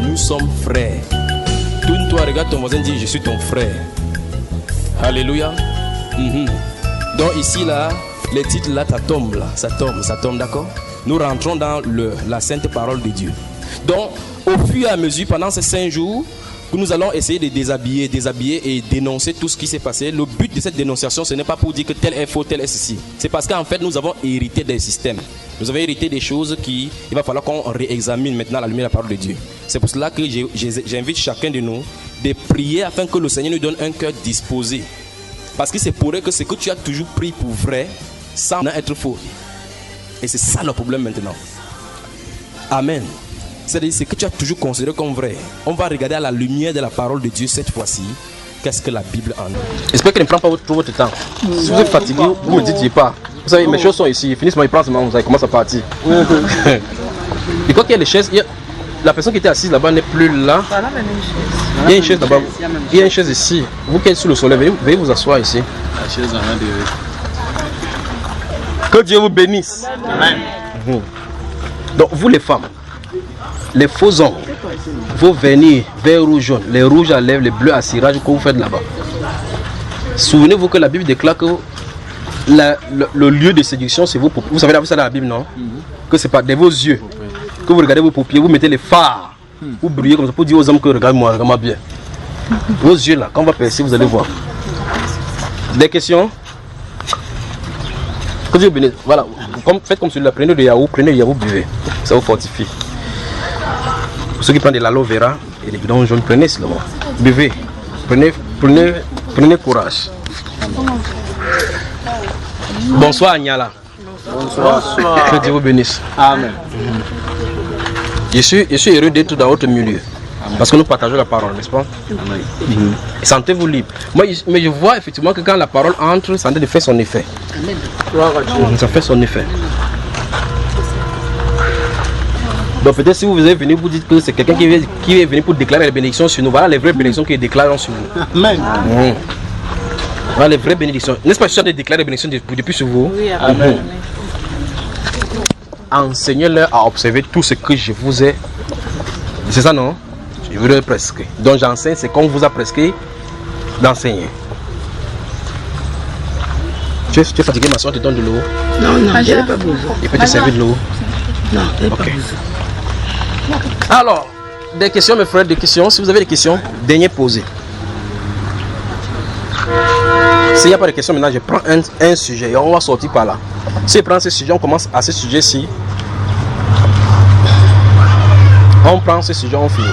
nous sommes frères. Tourne-toi, regarde ton voisin, dis je suis ton frère. Alléluia. Donc ici là, les titres là, ça tombe, d'accord? Nous rentrons dans la sainte parole de Dieu. Donc au fur et à mesure, pendant ces 5 jours, que nous allons essayer de déshabiller et dénoncer tout ce qui s'est passé. Le but de cette dénonciation, ce n'est pas pour dire que tel est faux, tel est ceci. C'est parce qu'en fait, nous avons hérité des systèmes. Nous avons hérité des choses il va falloir qu'on réexamine maintenant à la lumière de la parole de Dieu. C'est pour cela que j'invite chacun de nous de prier afin que le Seigneur nous donne un cœur disposé. Parce que c'est pour eux que ce que tu as toujours pris pour vrai, sans être faux. Et c'est ça le problème maintenant. Amen. C'est-à-dire ce que tu as toujours considéré comme vrai. On va regarder à la lumière de la parole de Dieu cette fois-ci. Qu'est-ce que la Bible en dit? J'espère qu'elle ne prend pas trop votre temps. Si vous êtes fatigué, vous me dites pas. Vous savez, mes choses sont ici. Finissez-moi, il prend ce moment, vous savez, commence à partir. Et quand il y a les chaises, la personne qui était assise là-bas n'est plus là. Il y a une chaise là-bas. Il y a une chaise ici. Vous qui êtes sous le soleil, veuillez vous asseoir ici. La chaise en a de... Que Dieu vous bénisse. Amen. Donc, vous les femmes, les faux ongles, vos vernis vert, rouge, jaune, les rouges à lèvres, les bleus à cirage que vous faites là-bas. Souvenez-vous que la Bible déclare que le lieu de séduction, c'est vos paupières. Vous savez ça dans la Bible, non? Que c'est pas de vos yeux que vous regardez vos paupières, vous mettez les phares, vous brillez comme ça pour dire aux hommes que regarde-moi bien. Vos yeux là, quand on va percer, vous allez voir. Des questions? Que Dieu bénisse. Voilà, faites comme celui-là, prenez le yaourt, buvez. Ça vous fortifie. Pour ceux qui prennent de l'aloe vera et des bidons jaunes, prenez cela. Buvez. Prenez courage. Bonsoir Agnala. Bonsoir. Que Dieu vous bénisse. Amen. Je suis heureux d'être dans votre milieu. Parce que nous partageons la parole, n'est-ce pas? Amen. Sentez-vous libre. Mais je vois effectivement que quand la parole entre, ça fait son effet. Amen. Ça fait son effet. Donc peut-être si vous êtes venu pour dire que c'est quelqu'un qui est venu pour déclarer les bénédictions sur nous, voilà les vraies bénédictions qui déclarent sur vous. Amen. Voilà les vraies bénédictions. N'est-ce pas que je suis en train de déclarer les bénédictions depuis sur vous? Oui, amen. Enseignez-leur à observer tout ce que je vous ai. C'est ça, non? Je vous ai prescrit. Donc j'enseigne, c'est qu'on vous a prescrit d'enseigner. Tu es fatigué, ma soeur, te donne de l'eau? Non, je n'ai pas besoin. Il peut te servir de l'eau? Non, je n'ai pas besoin. Alors, des questions, mes frères, des questions. Si vous avez des questions, daignez poser. S'il n'y a pas de questions, maintenant je prends un sujet et on va sortir par là. Si je prends ce sujet, on commence à ce sujet-ci. On prend ce sujet, on finit.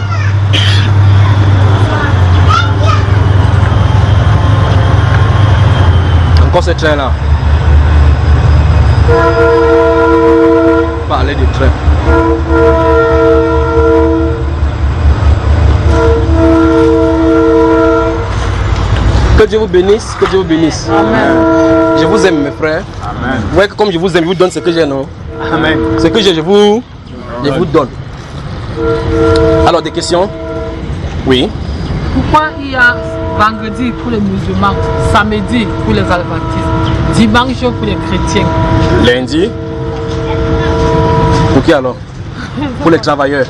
Encore ce train-là. Parler du train. Que Dieu vous bénisse, que Dieu vous bénisse. Amen. Je vous aime mes frères. Amen. Vous voyez que comme je vous aime, je vous donne ce que j'ai, non? Amen. Ce que j'ai, je vous donne. Alors des questions? Oui. Pourquoi il y a vendredi pour les musulmans, samedi pour les adventistes, dimanche pour les chrétiens? Lundi? Pour qui alors? Pour les travailleurs.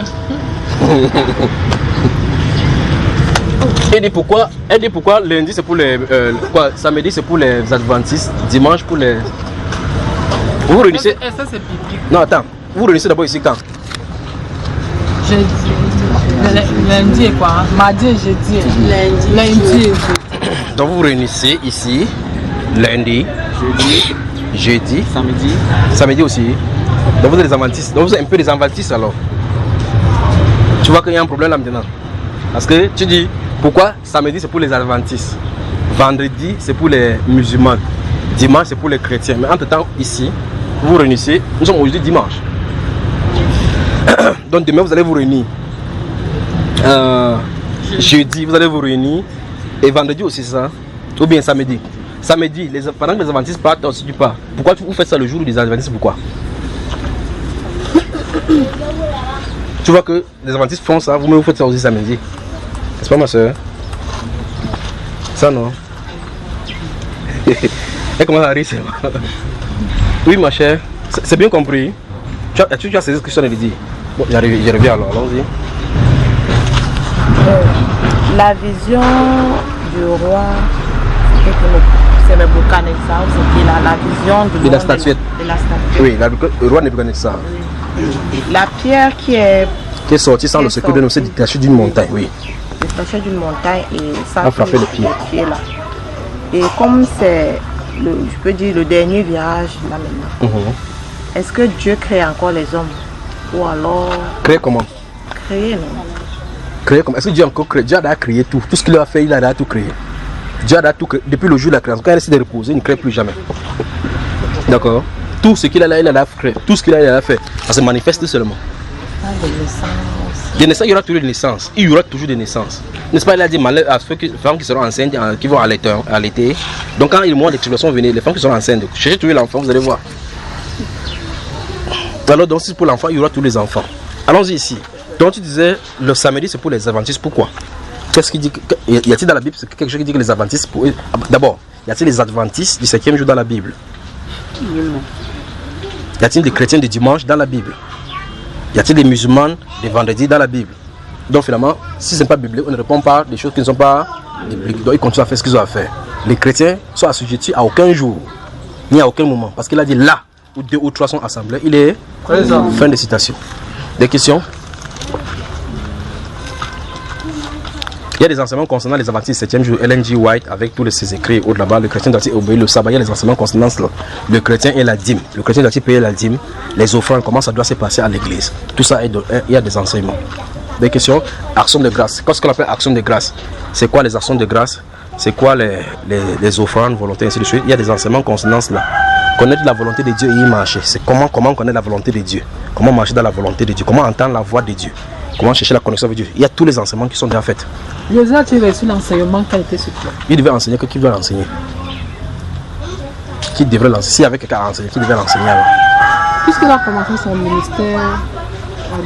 Elle dit pourquoi lundi c'est pour les samedi c'est pour les adventistes, dimanche pour les... Vous réunissez... Ça c'est biblique. Non attends, vous réunissez d'abord ici quand? Jeudi. Lundi et quoi? Mardi et jeudi. Lundi et jeudi. Donc vous réunissez ici lundi, jeudi, samedi aussi. Donc vous êtes des adventistes. Donc vous êtes un peu des adventistes alors. Tu vois qu'il y a un problème là maintenant. Parce que tu dis pourquoi samedi c'est pour les adventistes, vendredi c'est pour les musulmans, dimanche c'est pour les chrétiens. Mais entre temps ici, vous vous réunissez, nous sommes aujourd'hui dimanche. Donc demain vous allez vous réunir. Jeudi vous allez vous réunir. Et vendredi aussi ça. Ou bien samedi. Samedi, pendant que les adventistes partent aussi du pas. Pourquoi vous faites ça le jour des adventistes? Pourquoi? Tu vois que les adventistes font ça, vous-même vous faites ça aussi samedi. N'est-ce pas ma soeur? Ça non? Et comment ça arrive? Oui ma chère, c'est bien compris. Tu as saisi ce que je t'en ai dit. Bon, je reviens alors, allons-y. La vision du roi, c'est Nebuchadnezzar, c'était la vision de la statuette. De la statuette. Oui, le roi Nebuchadnezzar. La pierre qui est sortie sans le secours de nous, c'est détachée d'une montagne, oui. Détachée d'une montagne et ça a frappé le pied là. Et comme c'est, je peux dire, le dernier virage là maintenant, est-ce que Dieu crée encore les hommes? Ou alors... Créer comment? Créer, non? Créer comment? Est-ce que Dieu a encore créé? Dieu a créé tout. Tout ce qu'il a fait, il a tout créé. Dieu a tout créé. Depuis le jour de la création, quand il essaie de reposer, il ne crée plus jamais. D'accord? Tout ce qu'il a là, il a créé. Tout ce qu'il a, il a fait. Ça se manifeste seulement. Des naissances, il y aura toujours des naissances. Il y aura toujours des naissances. N'est-ce pas, il a dit malheur à ceux femmes qui seront enceintes, qui vont allaiter. Donc quand le mois de tribulation venait, les femmes qui seront enceintes, cherchez toujours l'enfant, vous allez voir. Alors donc si c'est pour l'enfant, il y aura tous les enfants. Allons-y ici. Donc tu disais, le samedi c'est pour les adventistes, pourquoi? Qu'est-ce qu'il dit? Y a-t-il dans la Bible quelque chose qui dit que les adventistes... D'abord, y a-t-il les adventistes du 7e jour dans la Bible? Y a-t-il des chrétiens du dimanche dans la Bible? Y a-t-il des musulmans des vendredis dans la Bible? Donc finalement, si ce n'est pas biblique, on ne répond pas des choses qui ne sont pas bibliques. Donc ils continuent à faire ce qu'ils ont à faire. Les chrétiens sont assujettis à aucun jour, ni à aucun moment. Parce qu'il a dit là où 2 ou 3 sont assemblés, il est présent. Fin de citation. Des questions? Il y a des enseignements concernant les adventistes 7e jour, Ellen G. White, avec tous ses écrits au là-bas. Le chrétien doit obéir le sabbat. Il y a des enseignements concernant cela. Le chrétien et la dîme. Le chrétien doit payer la dîme, les offrandes, comment ça doit se passer à l'église. Tout ça, il y a des enseignements. Des questions? Action de grâce. Qu'est-ce qu'on appelle action de grâce? C'est quoi les actions de grâce? C'est quoi les offrandes, volontés, ainsi de suite? Il y a des enseignements concernant cela. Connaître la volonté de Dieu et y marcher. C'est comment connaître la volonté de Dieu. Comment marcher dans la volonté de Dieu. Comment entendre la voix de Dieu. Comment chercher la connexion avec Dieu. Il y a tous les enseignements qui sont déjà faits. Jésus a-t-il reçu l'enseignement qui a été sur toi? Il devait enseigner que qui doit l'enseigner? Qui devrait l'enseigner? S'il y avait quelqu'un à enseigner, qui devait l'enseigner alors? Puisqu'il a commencé son ministère à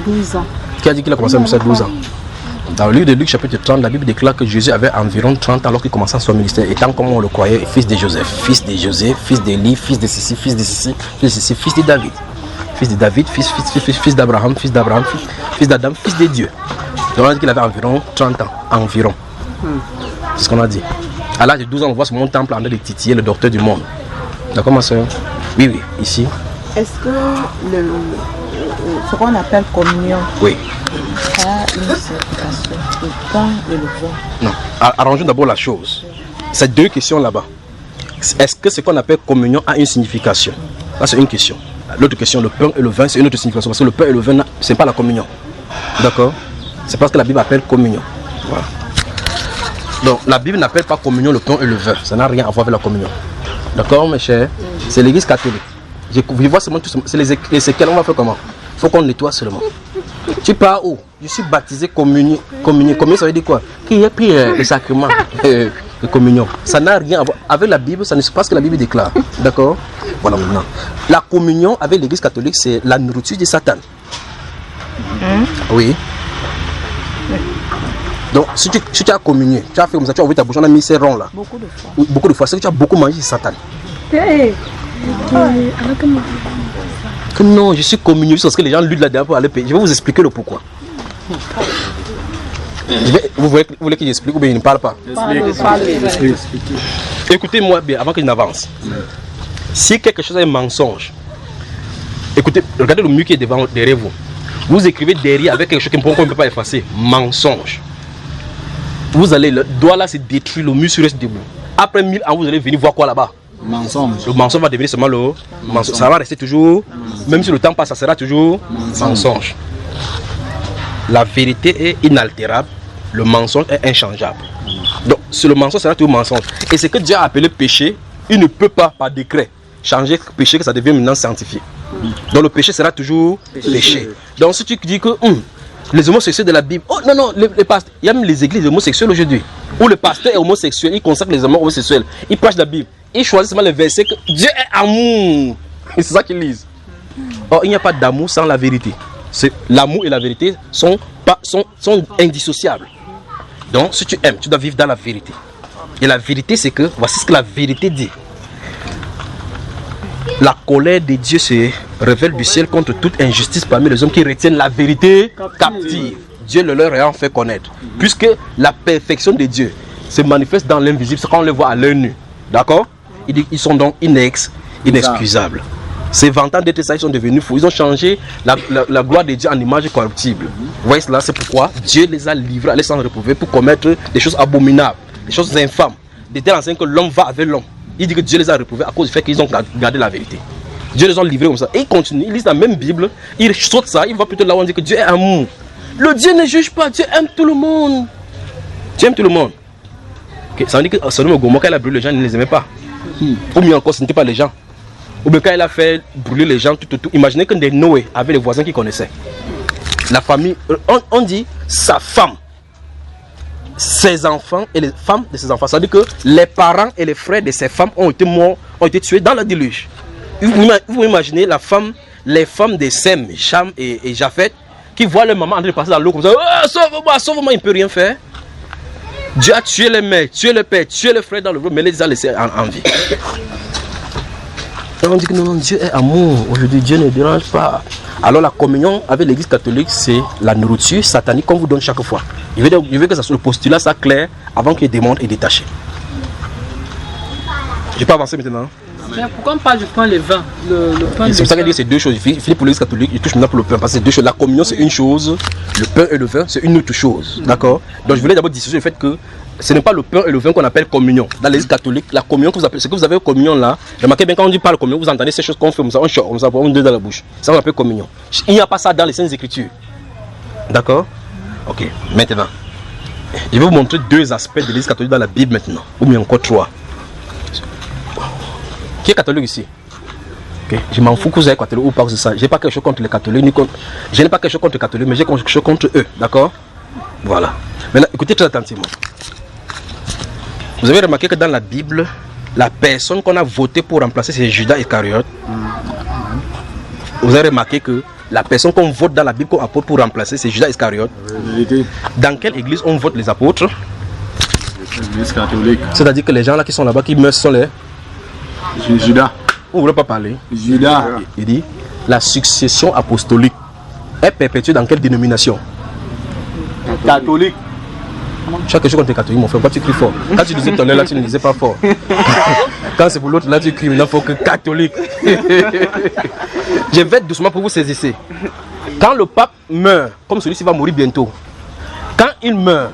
12 ans. Qui a dit qu'il a commencé son ministère à 12 ans? Dans le livre de Luc chapitre 30, la Bible déclare que Jésus avait environ 30 ans lorsqu'il commençait son ministère, étant comme on le croyait, fils de Joseph, fils d'Élie, fils de Cécile, fils de Cécile, fils de David. Fils de David, fils d'Abraham, fils d'Adam, fils de Dieu. Donc on a dit qu'il avait environ 30 ans, environ. C'est ce qu'on a dit. À l'âge de 12 ans, on voit sur mon temple en train de titiller le docteur du monde. D'accord ma soeur? Oui, ici. Est-ce que ce qu'on appelle communion, oui, a une signification, le pain et le vin? Non, arrangeons d'abord la chose. C'est 2 questions là-bas. Est-ce que ce qu'on appelle communion a une signification? Ça c'est une question. L'autre question, le pain et le vin, c'est une autre signification. Parce que le pain et le vin, ce n'est pas la communion. D'accord? C'est parce que la Bible appelle communion. Voilà. Donc, la Bible n'appelle pas communion le pain et le vin. Ça n'a rien à voir avec la communion. D'accord, mes chers? C'est l'église catholique. Je vois seulement tout ça. C'est les séquelles. On va faire comment? Il faut qu'on nettoie seulement. Tu pars où? Je suis baptisé, communion. Communion, ça veut dire quoi? Qui est pris le sacrement de communion. Ça n'a rien à voir avec la Bible. Ça ne se passe que la Bible déclare. D'accord? Voilà maintenant. La communion avec l'église catholique, c'est la nourriture de Satan. Oui. Donc, si tu as communié, tu as fait comme ça, tu as ouvert ta bouche, on a mis ces ronds là. Beaucoup de fois. C'est que tu as beaucoup mangé, c'est Satan. Que non, je suis communié parce que les gens luttent là-dedans pour aller payer. Je vais vous expliquer le pourquoi. Vous voulez que j'explique ou bien il ne parle pas? Écoutez-moi bien avant que je n'avance. Si quelque chose est un mensonge, écoutez, regardez le mur qui est derrière vous. Vous écrivez derrière avec quelque chose qu'on ne peut pas effacer. Mensonge. Vous allez, le doigt là se détruit, le mur reste debout. Après 1000 ans, vous allez venir voir quoi là-bas? Mensonge. Le mensonge va devenir seulement le mensonge. Ça va rester toujours, même si le temps passe, ça sera toujours mensonge. La vérité est inaltérable, le mensonge est inchangeable. Donc, le mensonge sera toujours mensonge. Et ce que Dieu a appelé péché, il ne peut pas, par décret, changer le péché, que ça devient maintenant sanctifié. Donc le péché sera toujours péché. Donc si tu dis que les homosexuels de la Bible, oh non, les pasteurs, il y a même les églises homosexuelles aujourd'hui, où le pasteur est homosexuel, il consacre les homosexuels, il prêche la Bible, il choisit seulement les versets que Dieu est amour. Et c'est ça qu'ils lisent. Or, il n'y a pas d'amour sans la vérité. L'amour et la vérité sont indissociables. Donc si tu aimes, tu dois vivre dans la vérité. Et la vérité, c'est que, voici ce que la vérité dit. La colère de Dieu se révèle du ciel contre toute injustice parmi les hommes qui retiennent la vérité captive. Dieu le leur ayant fait connaître. Puisque la perfection de Dieu se manifeste dans l'invisible, c'est quand on les voit à l'œil nu. D'accord? Il dit, ils sont donc inexcusables. Ces 20 ans d'être ça, ils sont devenus fous. Ils ont changé la gloire de Dieu en image corruptible. Vous voyez cela? C'est pourquoi Dieu les a livrés à les sans réprouver pour commettre des choses abominables, des choses infâmes. De telle enseigne que l'homme va avec l'homme. Il dit que Dieu les a reprouvés à cause du fait qu'ils ont gardé la vérité. Dieu les a livrés comme ça. Et ils continuent, ils lisent la même Bible, ils sautent ça, ils vont plutôt là où on dit que Dieu est amour. Le Dieu ne juge pas, Dieu aime tout le monde. Dieu aime tout le monde. Okay. Ça veut dire que Sodome et Gomorrhe, quand il a brûlé les gens, il ne les aimait pas. Ou mieux encore, ce n'était pas les gens. Ou bien quand il a fait brûler les gens, tout. Imaginez que des Noé avait les voisins qui connaissaient. La famille, on dit sa femme, ses enfants et les femmes de ses enfants. Ça veut dire que les parents et les frères de ces femmes ont été morts, ont été tués dans le déluge. Vous imaginez les femmes de Sem, Cham et Japheth qui voient leur maman en train de passer dans l'eau comme ça. Oh, sauve-moi, sauve-moi, il ne peut rien faire. Dieu a tué les mères, tué le père, tué les frères dans le l'eau, mais les a laissés en vie. On dit que non, Dieu est amour. Aujourd'hui, Dieu ne dérange pas. Alors la communion avec l'église catholique, c'est la nourriture satanique qu'on vous donne chaque fois. Je veux que ça soit le postulat, ça clair, avant que les démons aient détaché. Je peux avancer maintenant. Mais pourquoi on parle du pain et le vin? C'est pour ça qu'il dit que c'est deux choses. Il finit pour l'église catholique, il touche maintenant pour le pain. Parce que c'est deux choses. La communion, c'est une chose. Le pain et le vin, c'est une autre chose. D'accord? Donc je voulais d'abord discuter le fait que ce n'est pas le pain et le vin qu'on appelle communion. Dans l'église catholique, la communion que vous appelez, ce que vous avez communion là, remarquez bien quand on dit pas la communion, vous entendez ces choses qu'on fait comme ça, on chante, on deux dans la bouche. Ça on appelle communion. Il n'y a pas ça dans les Saintes Écritures. D'accord? Ok, maintenant. Je vais vous montrer deux aspects de l'église catholique dans la Bible maintenant. Ou bien encore trois. Qui est catholique ici? Okay. Je m'en fous que vous êtes catholique ou pas que c'est ça. Je n'ai pas quelque chose contre les catholiques, ni contre... Je n'ai pas quelque chose contre les catholiques, mais j'ai quelque chose contre eux. D'accord? Voilà. Maintenant, écoutez très attentivement. Vous avez remarqué que dans la Bible, la personne qu'on a votée pour remplacer, c'est Judas Iscariote. Vous avez remarqué que la personne qu'on vote dans la Bible comme apôtre pour remplacer, c'est Judas Iscariote. Dans quelle église on vote les apôtres? L'église catholique. C'est-à-dire que les gens là qui sont là-bas, qui meurent, sont les... Judas. Vous ne voulez pas parler? Judas. Il dit, la succession apostolique est perpétuée dans quelle dénomination? Catholique. Chaque chose contre les catholiques, mon frère, pourquoi tu cries fort? Quand tu disais ton là, tu ne disais pas fort. Quand c'est pour l'autre, là, tu cries, mais il faut que catholique. Je vais être doucement pour vous saisir. Quand le pape meurt, comme celui-ci va mourir bientôt, quand il meurt,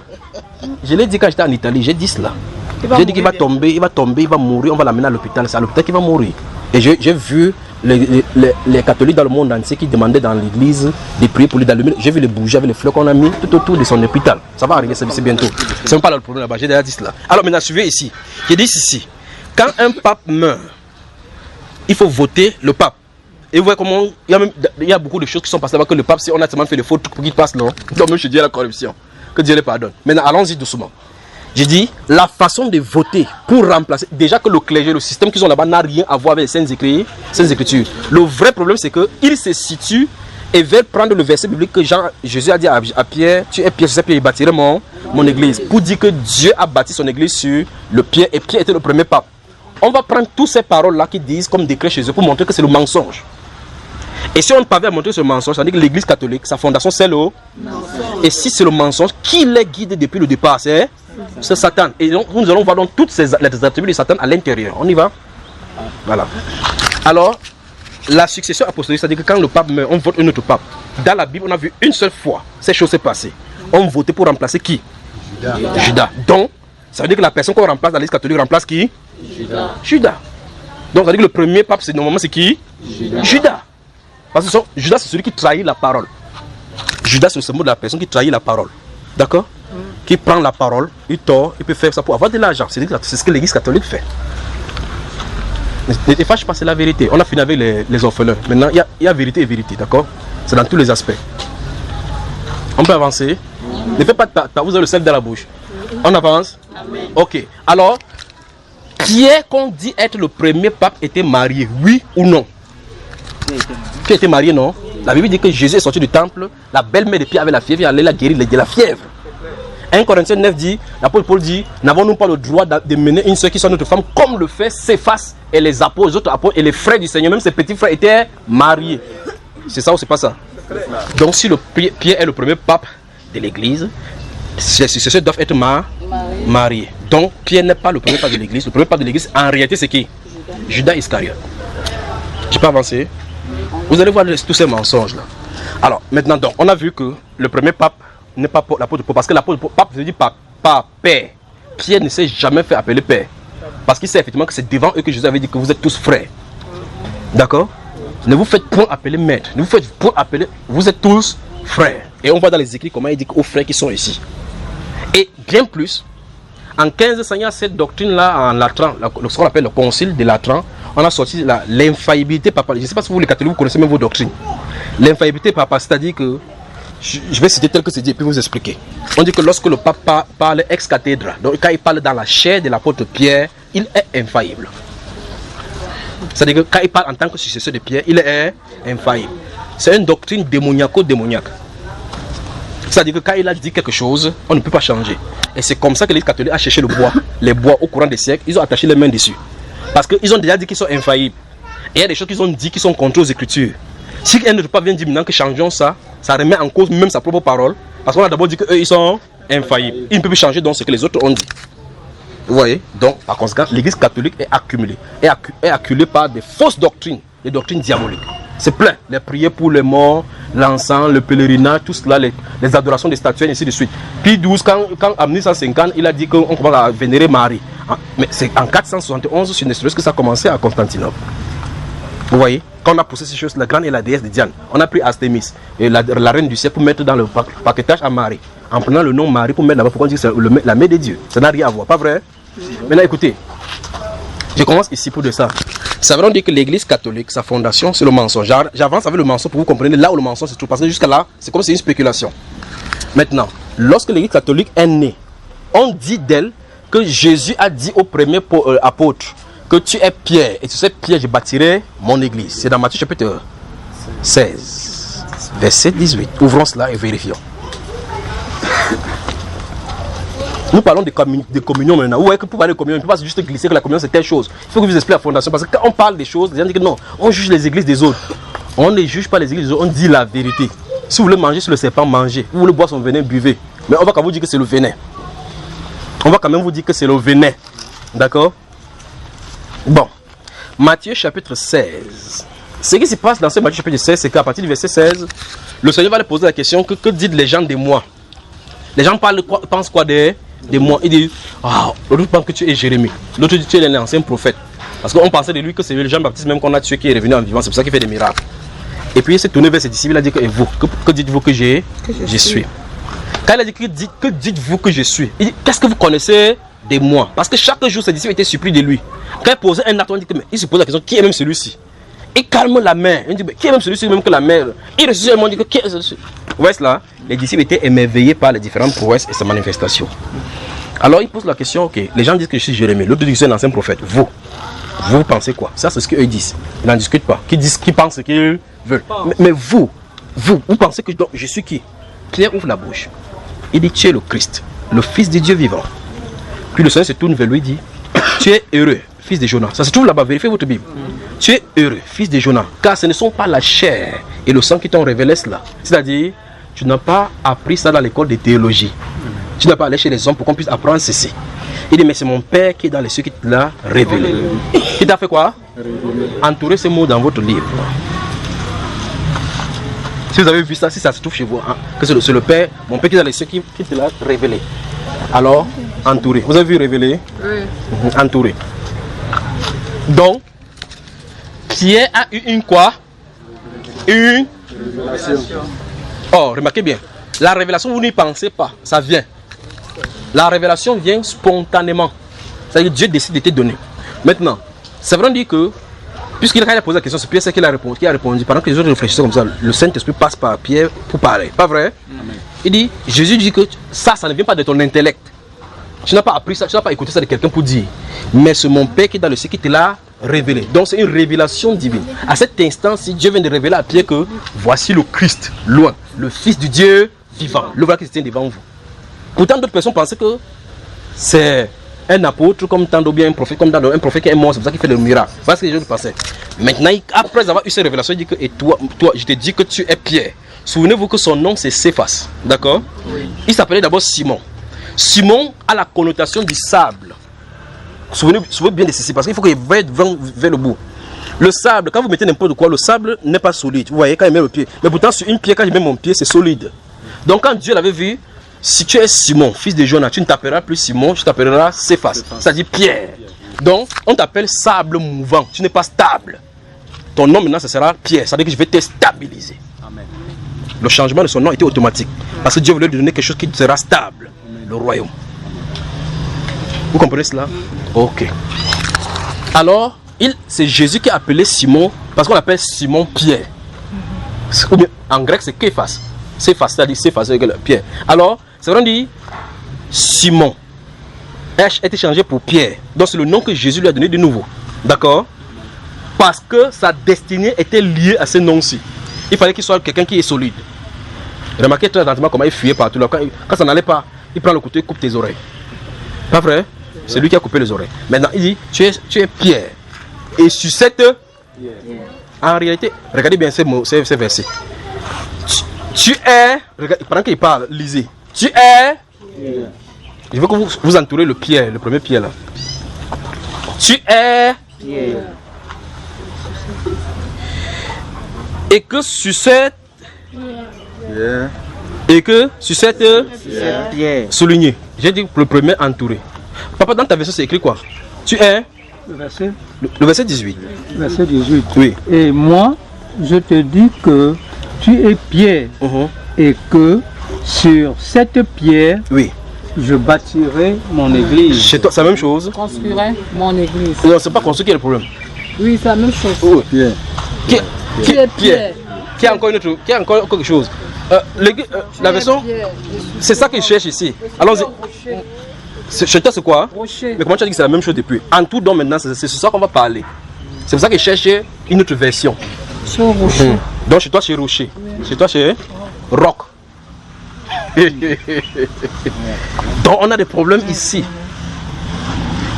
je l'ai dit quand j'étais en Italie, j'ai dit cela. J'ai dit qu'il va tomber, il va mourir, on va l'amener à l'hôpital, c'est à l'hôpital qu'il va mourir. Et j'ai vu les catholiques dans le monde entier qui demandaient dans l'église de prier pour lui d'allumer. J'ai vu les bougies avec les fleurs qu'on a mis tout autour de son hôpital. Ça va arriver, c'est bientôt. C'est même pas le problème là-bas, j'ai déjà dit cela. Alors maintenant, suivez ici. J'ai dit ici, quand un pape meurt, il faut voter le pape. Et vous voyez comment il y a beaucoup de choses qui sont passées là-bas que le pape, si on a tellement fait le faux truc pour qu'il passe, non? Donc même je dis la corruption. Que Dieu les pardonne. Maintenant, allons-y doucement. J'ai dit, la façon de voter pour remplacer, déjà que le clergé, le système qu'ils ont là-bas n'a rien à voir avec les Saintes Écritures. Le vrai problème, c'est qu'ils se situent et veulent prendre le verset biblique que Jésus a dit à Pierre, tu es Pierre, je sais Pierre, il bâtirait mon église. Pour dire que Dieu a bâti son église sur le Pierre et Pierre était le premier pape. On va prendre toutes ces paroles-là qui disent comme décret chez eux pour montrer que c'est le mensonge. Et si on ne parvient à montrer ce mensonge, ça veut dire que l'église catholique, sa fondation, c'est le mensonge. Et si c'est le mensonge, qui les guide depuis le départ? C'est Satan. Et donc, nous allons voir donc toutes les attributs de Satan à l'intérieur. On y va? Voilà. Alors, la succession apostolique, c'est-à-dire que quand le pape meurt, on vote un autre pape. Dans la Bible, on a vu une seule fois ces choses s'est passées. On votait pour remplacer qui? Judas. Donc, ça veut dire que la personne qu'on remplace dans l'église catholique remplace qui? Judas. Donc, ça veut dire que le premier pape, normalement, c'est qui? Judas. Parce que Judas, c'est celui qui trahit la parole. Judas, c'est le symbole de la personne qui trahit la parole. D'accord? Qui prend la parole, il tord, il peut faire ça pour avoir de l'argent. C'est ce que l'église catholique fait. Ne te fâche pas, c'est la vérité. On a fini avec les orphelins. Maintenant, il y a vérité et vérité, d'accord? C'est dans tous les aspects. On peut avancer. Ne fais pas ta vous avez le sel dans la bouche. On avance. Amen. Ok. Alors, Pierre, qu'on dit être le premier pape, était marié, oui ou non? Qui était marié, non? La Bible dit que Jésus est sorti du temple, la belle-mère de Pierre avait la fièvre, il allait la guérir de la fièvre. 1 Corinthiens 9 dit, l'apôtre Paul dit, n'avons-nous pas le droit de mener une sœur qui soit notre femme, comme le fait Céphas et les apôtres, les autres apôtres et les frères du Seigneur, même ses petits frères étaient mariés. C'est ça ou c'est pas ça? Donc si Pierre est le premier pape, de l'église, ses successeurs doivent être mariés. Donc Pierre n'est pas le premier pape de l'église. Le premier pape de l'église, en réalité, c'est qui? Judas Iscariote. Je peux avancer? Vous allez voir tous ces mensonges là. Alors maintenant, donc, on a vu que le premier pape n'est pas l'apôtre Paul, parce que l'apôtre pape veut dire pas père. Pierre ne s'est jamais fait appeler père, parce qu'il sait effectivement que c'est devant eux que Jésus avait dit que vous êtes tous frères. D'accord? Ne vous faites point appeler maître, ne vous faites point appeler, vous êtes tous frères. Et on voit dans les écrits comment il dit aux frères qui sont ici. Et bien plus, en 1500, il y a cette doctrine-là en Latran, ce qu'on appelle le concile de Latran. On a sorti l'infaillibilité papale. Je ne sais pas si vous les catholiques, vous connaissez même vos doctrines. L'infaillibilité papale, c'est-à-dire que, je vais citer tel que c'est dit et puis vous expliquer. On dit que lorsque le pape parle ex cathedra, donc quand il parle dans la chair de l'apôtre Pierre, il est infaillible. C'est-à-dire que quand il parle en tant que successeur de Pierre, il est infaillible. C'est une doctrine démoniaco-démoniaque. C'est-à-dire que quand il a dit quelque chose, on ne peut pas changer. Et c'est comme ça que l'Église catholique a cherché le bois. Les bois au courant des siècles, ils ont attaché les mains dessus. Parce qu'ils ont déjà dit qu'ils sont infaillibles. Et il y a des choses qu'ils ont dit qui sont contre aux Écritures. Si un ne peut pas venir dire maintenant que changeons ça, ça remet en cause même sa propre parole. Parce qu'on a d'abord dit qu'eux, ils sont infaillibles. Ils ne peuvent plus changer dans ce que les autres ont dit. Vous voyez? Donc, par conséquent, l'Église catholique est accumulée. Est acculée par des fausses doctrines, des doctrines diaboliques. C'est plein. Les prières pour les morts, l'encens, le pèlerinage, tout cela, les adorations des statues, et ainsi de suite. Puis 12, quand en 1950, il a dit qu'on commence à vénérer Marie. Mais c'est en 471, sur Nestorus, que ça a commencé à Constantinople. Vous voyez? Quand on a poussé ces choses, la grande et la déesse de Diane, on a pris Astémis, et la reine du ciel, pour mettre dans le paquetage à Marie. En prenant le nom Marie pour mettre là-bas, pourquoi on dit que c'est la mère de Dieu? Ça n'a rien à voir, pas vrai? Maintenant écoutez, je commence ici pour de ça. Ça veut dire que l'église catholique, sa fondation, c'est le mensonge. J'avance avec le mensonge pour vous comprendre là où le mensonge se trouve. Parce que jusqu'à là, c'est comme si c'est une spéculation. Maintenant, lorsque l'église catholique est née, on dit d'elle que Jésus a dit au premier apôtre que tu es Pierre. Et tu sais, Pierre, je bâtirai mon église. C'est dans Matthieu chapitre 16, verset 18. Ouvrons cela et vérifions. Nous parlons de communion maintenant. Vous voyez que pour parler de communion, on ne peut pas juste glisser que la communion c'est telle chose. Il faut que vous expliquiez la fondation. Parce que quand on parle des choses, les gens disent que non, on juge les églises des autres. On ne juge pas les églises des autres, on dit la vérité. Si vous voulez manger sur le serpent, mangez. Vous voulez boire son venin, buvez. Mais on va quand même vous dire que c'est le venin. On va quand même vous dire que c'est le venin. D'accord? Bon. Matthieu chapitre 16. Ce qui se passe dans ce Matthieu chapitre 16, c'est qu'à partir du verset 16, le Seigneur va lui poser la question que disent les gens de moi? Les gens pensent quoi de moi? Ils disent, l'autre pense que tu es Jérémie. L'autre dit que tu es l'ancien prophète. Parce qu'on pensait de lui que c'est le Jean-Baptiste même qu'on a tué qui est revenu en vivant. C'est pour ça qu'il fait des miracles. Et puis il s'est tourné vers ses disciples, il a dit et vous, que dites-vous que je suis? Quand il a dit que dites-vous que je suis, il dit qu'est-ce que vous connaissez de moi? Parce que chaque jour ses disciples étaient surpris de lui. Quand il posait un acte, on dit que il se pose la question qui est même celui-ci? Il calme la mer. Il dit mais qui est même celui-ci même que la mer? Il ressuscite et dit que qui est celui-ci? Vous voyez cela? Les disciples étaient émerveillés par les différentes prouesses et ses manifestations. Alors il pose la question, ok, les gens disent que je suis Jérémie, l'autre dit que c'est un ancien prophète. Vous pensez quoi? Ça c'est ce qu'eux disent. Ils n'en discutent pas. Qui pensent ce qu'ils veulent. Mais vous pensez que donc, je suis qui? Pierre ouvre la bouche. Il dit tu es le Christ, le Fils de Dieu vivant. Puis le Seigneur se tourne vers lui et dit tu es heureux, fils de Jonas. Ça se trouve là-bas, vérifiez votre Bible. Tu es heureux, fils de Jonas, car ce ne sont pas la chair et le sang qui t'ont révélé cela. C'est-à-dire, tu n'as pas appris ça dans l'école de théologie. Tu n'as pas allé chez les hommes pour qu'on puisse apprendre ceci. Il dit, mais c'est mon Père qui est dans les cieux qui te l'a révélé. Qui t'a fait quoi? Entourez ces mots dans votre livre. Si vous avez vu ça, si ça se trouve chez vous, hein, que c'est le Père, mon Père qui est dans les cieux qui te l'a révélé. Alors, entouré. Vous avez vu révélé? Oui. Entouré. Donc, Pierre a eu une quoi? Une révélation. Oh, remarquez bien. La révélation, vous n'y pensez pas. Ça vient. La révélation vient spontanément. C'est-à-dire que Dieu décide de te donner. Maintenant, ça veut dire que, puisqu'il a posé la question, c'est Pierre qui a répondu. Pendant que les autres réfléchissaient comme ça, le Saint-Esprit passe par Pierre pour parler. Pas vrai? Amen. Il dit, Jésus dit que ça ne vient pas de ton intellect. Tu n'as pas appris ça, tu n'as pas écouté ça de quelqu'un pour dire. Mais c'est mon Père qui est dans le ciel qui te l'a révélé. Donc c'est une révélation divine. À cet instant-ci, Dieu vient de révéler à Pierre que voici le Christ, loin, le Fils du Dieu vivant. Le voilà qui se tient devant vous. Pourtant, d'autres personnes pensaient que c'est un apôtre comme tant d'autres, bien un prophète comme un prophète qui est mort, c'est pour ça qu'il fait le miracle. Voilà ce que les gens pensaient. Maintenant, après avoir eu cette révélation, il dit que et toi, je te dis que tu es Pierre. souvenez-vous que son nom c'est Céphas. D'accord? Il s'appelait d'abord Simon. Simon a la connotation du sable. Souvenez bien de ceci parce qu'il faut qu'il va vers le bout. Le sable, quand vous mettez n'importe quoi, le sable n'est pas solide. Vous voyez, quand il met le pied. Mais pourtant, sur une pierre, quand je mets mon pied, c'est solide. Donc, quand Dieu l'avait vu, si tu es Simon, fils de Jonas, tu ne t'appelleras plus Simon, tu t'appelleras Céphas. C'est-à-dire Pierre. Donc, on t'appelle sable mouvant. Tu n'es pas stable. Ton nom maintenant, ce sera Pierre. Ça veut dire que je vais te stabiliser. Amen. Le changement de son nom était automatique. Parce que Dieu voulait lui donner quelque chose qui sera stable. Le royaume. Vous comprenez cela? Ok. Alors, c'est Jésus qui a appelé Simon, parce qu'on l'appelle Simon Pierre. En grec, c'est Képhas. Céphas, c'est-à-dire Céphas, Pierre. Alors, c'est vraiment dit Simon. H a été changé pour Pierre. Donc, c'est le nom que Jésus lui a donné de nouveau. D'accord? Parce que sa destinée était liée à ce nom-ci. Il fallait qu'il soit quelqu'un qui est solide. Remarquez très attentivement comment il fuyait partout. Quand ça n'allait pas, il prend le couteau et coupe tes oreilles. Pas vrai? C'est lui qui a coupé les oreilles. Maintenant, il dit, tu es Pierre. Et sur cette... En réalité, regardez bien ces versets. Tu es... Pendant qu'il parle, lisez. Tu es... Je veux que vous entourez le Pierre, le premier Pierre là. Tu es... Et que sur cette... Et que sur cette... Souligné. J'ai dit le premier entouré. Papa, dans ta version, c'est écrit quoi? Tu es... Le verset 18. Verset 18. Oui. Et moi, je te dis que tu es Pierre et que sur cette pierre, oui, je bâtirai mon église. Chez toi, c'est la même chose. Je construirai mon église. Non, c'est pas construit qui est le problème. Oui, c'est la même chose. Oui. Pierre. Pierre. Qui a encore une autre, qui a encore quelque chose. La version, c'est ça qu'il cherche ici. Alors, chez toi, c'est quoi? Rocher. Mais comment tu as dit que c'est la même chose depuis? En tout, donc maintenant, c'est sur ça qu'on va parler. C'est pour ça qu'il cherche une autre version. Sur Rocher. Donc chez toi, c'est Rocher. Chez toi, c'est Roc. Donc on a des problèmes ici.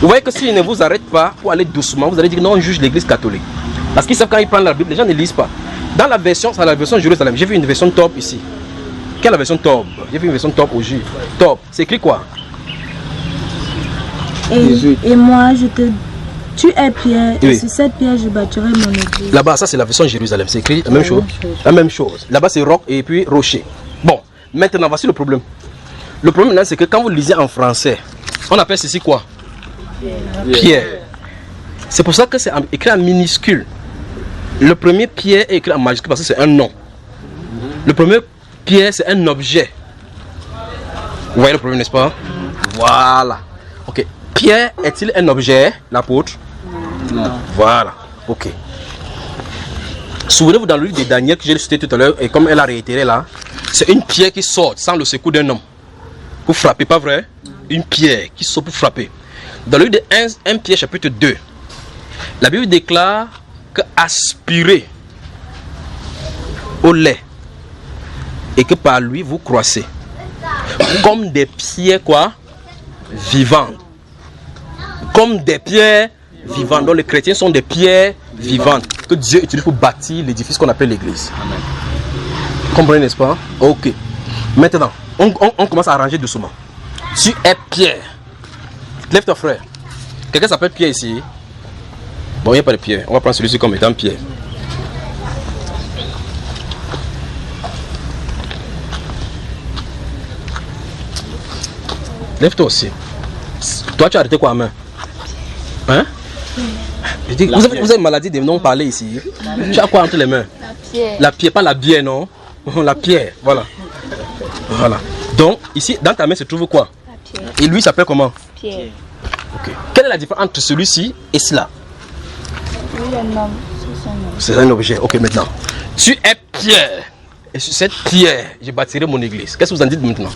Vous voyez que s'ils ne vous arrêtent pas pour aller doucement, vous allez dire non, on juge l'église catholique. Parce qu'ils savent quand ils prennent la Bible, les gens ne lisent pas. Dans la version, c'est la version Jérusalem. J'ai vu une version top ici. Quelle est la version top? J'ai vu une version top au J. Top. C'est écrit quoi? Et moi, tu es Pierre, et oui, sur cette pierre, je bâtirai mon église. Là-bas, ça c'est la version Jérusalem. C'est écrit la même chose. La même chose. Là-bas, c'est roc et puis rocher. Bon, maintenant, voici le problème. Le problème là, c'est que quand vous lisez en français, on appelle ceci quoi? Pierre. C'est pour ça que c'est écrit en minuscule. Le premier Pierre est écrit en majuscule parce que c'est un nom. Le premier Pierre, c'est un objet. Vous voyez le problème, n'est-ce pas? Voilà. Ok. Pierre est-il un objet, l'apôtre? Non. Voilà. Ok. Souvenez-vous dans le livre de Daniel que j'ai cité tout à l'heure, et comme elle a réitéré là, c'est une pierre qui sort sans le secours d'un homme. Pour frapper, pas vrai? Une pierre qui sort pour frapper. Dans le livre de 1 Pierre chapitre 2, la Bible déclare que aspirez au lait et que par lui vous croissez comme des pierres quoi? Vivantes. Comme des pierres vivantes. Donc les chrétiens sont des pierres vivantes que Dieu utilise pour bâtir l'édifice qu'on appelle l'église. Comprenez, n'est-ce pas? Ok. Maintenant, on commence à arranger doucement. Tu es Pierre. Lève ton frère. Quelqu'un s'appelle Pierre ici? Bon, il n'y a pas de Pierre. On va prendre celui-ci comme étant Pierre. Lève-toi aussi. Toi, tu as arrêté quoi à main? Hein? Je dis, vous avez une maladie de non parler ici. Tu as quoi entre les mains? La pierre. La pierre, pas la bière, non? La pierre, voilà. Voilà. Donc, ici, dans ta main se trouve quoi? La pierre. Et lui s'appelle comment? Pierre. Ok. Quelle est la différence entre celui-ci et cela? Oui, un homme. C'est un objet. Ok, maintenant. Tu es Pierre. Et sur cette pierre, je bâtirai mon église. Qu'est-ce que vous en dites maintenant?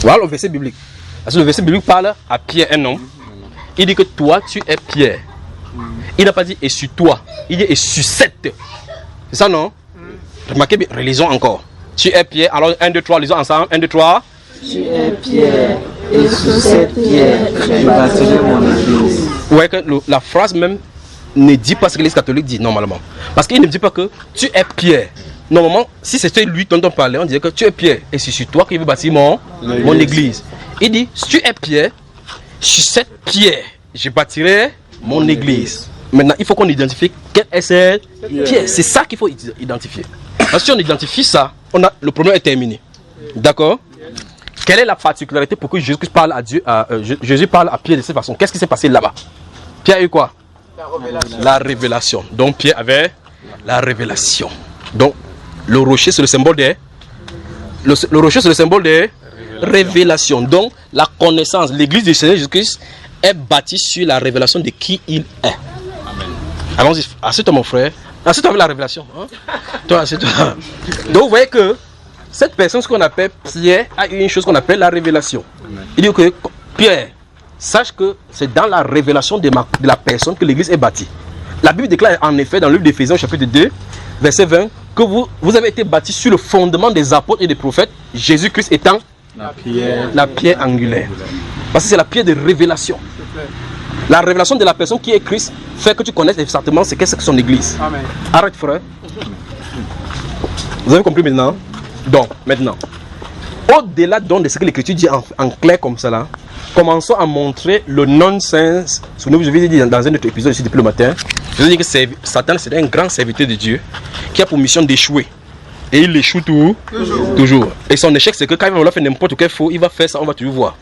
Voilà le verset biblique. Parce que le verset biblique parle à Pierre, un homme. Il dit que toi, tu es Pierre. Il n'a pas dit et sur toi. Il dit et sur cette. C'est ça, non? Remarquez bien, relisons encore. Tu es Pierre. Alors, 1, 2, 3, lisons ensemble. 1, 2, 3. Tu es Pierre, et sur cette pierre, je bâtirai mon église. Vous voyez que la phrase même ne dit pas ce que l'Église catholique dit normalement. Parce qu'il ne dit pas que tu es Pierre. normalement, si c'était lui dont on parlait, on dirait que tu es Pierre et c'est sur toi qu'il veut bâtir mon église. Il dit, si tu es Pierre, sur cette pierre, je bâtirai mon église. Maintenant, il faut qu'on identifie quelle est cette pierre. C'est ça qu'il faut identifier. Parce que si on identifie ça, le problème est terminé. D'accord? Quelle est la particularité pour que Jésus parle à Dieu, Jésus parle à Pierre de cette façon? Qu'est-ce qui s'est passé là-bas? Pierre a eu quoi? La révélation. Donc Pierre avait la révélation. Donc le rocher c'est le symbole des le rocher c'est le symbole des révélations. Donc la connaissance, l'église du Seigneur Jésus-Christ est bâtie sur la révélation de qui il est. Amen. Allons-y, assieds-toi mon frère. Assieds-toi avec la révélation. Hein? Toi, assieds-toi. Donc vous voyez que cette personne, ce qu'on appelle Pierre, a une chose qu'on appelle la révélation. Amen. Il dit que Pierre, sache que c'est dans la révélation de la personne que l'église est bâtie. La Bible déclare en effet dans le livre d'Éphésiens chapitre 2, verset 20, que vous avez été bâtis sur le fondement des apôtres et des prophètes, Jésus-Christ étant la pierre angulaire. Parce que c'est la pierre de révélation. La révélation de la personne qui est Christ fait que tu connaisses exactement ce qu'est son église. Amen. Arrête frère. Vous avez compris maintenant? Donc, maintenant, au-delà de ce que l'Écriture dit en clair comme ça là, commençons à montrer le non-sens. Souvenez-vous, je vous ai dit dans un autre épisode ici depuis le matin, je vous ai dit que Satan c'est un grand serviteur de Dieu qui a pour mission d'échouer. Et il échoue toujours. Et son échec c'est que quand il va faire n'importe quel faux, il va faire ça, on va toujours voir.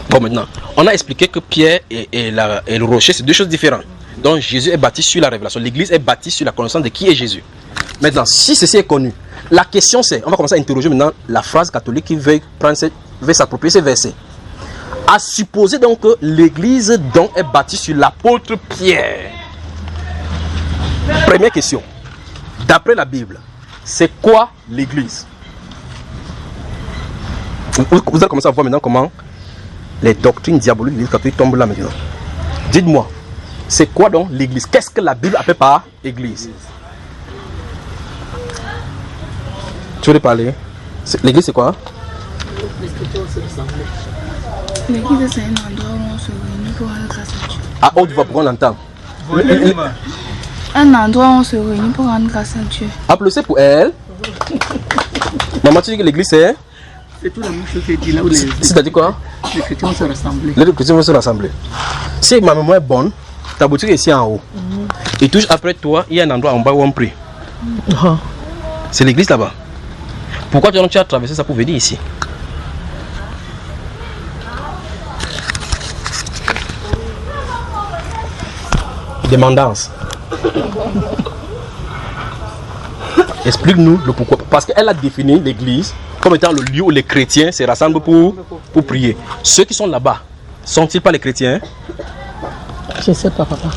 Bon maintenant, on a expliqué que Pierre et le rocher c'est deux choses différentes. Donc Jésus est bâti sur la révélation, l'église est bâtie sur la connaissance de qui est Jésus. Maintenant, si ceci est connu, la question c'est, on va commencer à interroger maintenant la phrase catholique qui veut s'approprier ces versets. À supposer donc que l'église donc est bâtie sur l'apôtre Pierre. Première question. D'après la Bible, c'est quoi l'église? Vous allez commencer à voir maintenant comment les doctrines diaboliques de l'église catholique tombent là maintenant. Dites-moi, c'est quoi donc l'église? Qu'est-ce que la Bible appelle par église? Tu veux parler? L'église c'est quoi? L'église c'est un endroit où on se réunit pour rendre grâce à Dieu. À haute voix pour qu'on l'entende. Un endroit où on se réunit pour rendre grâce à Dieu. Applaudissez pour elle. Maman, tu dis que l'église c'est? C'est tout la même chose que dit là où c'est-à-dire quoi? Les chrétiens vont se rassembler. Les chrétiens vont se rassembler. Si ma mémoire est bonne, ta boutique est ici en haut. Et toujours après toi, il y a un endroit en bas où on prie. C'est l'église là-bas. Pourquoi tu as traversé ça pour venir ici? Demandance. Explique-nous le pourquoi. Parce qu'elle a défini l'église comme étant le lieu où les chrétiens se rassemblent pour prier. Ceux qui sont là-bas, sont-ils pas les chrétiens? Je ne sais pas, papa.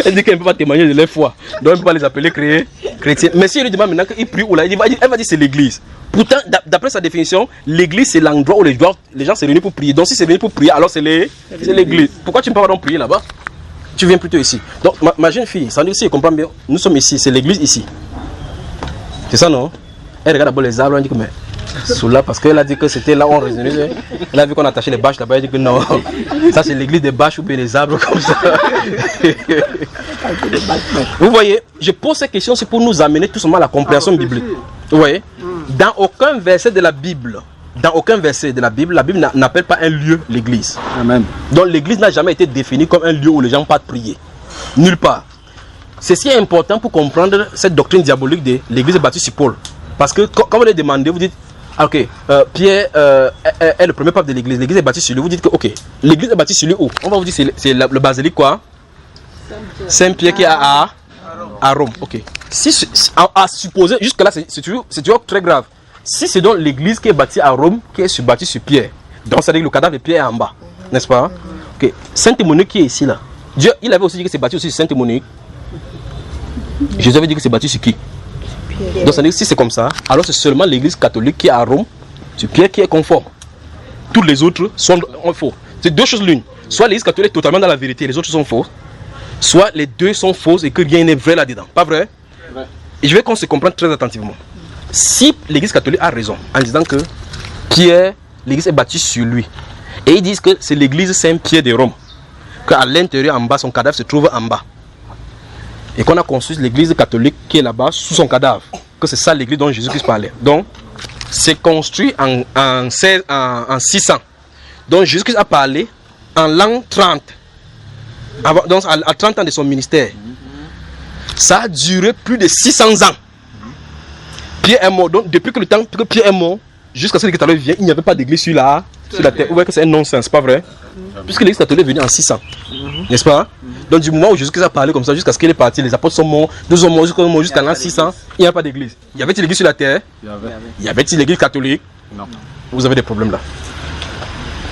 Elle dit qu'elle ne peut pas témoigner de leur foi. Donc elle ne peut pas les appeler chrétiens. Mais si elle lui demande maintenant qu'il prie où là, elle va dire que c'est l'église. Pourtant, d'après sa définition, l'église c'est l'endroit où les gens se réunissent pour prier. Donc si c'est venu pour prier, alors c'est l'église. Pourquoi tu ne peux pas donc prier là-bas? Tu viens plutôt ici. Donc ma jeune fille, ça veut dire que si elle comprend bien, nous sommes ici, c'est l'église ici. C'est ça non? Elle regarde d'abord les arbres, elle dit que mais sous là, parce qu'elle a dit que c'était là où on raisonnait. Elle a vu qu'on attachait les bâches là-bas, elle dit que non, ça c'est l'église des bâches ou bien les arbres comme ça. Vous voyez, je pose cette question, c'est pour nous amener tout simplement à la compréhension biblique. Vous voyez, dans aucun verset de la Bible, la Bible n'appelle pas un lieu l'église. Amen. Donc l'église n'a jamais été définie comme un lieu où les gens partent prier. Nulle part. Ceci est important pour comprendre cette doctrine diabolique de l'église est bâtie sur Paul. Parce que quand vous les demandez, vous dites, ok, Pierre est le premier pape de l'église, l'église est bâtie sur lui. Vous dites que, ok, l'église est bâtie sur lui où? On va vous dire c'est le basilique quoi? Saint-Pierre qui est à Rome. Ok. À supposer, jusque là c'est toujours très grave. Si c'est donc l'église qui est bâtie à Rome, qui est bâtie sur Pierre, donc ça veut dire que le cadavre de Pierre est en bas, n'est-ce pas? Ok. Sainte Monique qui est ici là. Dieu, il avait aussi dit que c'est bâti aussi sur Sainte Monique. Jésus avait dit que c'est bâti sur qui? Donc ça veut dire que si c'est comme ça, alors c'est seulement l'église catholique qui est à Rome, sur Pierre qui est conforme. Tous les autres sont faux. C'est deux choses l'une. Soit l'église catholique est totalement dans la vérité, les autres sont fausses. Soit les deux sont fausses et que rien n'est vrai là-dedans. Pas vrai? Et je veux qu'on se comprenne très attentivement. Si l'église catholique a raison en disant que Pierre, l'église est bâtie sur lui, et ils disent que c'est l'église Saint-Pierre de Rome, qu'à l'intérieur en bas, son cadavre se trouve en bas. et qu'on a construit l'église catholique qui est là-bas sous son cadavre, que c'est ça l'église dont Jésus-Christ parlait. Donc, c'est construit en 600. Donc, Jésus-Christ a parlé en l'an 30, donc à 30 ans de son ministère. Ça a duré plus de 600 ans. Pierre est mort. Donc, depuis que le temps que Pierre est mort, jusqu'à ce que l'église catholique vienne, il n'y avait pas d'église sur la terre. Vous voyez que c'est un non-sens, pas vrai? Puisque l'église catholique est venue en 600, n'est-ce pas? Donc, du moment où Jésus-Christ a parlé comme ça, jusqu'à ce qu'il est parti, les apôtres sont morts, deux hommes morts jusqu'à l'an 600, il n'y a pas d'église. Y avait-il l'église sur la terre? Y avait-il l'église catholique? Non. Vous avez des problèmes là.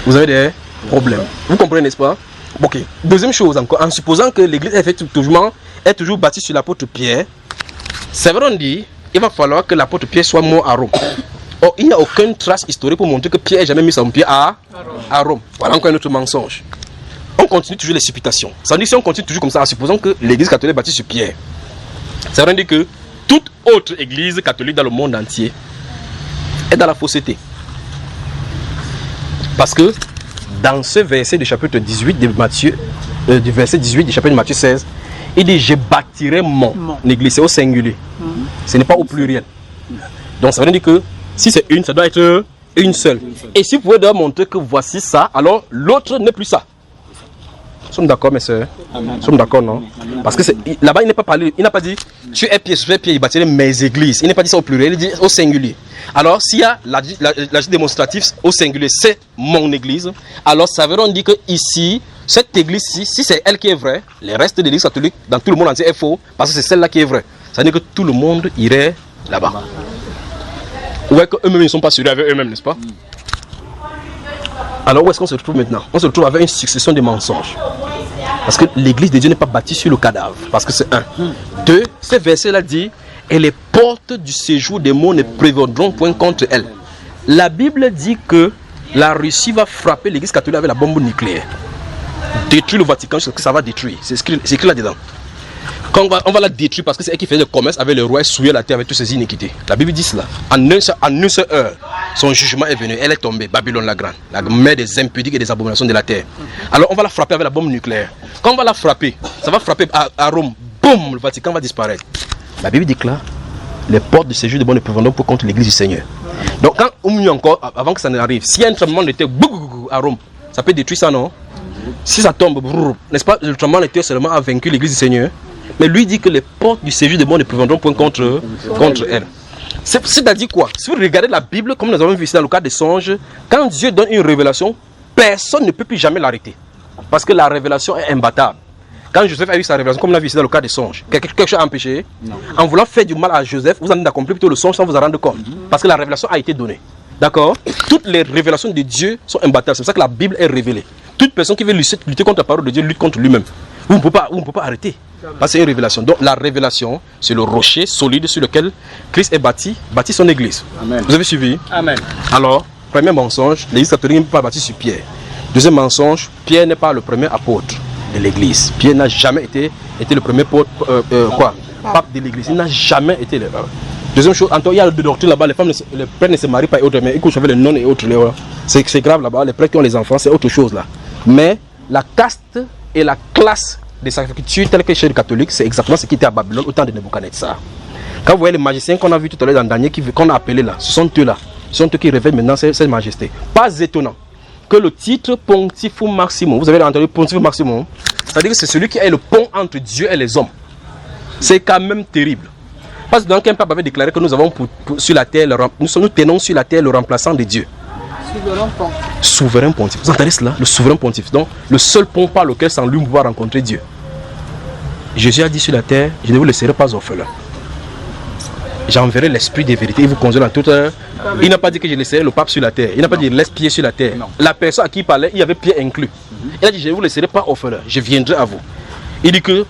Vous avez des problèmes. Vous comprenez, n'est-ce pas? Ok. Deuxième chose encore, en supposant que l'église est toujours bâtie sur l'apôtre Pierre, c'est vrai, on dit, il va falloir que l'apôtre Pierre soit mort à Rome. Or, il n'y a aucune trace historique pour montrer que Pierre n'ait jamais mis son pied à Rome. Voilà encore un autre mensonge. On continue toujours les supputations. Ça veut dire que si on continue toujours comme ça, en supposant que l'église catholique est bâtie sur Pierre, ça veut dire que toute autre église catholique dans le monde entier est dans la fausseté. Parce que dans ce verset du chapitre 18 de Matthieu, du verset 18 du chapitre de Matthieu 16, il dit: je bâtirai mon église. C'est au singulier. Ce n'est pas au pluriel. Donc ça veut dire que si c'est une, ça doit être une seule. Et si vous pouvez leur montrer que voici ça, alors l'autre n'est plus ça. Nous sommes d'accord, mes soeurs? Nous sommes d'accord, non? Parce que là-bas, il n'est pas parlé, il n'a pas dit tu es Pierre, je vais Pierre, il bâtirait mes églises. Il n'est pas dit ça au pluriel, il dit au singulier. Alors, s'il y a l'agit démonstratif au singulier, c'est mon église, alors ça veut dire que ici, cette église-ci, si c'est elle qui est vraie, les restes de l'église catholique dans tout le monde entier est faux, parce que c'est celle-là qui est vraie. Ça veut dire que tout le monde irait là-bas. Vous voyez qu'eux-mêmes ne sont pas sûrs avec eux-mêmes, n'est-ce pas? Alors où est-ce qu'on se retrouve maintenant? On se retrouve avec une succession de mensonges. Parce que l'église de Dieu n'est pas bâtie sur le cadavre. Parce que c'est un. Deux, ce verset-là dit: et les portes du séjour des morts ne prévaudront point contre elle. La Bible dit que la Russie va frapper l'église catholique avec la bombe nucléaire. Détruire le Vatican, c'est ce que ça va détruire. C'est écrit là-dedans. Quand on va la détruire parce que c'est elle qui fait le commerce avec le roi et souiller la terre avec toutes ses iniquités. La Bible dit cela. En une seule heure, son jugement est venu. Elle est tombée, Babylone la grande, la mère des impudiques et des abominations de la terre. Alors on va la frapper avec la bombe nucléaire. Quand on va la frapper, ça va frapper à Rome. Boum, le Vatican va disparaître. La Bible déclare: les portes du séjour de bon ne prévaudront pas contre l'église du Seigneur. Donc quand, au mieux encore, avant que ça n'arrive, s'il y a un tremblement de terre à Rome, ça peut détruire ça, non? Si ça tombe, n'est-ce pas, le tremblement de terre seulement a vaincu l'église du Seigneur. Mais lui dit que les portes du séjour de bon ne prévaudront point contre elle. C'est-à-dire quoi? Si vous regardez la Bible, comme nous avons vu ici dans le cas des songes, quand Dieu donne une révélation, personne ne peut plus jamais l'arrêter. Parce que la révélation est imbattable. Quand Joseph a eu sa révélation, comme on l'a vu ici dans le cas des songes, quelque chose a empêché. En voulant faire du mal à Joseph, vous en avez accompli plutôt le songe sans vous en rendre compte. Parce que la révélation a été donnée. D'accord? Toutes les révélations de Dieu sont imbattables. C'est pour ça que la Bible est révélée. Toute personne qui veut lutter contre la parole de Dieu lutte contre lui-même. Vous ne pouvez pas arrêter. Parce que c'est une révélation. Donc la révélation, c'est le rocher solide sur lequel Christ est bâti son église. Amen. Vous avez suivi? Amen. Alors, premier mensonge, l'église catholique n'est pas bâtie sur Pierre. Deuxième mensonge, Pierre n'est pas le premier apôtre de l'église. Pierre n'a jamais été le premier pape de l'église. Il n'a jamais été le. Deuxième chose, il y a des doctrines là-bas, les prêtres ne se marient pas et autres, mais ils couchent avec les nonnes et autres. C'est grave là-bas, les prêtres qui ont les enfants, c'est autre chose là. Mais la caste et la classe des sacrificatures telles que chez les catholiques, c'est exactement ce qui était à Babylone au temps de Nebuchadnezzar. Quand vous voyez les magiciens qu'on a vu tout à l'heure dans Daniel, qu'on a appelés là, ce sont eux là. Ce sont eux qui révèlent maintenant cette majesté. Pas étonnant que le titre Pontifum Maximum, vous avez entendu Pontifum Maximum, c'est-à-dire que c'est celui qui est le pont entre Dieu et les hommes. C'est quand même terrible. Parce que donc un pape avait déclaré que nous avons sur la terre, nous tenons sur la terre le remplaçant de Dieu. Souverain pontife. Vous entendez cela? Le souverain pontife. Donc, le seul pont par lequel sans lui on pouvoir rencontrer Dieu. Jésus a dit sur la terre: je ne vous laisserai pas orphelin. J'enverrai l'esprit des vérités. Il vous conduira en toute heure. Il n'a pas dit que je laisserai le pape sur la terre. Il n'a pas dit laisse Pierre sur la terre. Non. La personne à qui il parlait, il y avait Pierre inclus. Il a dit: je ne vous laisserai pas orphelin. Je viendrai à vous. Il dit que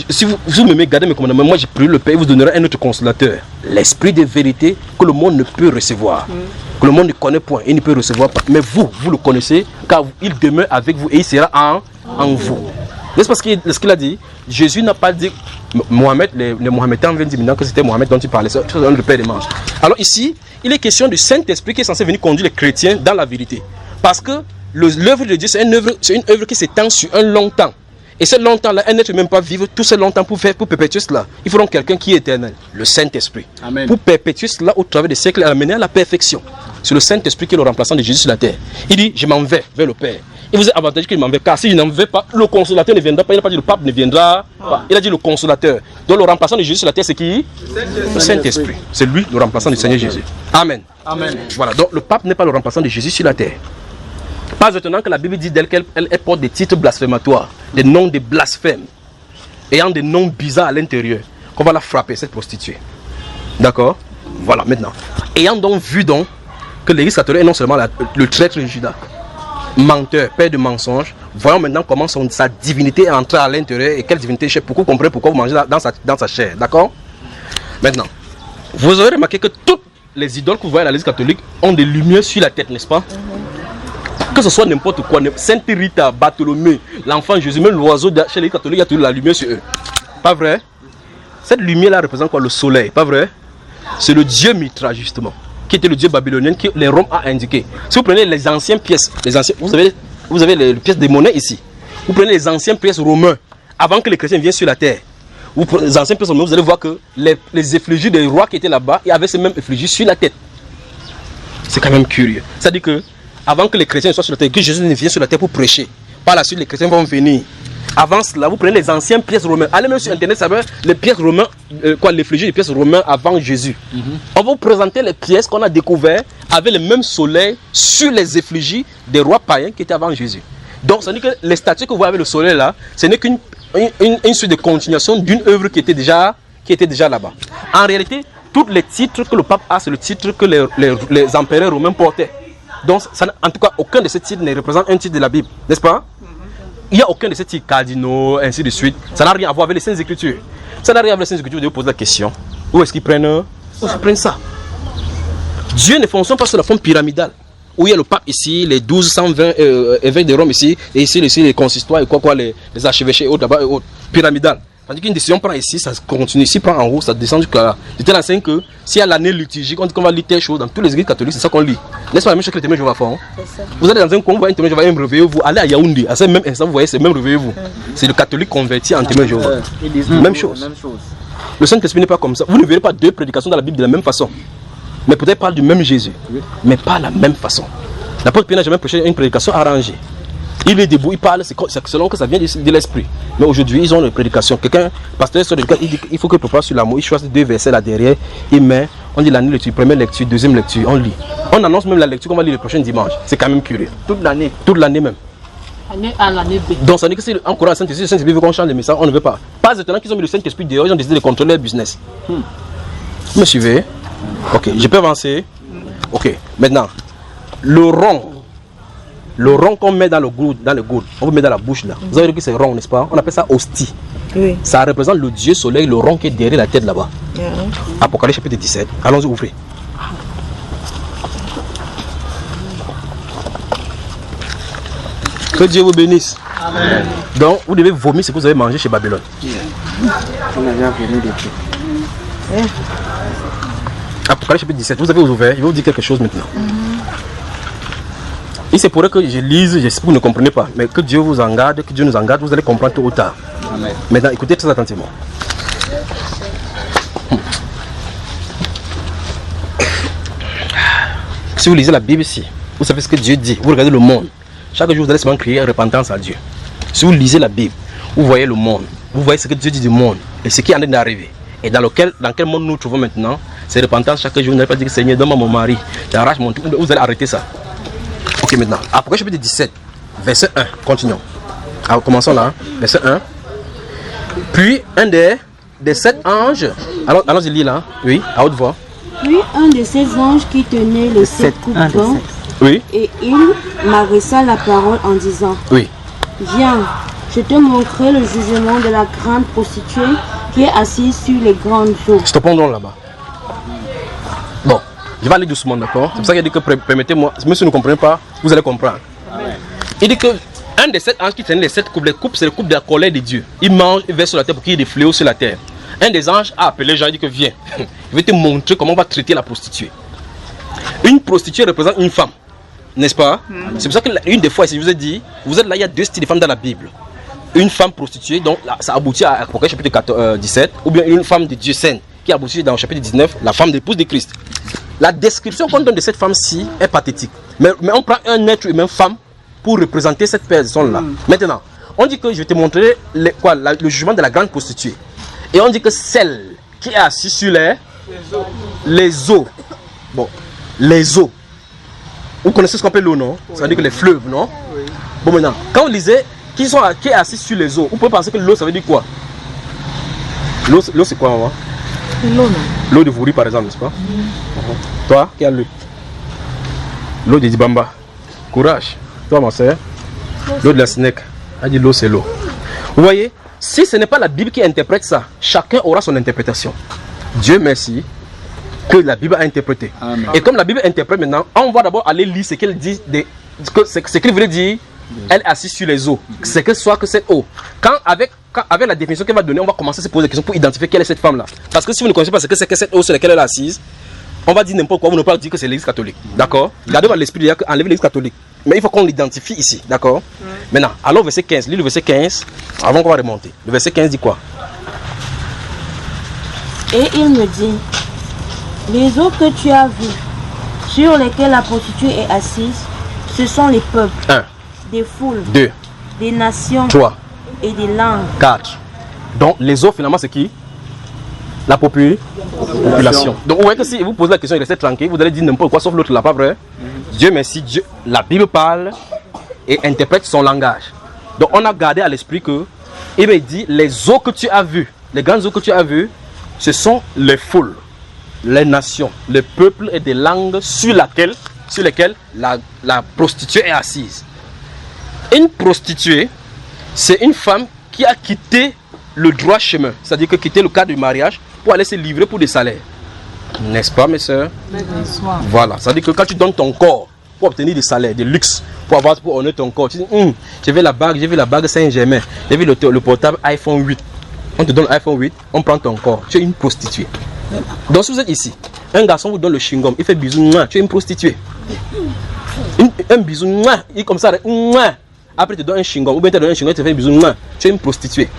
si vous m'aimez, gardez mes commandements. Moi, j'ai pris le Père, il vous donnera un autre consolateur. L'esprit des vérités que le monde ne peut recevoir. Que le monde ne connaît point, il ne peut recevoir pas. Mais vous le connaissez, car il demeure avec vous et il sera en vous. N'est-ce pas ce qu'il a dit? Jésus n'a pas dit, Mohamed, les Mohammedans viennent dire maintenant que c'était Mohamed dont il parlait, c'est le Père des manches. Alors ici, il est question du Saint-Esprit qui est censé venir conduire les chrétiens dans la vérité. Parce que l'œuvre de Dieu, c'est une œuvre qui s'étend sur un long temps. Et ce longtemps-là, elle n'être même pas vivre tout ce longtemps pour perpétuer cela. Il faut donc quelqu'un qui est éternel, le Saint-Esprit. Amen. Pour perpétuer cela au travers des siècles et l'amener à la perfection. C'est le Saint-Esprit qui est le remplaçant de Jésus sur la terre. Il dit, je m'en vais vers le Père. Il vous est avantageux qu'il m'en vais, car si je n'en vais pas, le consolateur ne viendra pas. Il n'a pas dit le pape ne viendra pas. Il a dit le consolateur. Donc le remplaçant de Jésus sur la terre, c'est qui? Le Saint-Esprit. C'est lui le remplaçant du Seigneur Jésus. Amen. Amen. Voilà, donc le pape n'est pas le remplaçant de Jésus sur la terre. Pas étonnant que la Bible dit d'elle qu'elle porte des titres blasphématoires, des noms de blasphèmes, ayant des noms bizarres à l'intérieur, qu'on va la frapper, cette prostituée. D'accord? Voilà, maintenant. Ayant donc vu donc que l'Église catholique est non seulement le traître Judas, menteur, père de mensonges, voyons maintenant comment sa divinité est entrée à l'intérieur et quelle divinité est. Pour que vous compreniez pourquoi vous mangez dans sa chair. D'accord? Maintenant, vous aurez remarqué que toutes les idoles que vous voyez à l'Église catholique ont des lumières sur la tête, n'est-ce pas? Que ce soit n'importe quoi, Sainte Rita, Bartholomé, l'enfant Jésus, même l'oiseau chez les catholiques, il y a toujours la lumière sur eux. Pas vrai? Cette lumière-là représente quoi? Le soleil, pas vrai? C'est le dieu Mitra, justement, qui était le dieu babylonien que les Roms a indiqué. Si vous prenez les anciennes pièces, vous avez les pièces de monnaie ici. Vous prenez les anciennes pièces romaines, avant que les chrétiens viennent sur la terre. Vous prenez les anciennes pièces romaines, vous allez voir que les effigies des rois qui étaient là-bas, ils avaient ces mêmes effigies sur la tête. C'est quand même curieux. C'est-à-dire que avant que les chrétiens soient sur la terre, que Jésus ne vienne sur la terre pour prêcher. Par la suite, les chrétiens vont venir. Avant cela, vous prenez les anciennes pièces romaines. Allez même sur internet, ça veut les pièces romaines, l'effigie des pièces romaines avant Jésus. On va vous présenter les pièces qu'on a découvertes avec le même soleil sur les effigies des rois païens qui étaient avant Jésus. Donc, ça veut dire que les statues que vous voyez avec le soleil là, ce n'est qu'une suite de continuation d'une œuvre qui était déjà là-bas. En réalité, tous les titres que le pape a, c'est le titre que les empereurs romains portaient. Donc, en tout cas, aucun de ces titres ne représente un titre de la Bible, n'est-ce pas? Il n'y a aucun de ces titres cardinaux, ainsi de suite. Ça n'a rien à voir avec les Saintes Écritures. Ça n'a rien à voir avec les Saintes Écritures. Vous devez poser la question. Où est-ce qu'ils prennent ça? Dieu ne fonctionne pas sur la forme pyramidale. Où il y a le pape ici, les 1220 évêques de Rome ici, et ici les consistoires, et les archevêchés et autres là-bas et autres. Pyramidal. Tandis qu'une décision prend ici, ça continue ici, prend en haut, ça descend jusqu'à là. J'étais l'enseigne que s'il y a l'année liturgique, on dit qu'on va lire telle chose dans tous les églises catholiques, c'est ça qu'on lit. N'est-ce pas la même chose que les témoins de Jéhovah font? Vous allez dans un coin, vous voyez un témoin de Jéhovah, réveillez-vous. Allez à Yaoundé, à ce même instant, vous voyez, c'est même réveillez-vous. C'est le catholique converti en témoin de Jéhovah. Même chose. Le Saint-Esprit n'est pas comme ça. Vous ne verrez pas deux prédications dans la Bible de la même façon. Mais peut-être parle du même Jésus, mais pas la même façon. L'apôtre Pierre n'a jamais prêché une prédication arrangée. Il est debout, il parle, c'est selon que ça vient de l'esprit. Mais aujourd'hui, ils ont une prédication. Quelqu'un, pasteur, il dit qu'il faut qu'il prépare sur l'amour. Il choisit 2 versets là derrière. Il met, on dit l'année lecture, première lecture, deuxième lecture, on lit. On annonce même la lecture qu'on va lire le prochain dimanche. C'est quand même curieux. Toute l'année. Toute l'année même. Donc ça veut dire que si on courant le Saint-Esprit, le Saint-Esprit veut qu'on change les messages, on ne veut pas. Pas étonnant qu'ils ont mis le Saint-Esprit dehors, ils ont décidé de contrôler leur business. Vous me suivez? Ok, je peux avancer? Ok, maintenant, le rond qu'on met dans le gourde, on le met dans la bouche là. Vous avez vu que c'est rond, n'est-ce pas? On appelle ça hostie. Oui. Ça représente le Dieu soleil, le rond qui est derrière la tête là-bas. Apocalypse chapitre 17. Allons-y, ouvrez. Que Dieu vous bénisse. Amen. Donc, vous devez vomir ce que vous avez mangé chez Babylone. Apocalypse chapitre 17. Vous avez ouvert, je vais vous dire quelque chose maintenant. Il se pourrait que je lise, je sais que vous ne comprenez pas, mais que Dieu vous en garde, que Dieu nous en garde, vous allez comprendre tôt ou tard. Amen. Maintenant, écoutez très attentivement. Si vous lisez la Bible ici, vous savez ce que Dieu dit. Vous regardez le monde. Chaque jour, vous allez seulement crier repentance à Dieu. Si vous lisez la Bible, vous voyez le monde. Vous voyez ce que Dieu dit du monde et ce qui est en train d'arriver. Et dans quel monde nous nous trouvons maintenant, c'est repentance chaque jour. Vous n'allez pas dire que Seigneur, donne-moi mon mari, j'arrache mon truc. Vous allez arrêter ça. Ok, maintenant, Apocalypse chapitre 17, verset 1, continuons. Alors, commençons là, verset 1. Puis, un des 7 anges, allons-y lire là, oui, à haute voix. Puis, un de ces anges qui tenait les 7 coupes d'or, oui. Et il m'adressa la parole en disant, oui. Viens, je te montrerai le jugement de la grande prostituée qui est assise sur les grandes eaux. Stoppons donc là-bas. Bon. Je vais aller doucement, d'accord? C'est pour ça qu'il dit que permettez-moi, même si vous ne comprenez pas, vous allez comprendre. Amen. Il dit que un des 7 anges qui tenait les 7 coupes, c'est le coupe de la colère de Dieu. Il mange, il verse sur la terre pour qu'il y ait des fléaux sur la terre. Un des anges a appelé Jean, il dit que viens, je vais te montrer comment on va traiter la prostituée. Une prostituée représente une femme, n'est-ce pas? C'est pour ça qu'une des fois, si je vous ai dit, vous êtes là, il y a 2 styles de femmes dans la Bible. une femme prostituée, donc là, ça aboutit à Apocalypse chapitre 17, ou bien une femme de Dieu sainte, qui aboutit dans le chapitre 19, la femme d'épouse de Christ. La description qu'on donne de cette femme-ci est pathétique. Mais on prend un être humain femme pour représenter cette personne-là. Maintenant, on dit que je vais te montrer le jugement de la grande prostituée. Et on dit que celle qui est assise sur les eaux. Bon, les eaux. Vous connaissez ce qu'on appelle l'eau, non? Ça veut dire que les fleuves, non? Oui. Bon, maintenant, quand on lisait qui est assis sur les eaux, vous pouvez penser que l'eau, ça veut dire quoi? L'eau, c'est quoi, maman? L'eau, non. L'eau de Vouri, par exemple, n'est-ce pas? Toi, qui a l'eau? L'eau de Dibamba. Courage. Toi, ma soeur. L'eau de la Snake. Elle dit l'eau, c'est l'eau. Vous voyez, si ce n'est pas la Bible qui interprète ça, chacun aura son interprétation. Dieu merci que la Bible a interprété. Amen. Et comme la Bible interprète maintenant, on va d'abord aller lire ce qu'elle dit, ce qu'elle voulait dire. Elle est assise sur les eaux. C'est que soit que cette eau. Avec la définition qu'elle va donner, on va commencer à se poser des questions pour identifier quelle est cette femme-là. Parce que si vous ne connaissez pas ce que c'est que cette eau sur laquelle elle est assise, on va dire n'importe quoi, vous ne pouvez pas dire que c'est l'église catholique. D'accord? Gardez votre esprit de enlever l'église catholique. Mais il faut qu'on l'identifie ici. D'accord? Maintenant, alors verset 15. Lis le verset 15 avant qu'on va remonter. Le verset 15 dit quoi? Et il me dit, les eaux que tu as vues, sur lesquelles la prostituée est assise, ce sont les peuples. 1. Des foules. 2. Des nations. 3. Et des langues. 4. Donc les eaux finalement c'est qui? La population. Donc vous voyez que si vous posez la question, il reste tranquille, vous allez dire n'importe quoi sauf l'autre là, pas vrai? Dieu merci, Dieu, la Bible parle et interprète son langage. Donc on a gardé à l'esprit que il me dit les eaux que tu as vues, les grandes eaux que tu as vues, ce sont les foules, les nations, les peuples et des langues sur lesquelles la prostituée est assise. Une prostituée, c'est une femme qui a quitté le droit chemin, c'est-à-dire que quitter le cadre du mariage pour aller se livrer pour des salaires. N'est-ce pas, mes soeurs? Voilà, c'est-à-dire que quand tu donnes ton corps pour obtenir des salaires, des luxes, pour honorer ton corps, tu dis, j'ai vu la bague Saint-Germain, j'ai vu le portable iPhone 8. On te donne l'iPhone 8, on prend ton corps, tu es une prostituée. Donc si vous êtes ici, un garçon vous donne le chewing-gum, il fait bisou, tu es une prostituée. Un bisou, il est comme ça, après tu donnes un chewing-gum, ou bien tu donnes un chewing-gum, tu fais un bisou, tu es une prostituée.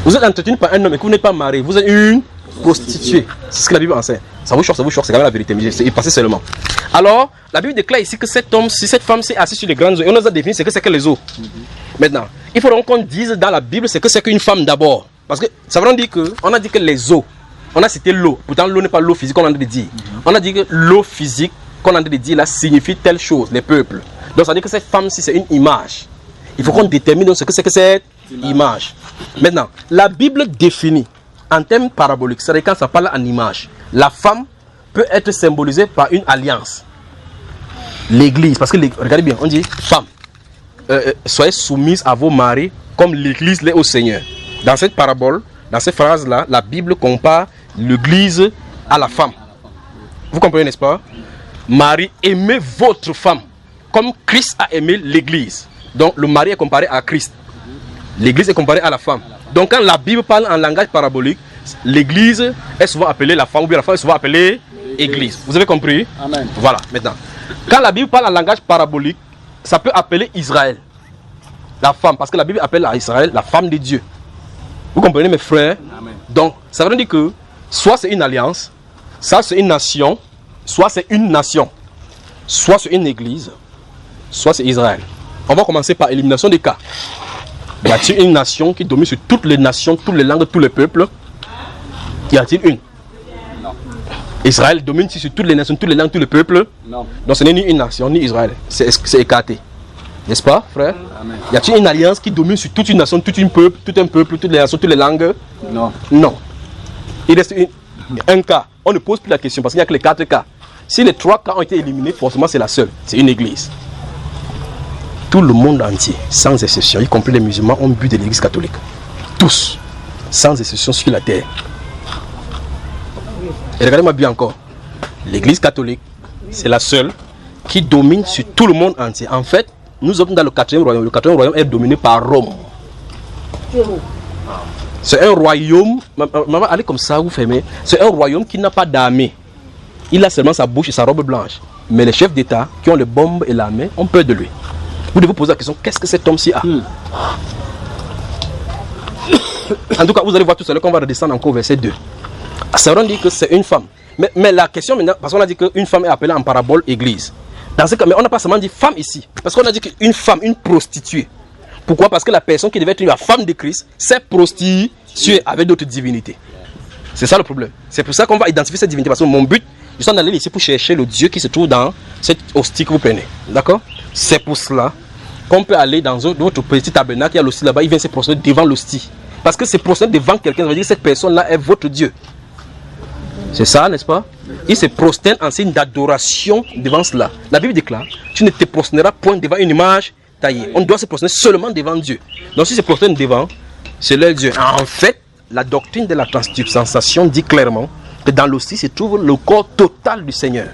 Vous êtes entretenu par un homme et que vous n'êtes pas marié, vous êtes une prostituée. C'est ce que la Bible enseigne. Ça vous choque, c'est quand même la vérité, mais c'est passé seulement. Alors, la Bible déclare ici que cet homme, si cette femme s'est assise sur les grandes eaux, et on nous a défini ce que c'est que les eaux. Maintenant, il faut donc qu'on dise dans la Bible ce que c'est qu'une femme d'abord. Parce que ça veut dire qu'on a dit que les eaux, on a cité l'eau, pourtant l'eau n'est pas l'eau physique qu'on a en train de dire. On a dit que l'eau physique qu'on a en train de dire là signifie telle chose, les peuples. Donc ça veut dire que cette femme, si c'est une image, il faut qu'on détermine donc ce que c'est que cette image. Maintenant, la Bible définit en termes paraboliques, c'est-à-dire quand ça parle en image, la femme peut être symbolisée par une alliance. L'église, parce que regardez bien, on dit femme, soyez soumise à vos maris comme l'église l'est au Seigneur. Dans cette parabole, dans cette phrase-là, la Bible compare l'église à la femme. Vous comprenez, n'est-ce pas? Marie, aimez votre femme comme Christ a aimé l'église. Donc le mari est comparé à Christ. L'église est comparée à la femme. Donc quand la Bible parle en langage parabolique, l'église est souvent appelée la femme, ou bien la femme est souvent appelée église. Vous avez compris? Amen. Voilà, maintenant. Quand la Bible parle en langage parabolique, ça peut appeler Israël, la femme, parce que la Bible appelle à Israël la femme de Dieu. Vous comprenez mes frères? Amen. Donc ça veut dire que soit c'est une alliance, soit c'est une nation, soit c'est une nation, soit c'est une église, soit c'est Israël. On va commencer par élimination des cas. Y a-t-il une nation qui domine sur toutes les nations, toutes les langues, tous les peuples? Y a-t-il une? Non. Israël domine sur toutes les nations, toutes les langues, tous les peuples? Non. Donc ce n'est ni une nation, ni Israël. C'est écarté. N'est-ce pas, frère? Amen. Y a-t-il une alliance qui domine sur toute une nation, tout un peuple, toutes les nations, toutes les langues? Non. Non. Il reste un cas. On ne pose plus la question parce qu'il n'y a que les 4 cas. Si les 3 cas ont été éliminés, forcément c'est la seule. C'est une église. Tout le monde entier, sans exception, y compris les musulmans, ont bu de l'église catholique. Tous, sans exception sur la terre. Et regardez-moi bien encore. L'église catholique, c'est la seule qui domine sur tout le monde entier. En fait, nous sommes dans le 4e royaume. Le 4e royaume est dominé par Rome. C'est un royaume, maman, allez comme ça, vous fermez. C'est un royaume qui n'a pas d'armée. Il a seulement sa bouche et sa robe blanche. Mais les chefs d'État qui ont les bombes et l'armée ont peur de lui. Vous devez vous poser la question, qu'est-ce que cet homme-ci a? En tout cas, vous allez voir tout à l'heure qu'on va redescendre encore au verset 2. Ça veut dire que c'est une femme. Mais la question maintenant, parce qu'on a dit qu'une femme est appelée en parabole église. Dans ce cas, mais on n'a pas seulement dit femme ici. Parce qu'on a dit qu'une femme, une prostituée. Pourquoi? Parce que la personne qui devait être la femme de Christ s'est prostituée avec d'autres divinités. C'est ça le problème. C'est pour ça qu'on va identifier cette divinité. Parce que mon but, je suis allé ici pour chercher le Dieu qui se trouve dans cette hostie que vous prenez. D'accord? C'est pour cela qu'on peut aller dans votre petit tabernacle. Il y a l'hostie là-bas, il vient se prosterner devant l'hostie. Parce que se prosterner devant quelqu'un, ça veut dire que cette personne-là est votre Dieu. C'est ça, n'est-ce pas? Il se prosterne en signe d'adoration devant cela. La Bible déclare, tu ne te prosterneras point devant une image taillée. On doit se prosterner seulement devant Dieu. Donc si se prosterne devant, c'est leur Dieu. En fait, la doctrine de la transubstantiation dit clairement que dans l'hostie se trouve le corps total du Seigneur.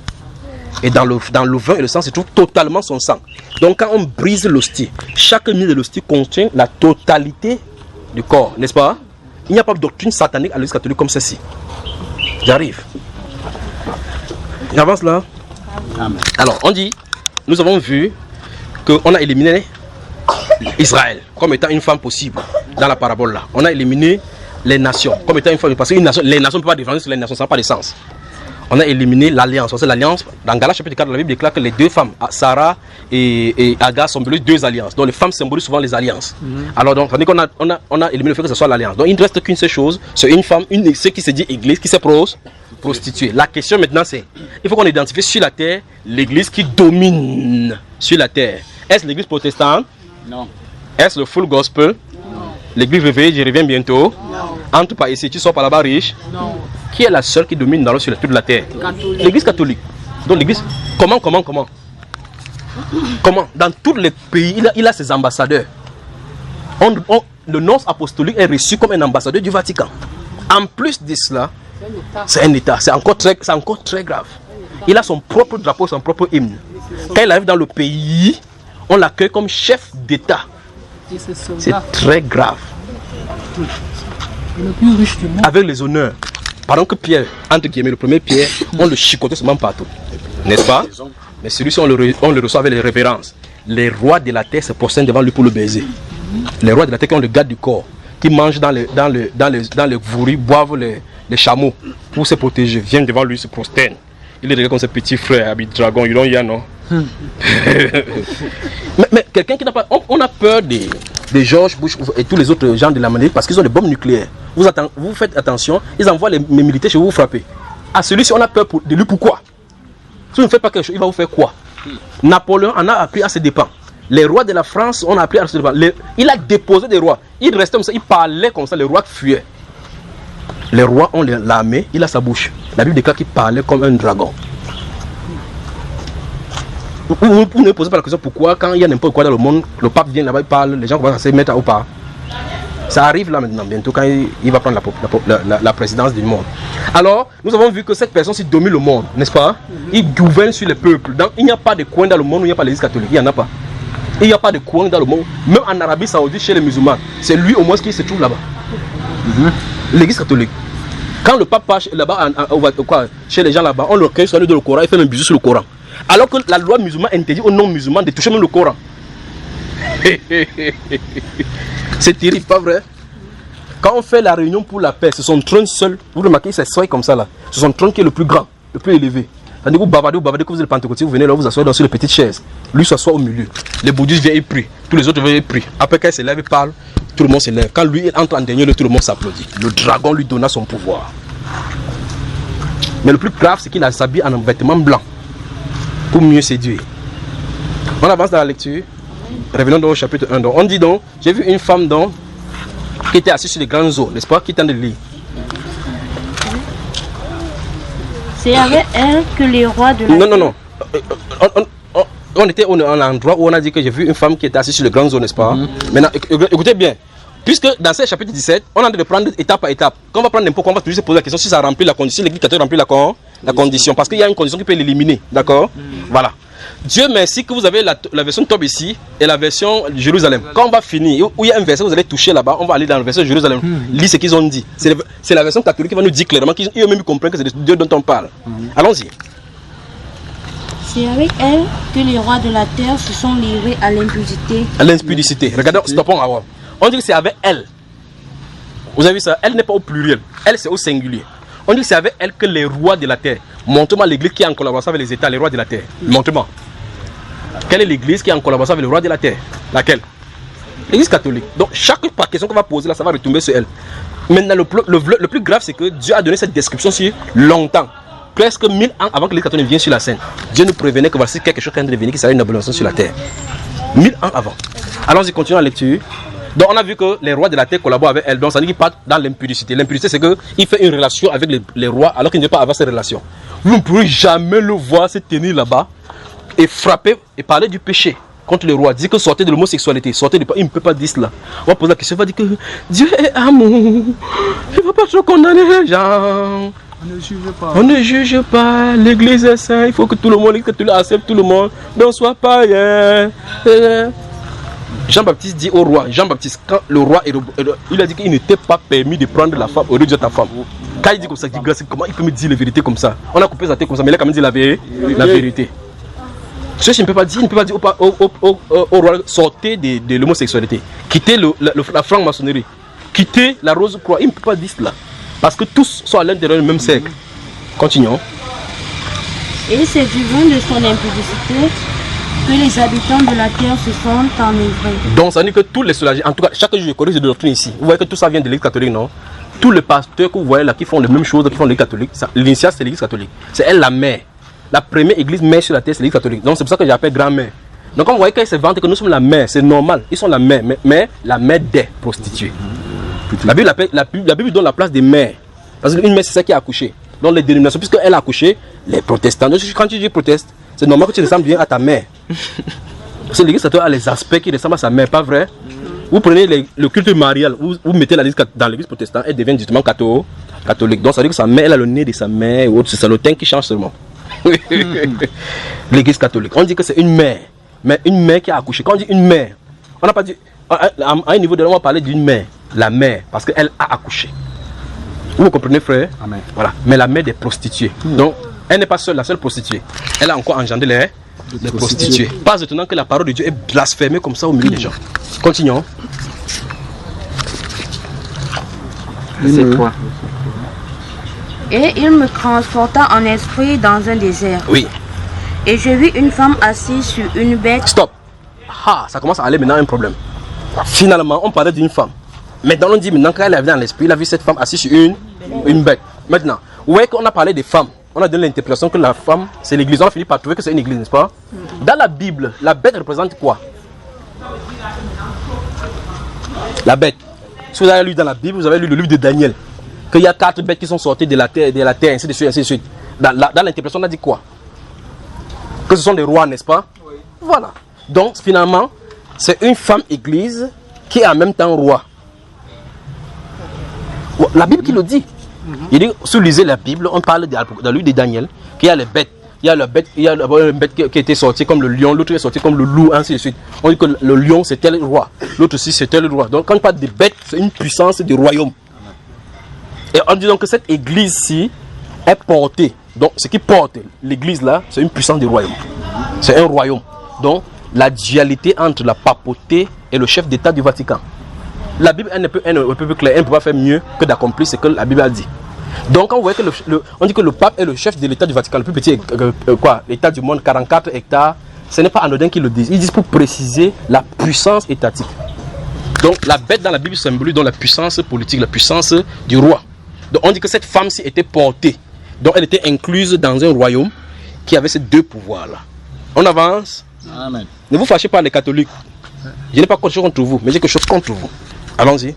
Et dans le vin et le sang se trouve totalement son sang. Donc quand on brise l'hostie, chaque miel de l'hostie contient la totalité du corps, n'est-ce pas? Il n'y a pas de doctrine satanique à l'église catholique comme ceci. J'arrive. J'avance là. Amen. Alors, on dit, nous avons vu qu'on a éliminé Israël comme étant une femme possible dans la parabole là. On a éliminé les nations comme étant une femme, parce que les nations ne peuvent pas défendre sur les nations, ça n'a pas de sens. On a éliminé l'alliance. C'est l'alliance. Dans Galates chapitre 4, la Bible déclare que les deux femmes, Sarah et Agar, symbolisent deux alliances. Donc les femmes symbolisent souvent les alliances. Alors donc, on a éliminé le fait que ce soit l'alliance. Donc il ne reste qu'une seule chose, c'est une femme, ce qui se dit église, qui s'est prostituée. La question maintenant c'est, il faut qu'on identifie sur la terre l'église qui domine sur la terre. Est-ce l'église protestante? Non. Est-ce le full gospel? L'église réveillée, je reviens bientôt. Non. Entre par ici, tu sors par là-bas riche. Non. Qui est la seule qui domine sur toute la terre? L'église catholique. Donc l'église, comment? Dans tous les pays, il a ses ambassadeurs. Le nonce apostolique est reçu comme un ambassadeur du Vatican. En plus de cela, c'est un état. C'est encore très grave. Il a son propre drapeau, son propre hymne. Quand il arrive dans le pays, on l'accueille comme chef d'état. C'est très grave. Le plus riche du monde. Avec les honneurs. Pendant que Pierre, entre guillemets, le premier Pierre, on le chicotait seulement partout. N'est-ce pas? Mais celui-ci, on le reçoit avec les révérences. Les rois de la terre se prosternent devant lui pour le baiser. Les rois de la terre qui ont le garde du corps, qui mangent dans les vourus, boivent les chameaux pour se protéger, viennent devant lui, se prosternent. Il est déjà comme ses petits frères, habit dragon, il y a non? mais quelqu'un qui n'a pas... On a peur des George Bush et tous les autres gens de l'Amérique parce qu'ils ont des bombes nucléaires. Vous faites attention, ils envoient les militaires chez vous frapper. À celui-ci, on a peur de lui. Pourquoi? Si vous ne faites pas quelque chose, il va vous faire quoi? Napoléon en a appris à ses dépens. Les rois de la France, on a appris à ses dépens. Il a déposé des rois. Il restait comme ça, il parlait comme ça, les rois fuyaient. Les rois ont l'armée, il a sa bouche. La Bible déclare qu'il parlait comme un dragon. Vous ne posez pas la question pourquoi, quand il y a n'importe quoi dans le monde, le pape vient là-bas, il parle, les gens commencent à se mettre au pas. Ça arrive là maintenant, bientôt, quand il va prendre la présidence du monde. Alors, nous avons vu que cette personne-ci domine le monde, n'est-ce pas? Il gouverne sur les peuples. Donc, il n'y a pas de coin dans le monde où il n'y a pas l'église catholique. Il n'y en a pas. Il n'y a pas de coin dans le monde. Même en Arabie Saoudite, chez les musulmans, c'est lui au moins qui se trouve là-bas. L'église catholique. Quand le pape passe là-bas, chez les gens là-bas, on le recueille sur le Coran, il fait un bisou sur le Coran. Alors que la loi musulmane interdit aux non-musulmans de toucher même le Coran. C'est terrible, pas vrai? Quand on fait la réunion pour la paix, c'est son trône seul. Vous remarquez, c'est ça comme ça là. C'est son trône qui est le plus grand, le plus élevé. Tandis que vous bavardez, que vous êtes pentecôtiste, vous venez là, vous asseyez sur les petites chaises. Lui s'assoit au milieu. Les bouddhistes viennent et prient. Tous les autres viennent et prient. Après, quand il se lève et parle, tout le monde se lève. Quand lui il entre en dernier, tout le monde s'applaudit. Le dragon lui donna son pouvoir. Mais le plus grave, c'est qu'il a s'habillé en un vêtement blanc pour mieux séduire. On avance dans la lecture. Revenons donc au chapitre 1. Donc, on dit donc, j'ai vu une femme donc, qui était assise sur les grandes eaux, n'est-ce pas, qui tendait de lire. C'est avec elle que les rois de la... Non. On était en endroit où on a dit que j'ai vu une femme qui était assise sur les grandes eaux, n'est-ce pas? Maintenant, écoutez bien. Puisque dans ce chapitre 17, on a de prendre étape par étape. Quand on va prendre n'importe quoi, on va toujours se poser la question si ça remplit la condition, l'église catholique remplit la condition. Parce qu'il y a une condition qui peut l'éliminer. D'accord? Voilà. Dieu merci que vous avez la version Tob ici et la version Jérusalem. Quand on va finir, où il y a un verset, vous allez toucher là-bas, on va aller dans le verset Jérusalem. Lire ce qu'ils ont dit. C'est la version catholique qui va nous dire clairement qu'ils eux-mêmes comprennent que c'est de Dieu dont on parle. Allons-y. C'est avec elle que les rois de la terre se sont livrés à l'impudicité. À l'impudicité. Regardez, stoppons avant. On dit que c'est avec elle. Vous avez vu ça? Elle n'est pas au pluriel. Elle, c'est au singulier. On dit que c'est avec elle que les rois de la terre. Montre-moi l'église qui est en collaboration avec les États, les rois de la terre. Montre-moi. Quelle est l'église qui est en collaboration avec les rois de la terre? Laquelle? L'église catholique. Donc, chaque question qu'on va poser là, ça va retomber sur elle. Maintenant, le plus grave, c'est que Dieu a donné cette description sur longtemps. Presque 1000 ans avant que l'église catholique vienne sur la scène. Dieu nous prévenait que voici quelque chose qui est en train de venir, qui sera une abomination sur la terre. 1000 ans avant. Allons-y, continuons la lecture. Donc on a vu que les rois de la terre collaborent avec elle. Donc ça dit qu'il part dans l'impudicité. L'impudicité, c'est qu'il fait une relation avec les rois alors qu'il ne veut pas avoir ces relations. Vous ne pourrez jamais le voir se tenir là-bas et frapper et parler du péché contre les rois. Dire que sortez de l'homosexualité, sortez de... Il ne peut pas dire cela. On va poser la question, il va dire que Dieu est amour. Il ne va pas trop condamner les gens. On ne juge pas. L'église est sainte. Il faut que tout le monde, accepte tout le monde. Donc sois païen. Jean-Baptiste dit au roi, Jean-Baptiste, quand le roi, il a dit qu'il n'était pas permis de prendre la femme au lieu de ta femme. Quand il dit comme ça, il dit, comment il peut me dire la vérité comme ça? On a coupé sa tête comme ça, mais il a quand même dit la vérité. Ceci ne peut pas dire, il ne peut pas dire au roi, sortez de l'homosexualité, quittez la franc-maçonnerie, quittez la rose-croix. Il ne peut pas dire cela. Parce que tous sont à l'intérieur du même cercle. Continuons. Et c'est du vin de son impudicité que les habitants de la terre se sont enivrés. Donc ça veut dire que tous les soulagés, en tout cas chaque jour je corrige de doctrine ici. Vous voyez que tout ça vient de l'église catholique, non? Tous les pasteurs que vous voyez là qui font les mêmes choses, qui font l'église catholique, l'initiale c'est l'église catholique. C'est elle la mère. La première église mère sur la terre c'est l'église catholique. Donc c'est pour ça que j'appelle grand-mère. Donc quand vous voyez qu'elle se vante que nous sommes la mère, c'est normal. Ils sont la mère, mais la mère des prostituées. La Bible donne la place des mères. Parce qu'une mère c'est celle qui a accouché. Donc les dénominations, puisqu'elle a accouché, les protestants. Donc quand tu dis proteste, c'est normal que tu ressembles bien à ta mère. C'est l'église catholique a les aspects qui ressemblent à sa mère, pas vrai? Vous prenez le culte marial, vous mettez la dans l'église protestante, elle devient justement catholique. Donc ça veut dire que sa mère, elle a le nez de sa mère ou autre, c'est le teint qui change seulement. L'église catholique. On dit que c'est une mère, mais une mère qui a accouché. Quand on dit une mère, on n'a pas dit, à un niveau de là, on va parler d'une mère, la mère, parce qu'elle a accouché. Vous comprenez, frère? Amen. Voilà. Mais la mère des prostituées. Donc, elle n'est pas seule, la seule prostituée. Elle a encore engendré les prostituées. Pas étonnant que la parole de Dieu est blasphémée comme ça au milieu des gens. Continuons. C'est quoi? Et il me transporta en esprit dans un désert. Oui. Et je vis une femme assise sur une bête. Stop. Ah, ça commence à aller maintenant un problème. Finalement, on parlait d'une femme. Maintenant, on dit maintenant quand elle est venue dans l'esprit, il a vu cette femme assise sur une bête. Maintenant, vous voyez qu'on a parlé des femmes. On a donné l'interprétation que la femme, c'est l'église. On a fini par trouver que c'est une église, n'est-ce pas? Dans la Bible, la bête représente quoi? La bête. Si vous avez lu dans la Bible, vous avez lu le livre de Daniel. Qu'il y a 4 bêtes qui sont sorties de la terre, ainsi de suite, ainsi de suite. Dans l'interprétation, on a dit quoi? Que ce sont des rois, n'est-ce pas? Oui. Voilà. Donc, finalement, c'est une femme église qui est en même temps roi. La Bible qui le dit. Il dit, si vous lisez la Bible, on parle dans le livre de Daniel, qu'il y a les bêtes. Il y a une bête qui était sortie comme le lion, l'autre est sorti comme le loup, ainsi de suite. On dit que le lion c'était le roi, l'autre aussi c'était le roi. Donc quand on parle des bêtes, c'est une puissance du royaume. Et on dit donc que cette église-ci est portée. Donc ce qui porte l'église là, c'est une puissance du royaume. C'est un royaume. Donc la dualité entre la papauté et le chef d'État du Vatican. La Bible elle ne peut plus claire, elle ne peut pas faire mieux que d'accomplir ce que la Bible a dit. Donc quand vous voyez que on dit que le pape est le chef de l'État du Vatican, le plus petit l'État du monde, 44 hectares, ce n'est pas anodin qu'ils le disent. Ils disent pour préciser la puissance étatique. Donc la bête dans la Bible symbolise donc la puissance politique, la puissance du roi. Donc on dit que cette femme-ci était portée. Donc elle était incluse dans un royaume qui avait ces deux pouvoirs-là. On avance. Amen. Ne vous fâchez pas les catholiques. Je n'ai pas quelque chose contre vous, mais j'ai quelque chose contre vous. Allons-y.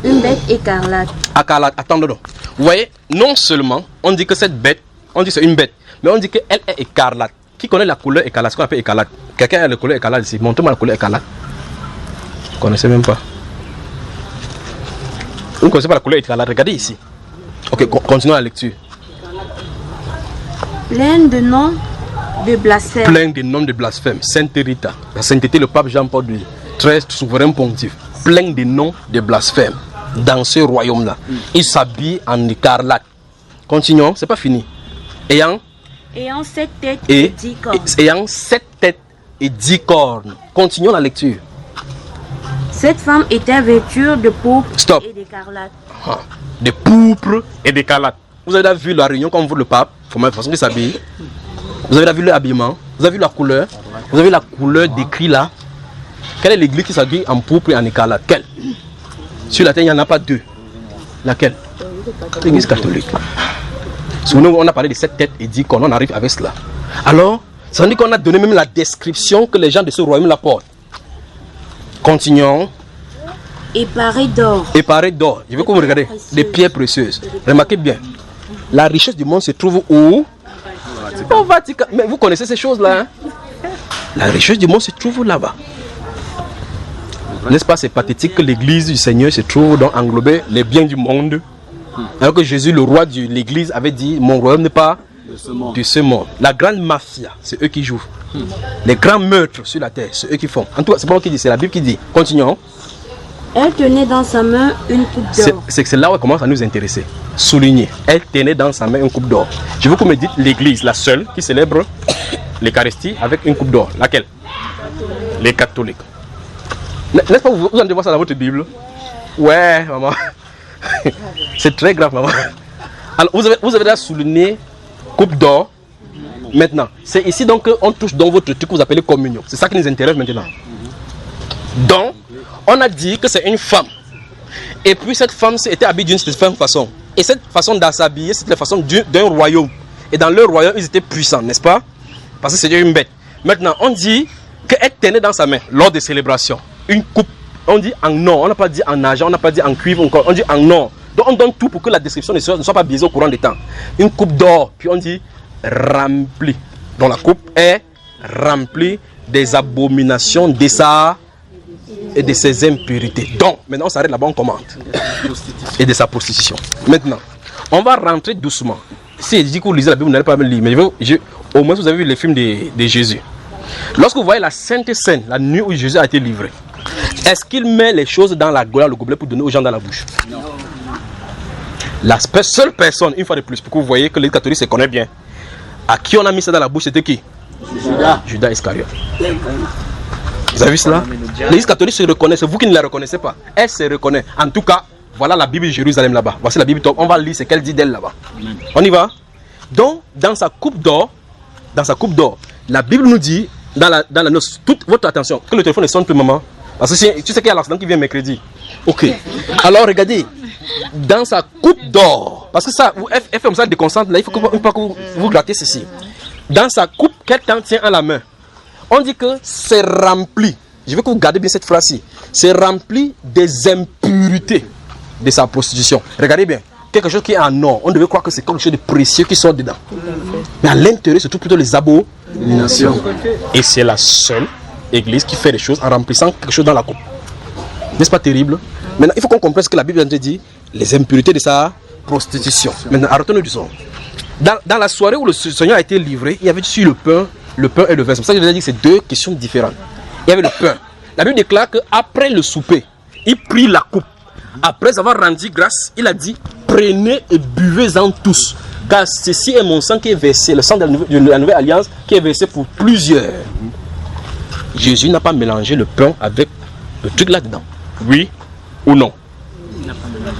Une bête écarlate. Écarlate, attendez donc. Vous voyez, non seulement on dit que cette bête, on dit que c'est une bête, mais on dit qu'elle est écarlate. Qui connaît la couleur écarlate, ce qu'on appelle écarlate? Quelqu'un a la couleur écarlate ici? Montrez-moi la couleur écarlate. Vous ne connaissez même pas. Vous ne connaissez pas la couleur écarlate? Regardez ici. Ok, continuons la lecture. Plein de noms de blasphème. Plein de noms de blasphème. Sainte Rita, la sainteté, le pape Jean-Paul II, très souverain pontife. Plein de noms de blasphème dans ce royaume-là. Il s'habille en écarlate. Continuons, c'est pas fini. Ayant 7 têtes et 10 cornes. Ayant 7 têtes et 10 cornes. Continuons la lecture. Cette femme était vêtue de pourpre Stop. et d'écarlate. De pourpre et d'écarlate. Vous avez vu la réunion comme vous le pape, comment la façon qu'il s'habille. Vous avez vu l'habillement, vous avez vu la couleur, vous avez la couleur décrite là. Quelle est l'église qui s'habille en pourpre et en écarlate? Quelle? Sur la terre, il n'y en a pas deux. Laquelle? L'église catholique. Souvenez-vous, on a parlé de 7 têtes et 10 cornes, on arrive avec cela. Alors, ça veut dire qu'on a donné même la description que les gens de ce royaume la portent. Continuons. Et parée d'or. Et parée d'or. Je veux que vous regardez des pierres précieuses. Remarquez bien. La richesse du monde se trouve où? Au Vatican. Mais vous connaissez ces choses-là, hein? La richesse du monde se trouve là-bas. N'est-ce pas, c'est pathétique que l'église du Seigneur se trouve dans englober les biens du monde. Alors que Jésus, le roi de l'église, avait dit: mon royaume n'est pas de ce monde. La grande mafia, c'est eux qui jouent. Les grands meurtres sur la terre, c'est eux qui font. En tout cas, c'est pas moi qui dis, c'est la Bible qui dit. Continuons. Elle tenait dans sa main une coupe d'or. C'est là où elle commence à nous intéresser. Souligner. Elle tenait dans sa main une coupe d'or. Je veux que vous me dites l'église, la seule qui célèbre l'Eucharistie avec une coupe d'or. Laquelle? Les catholiques. N'est-ce pas, vous en devez voir ça dans votre Bible? Ouais, maman. C'est très grave, maman. Alors, vous avez déjà souligné coupe d'or. Maintenant, c'est ici donc qu'on touche dans votre truc que vous appelez communion. C'est ça qui nous intéresse maintenant. Donc, on a dit que c'est une femme. Et puis cette femme était habillée d'une certaine façon. Et cette façon de s'habiller, c'était la façon d'un royaume. Et dans leur royaume, ils étaient puissants, n'est-ce pas? Parce que c'était une bête. Maintenant, on dit qu'elle tenait dans sa main, lors des célébrations, une coupe. On dit en or, on n'a pas dit en argent, on n'a pas dit en cuivre encore, on dit en or. Donc on donne tout pour que la description ne soit pas biaisée au courant des temps. Une coupe d'or, puis on dit remplie. Donc la coupe est remplie des abominations de sa et de ses impurités. Donc maintenant on s'arrête là-bas, on commente. Et de sa prostitution. Maintenant, on va rentrer doucement. Si je dis que vous lisez la Bible, vous n'allez pas me lire, mais au moins vous avez vu les films de Jésus. Lorsque vous voyez la sainte scène, la nuit où Jésus a été livré, est-ce qu'il met les choses dans la gola, le gobelet pour donner aux gens dans la bouche? La seule personne, une fois de plus, pour que vous voyez que les catholiques se connaissent bien, à qui on a mis ça dans la bouche, c'était qui? Judas Iscariote. Vous avez vu cela? L'église catholique se reconnaît, c'est vous qui ne la reconnaissez pas. Elle se reconnaît. En tout cas, voilà la Bible de Jérusalem là-bas. Voici la Bible top. On va lire ce qu'elle dit d'elle là-bas. On y va? Donc, dans sa coupe d'or, la Bible nous dit, dans la noce, toute votre attention, que le téléphone ne sonne plus, maman. Parce que tu sais qu'il y a l'accident qui vient mercredi. Ok. Alors, regardez, dans sa coupe d'or, parce que ça, elle fait comme ça, elle déconcentre, là, il faut que vous grattez ceci. Dans sa coupe qu'elle tient à la main, on dit que c'est rempli. Je veux que vous gardez bien cette phrase-ci. C'est rempli des impurités de sa prostitution. Regardez bien. Quelque chose qui est en or, on devait croire que c'est quelque chose de précieux qui sort dedans. Mais à l'intérieur, c'est tout plutôt les abominations. Et c'est la seule église qui fait les choses en remplissant quelque chose dans la coupe. N'est-ce pas terrible? Maintenant, il faut qu'on comprenne ce que la Bible dit, les impurités de sa prostitution. Maintenant, arrêtons-nous du son. Dans la soirée où le Seigneur a été livré, il y avait dessus le pain et le vin. C'est pour ça que je vous ai dit que c'est deux questions différentes. Il y avait le pain. La Bible déclare qu'après le souper, il prit la coupe. Après avoir rendu grâce, il a dit: prenez et buvez-en tous, car ceci est mon sang qui est versé, le sang de la nouvelle alliance qui est versé pour plusieurs. Jésus n'a pas mélangé le pain avec le truc là-dedans. Oui ou non?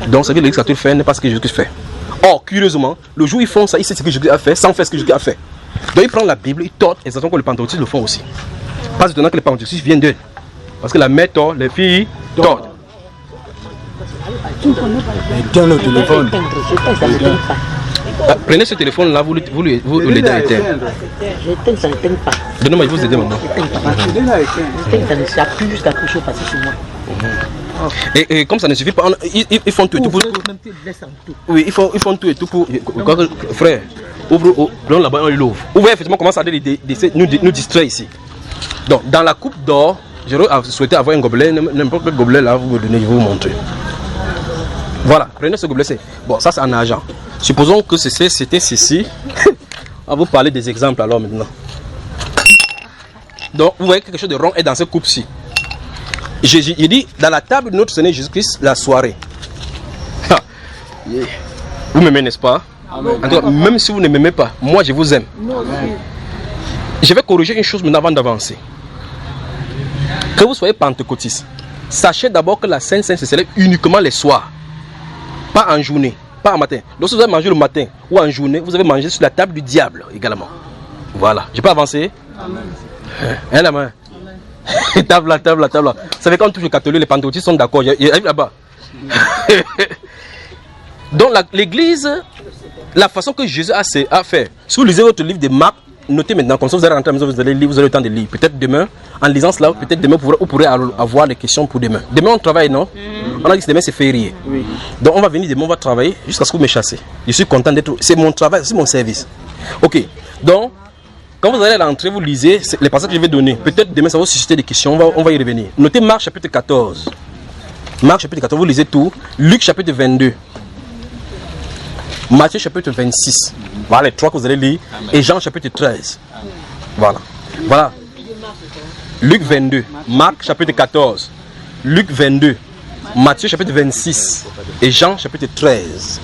Donc, ce que l'Église catholique fait n'est pas ce que Jésus fait. Or, curieusement, le jour où ils font ça, ils savent ce que Jésus a fait sans faire ce que Jésus a fait. Donc, ils prennent la Bible, ils tordent, exactement comme les pentecôtistes le font aussi. Pas étonnant que les pentecôtistes viennent d'eux. Parce que la mère tord, les filles tordent. Tiens le téléphone. Prenez ce téléphone là, vous l'aidez à éteindre. J'éteins, ça n'éteint pas. Donnez-moi, je vous aider maintenant. Ça ne s'appuie jusqu'à quelque chose passer sur moi. Et comme ça ne suffit pas, ils font tout et tout pour. Oui, ils font tout et tout pour. Frère, ouvre là-bas, on l'ouvre. Ouvrez effectivement, comment ça nous distrait ici. Donc, dans la coupe d'or, j'aurais souhaité avoir un gobelet, n'importe quel gobelet là, vous me donnez, je vais vous montrer. Voilà, prenez ce gobelet. Bon, ça c'est en argent. Supposons que c'était ceci. On va vous parler des exemples alors maintenant. Donc, vous voyez quelque chose de rond est dans cette coupe-ci. Il dit, dans la table de notre Seigneur Jésus-Christ, la soirée. Vous m'aimez, n'est-ce pas? En tout cas, même si vous ne m'aimez pas, moi je vous aime. Je vais corriger une chose maintenant avant d'avancer. Que vous soyez pentecôtiste, sachez d'abord que la Sainte Seine se célèbre uniquement les soirs, pas en journée, pas en matin. Lorsque vous avez mangé le matin ou en journée, vous avez mangé sur la table du diable également. Voilà, je peux avancer? Amen. Hein, la main. Table là. Vous savez, quand on touche les catholiques, les pentecôtistes sont d'accord. Il arrive là-bas. Donc l'église, la façon que Jésus a fait, si vous lisez votre livre de Marc, notez maintenant, comme ça vous allez rentrer à la maison, vous allez lire, vous avez le temps de lire. Peut-être demain, en lisant cela, peut-être demain, vous pourrez avoir des questions pour demain. Demain, on travaille, non? On a dit que demain, c'est férié. Oui. Donc, on va venir demain, on va travailler jusqu'à ce que vous me chassez. Je suis content d'être. C'est mon travail, c'est mon service. Ok. Donc, quand vous allez rentrer, vous lisez les passages que je vais donner. Peut-être demain, ça va vous susciter des questions, on va y revenir. Notez Marc chapitre 14. Marc chapitre 14, vous lisez tout. Luc chapitre 22. Matthieu chapitre 26. Voilà les trois que vous allez lire. Amen. Et Jean chapitre 13. Amen. Voilà. Luc 22. Marc chapitre 14. Luc 22. Matthieu chapitre 26. Et Jean chapitre 13.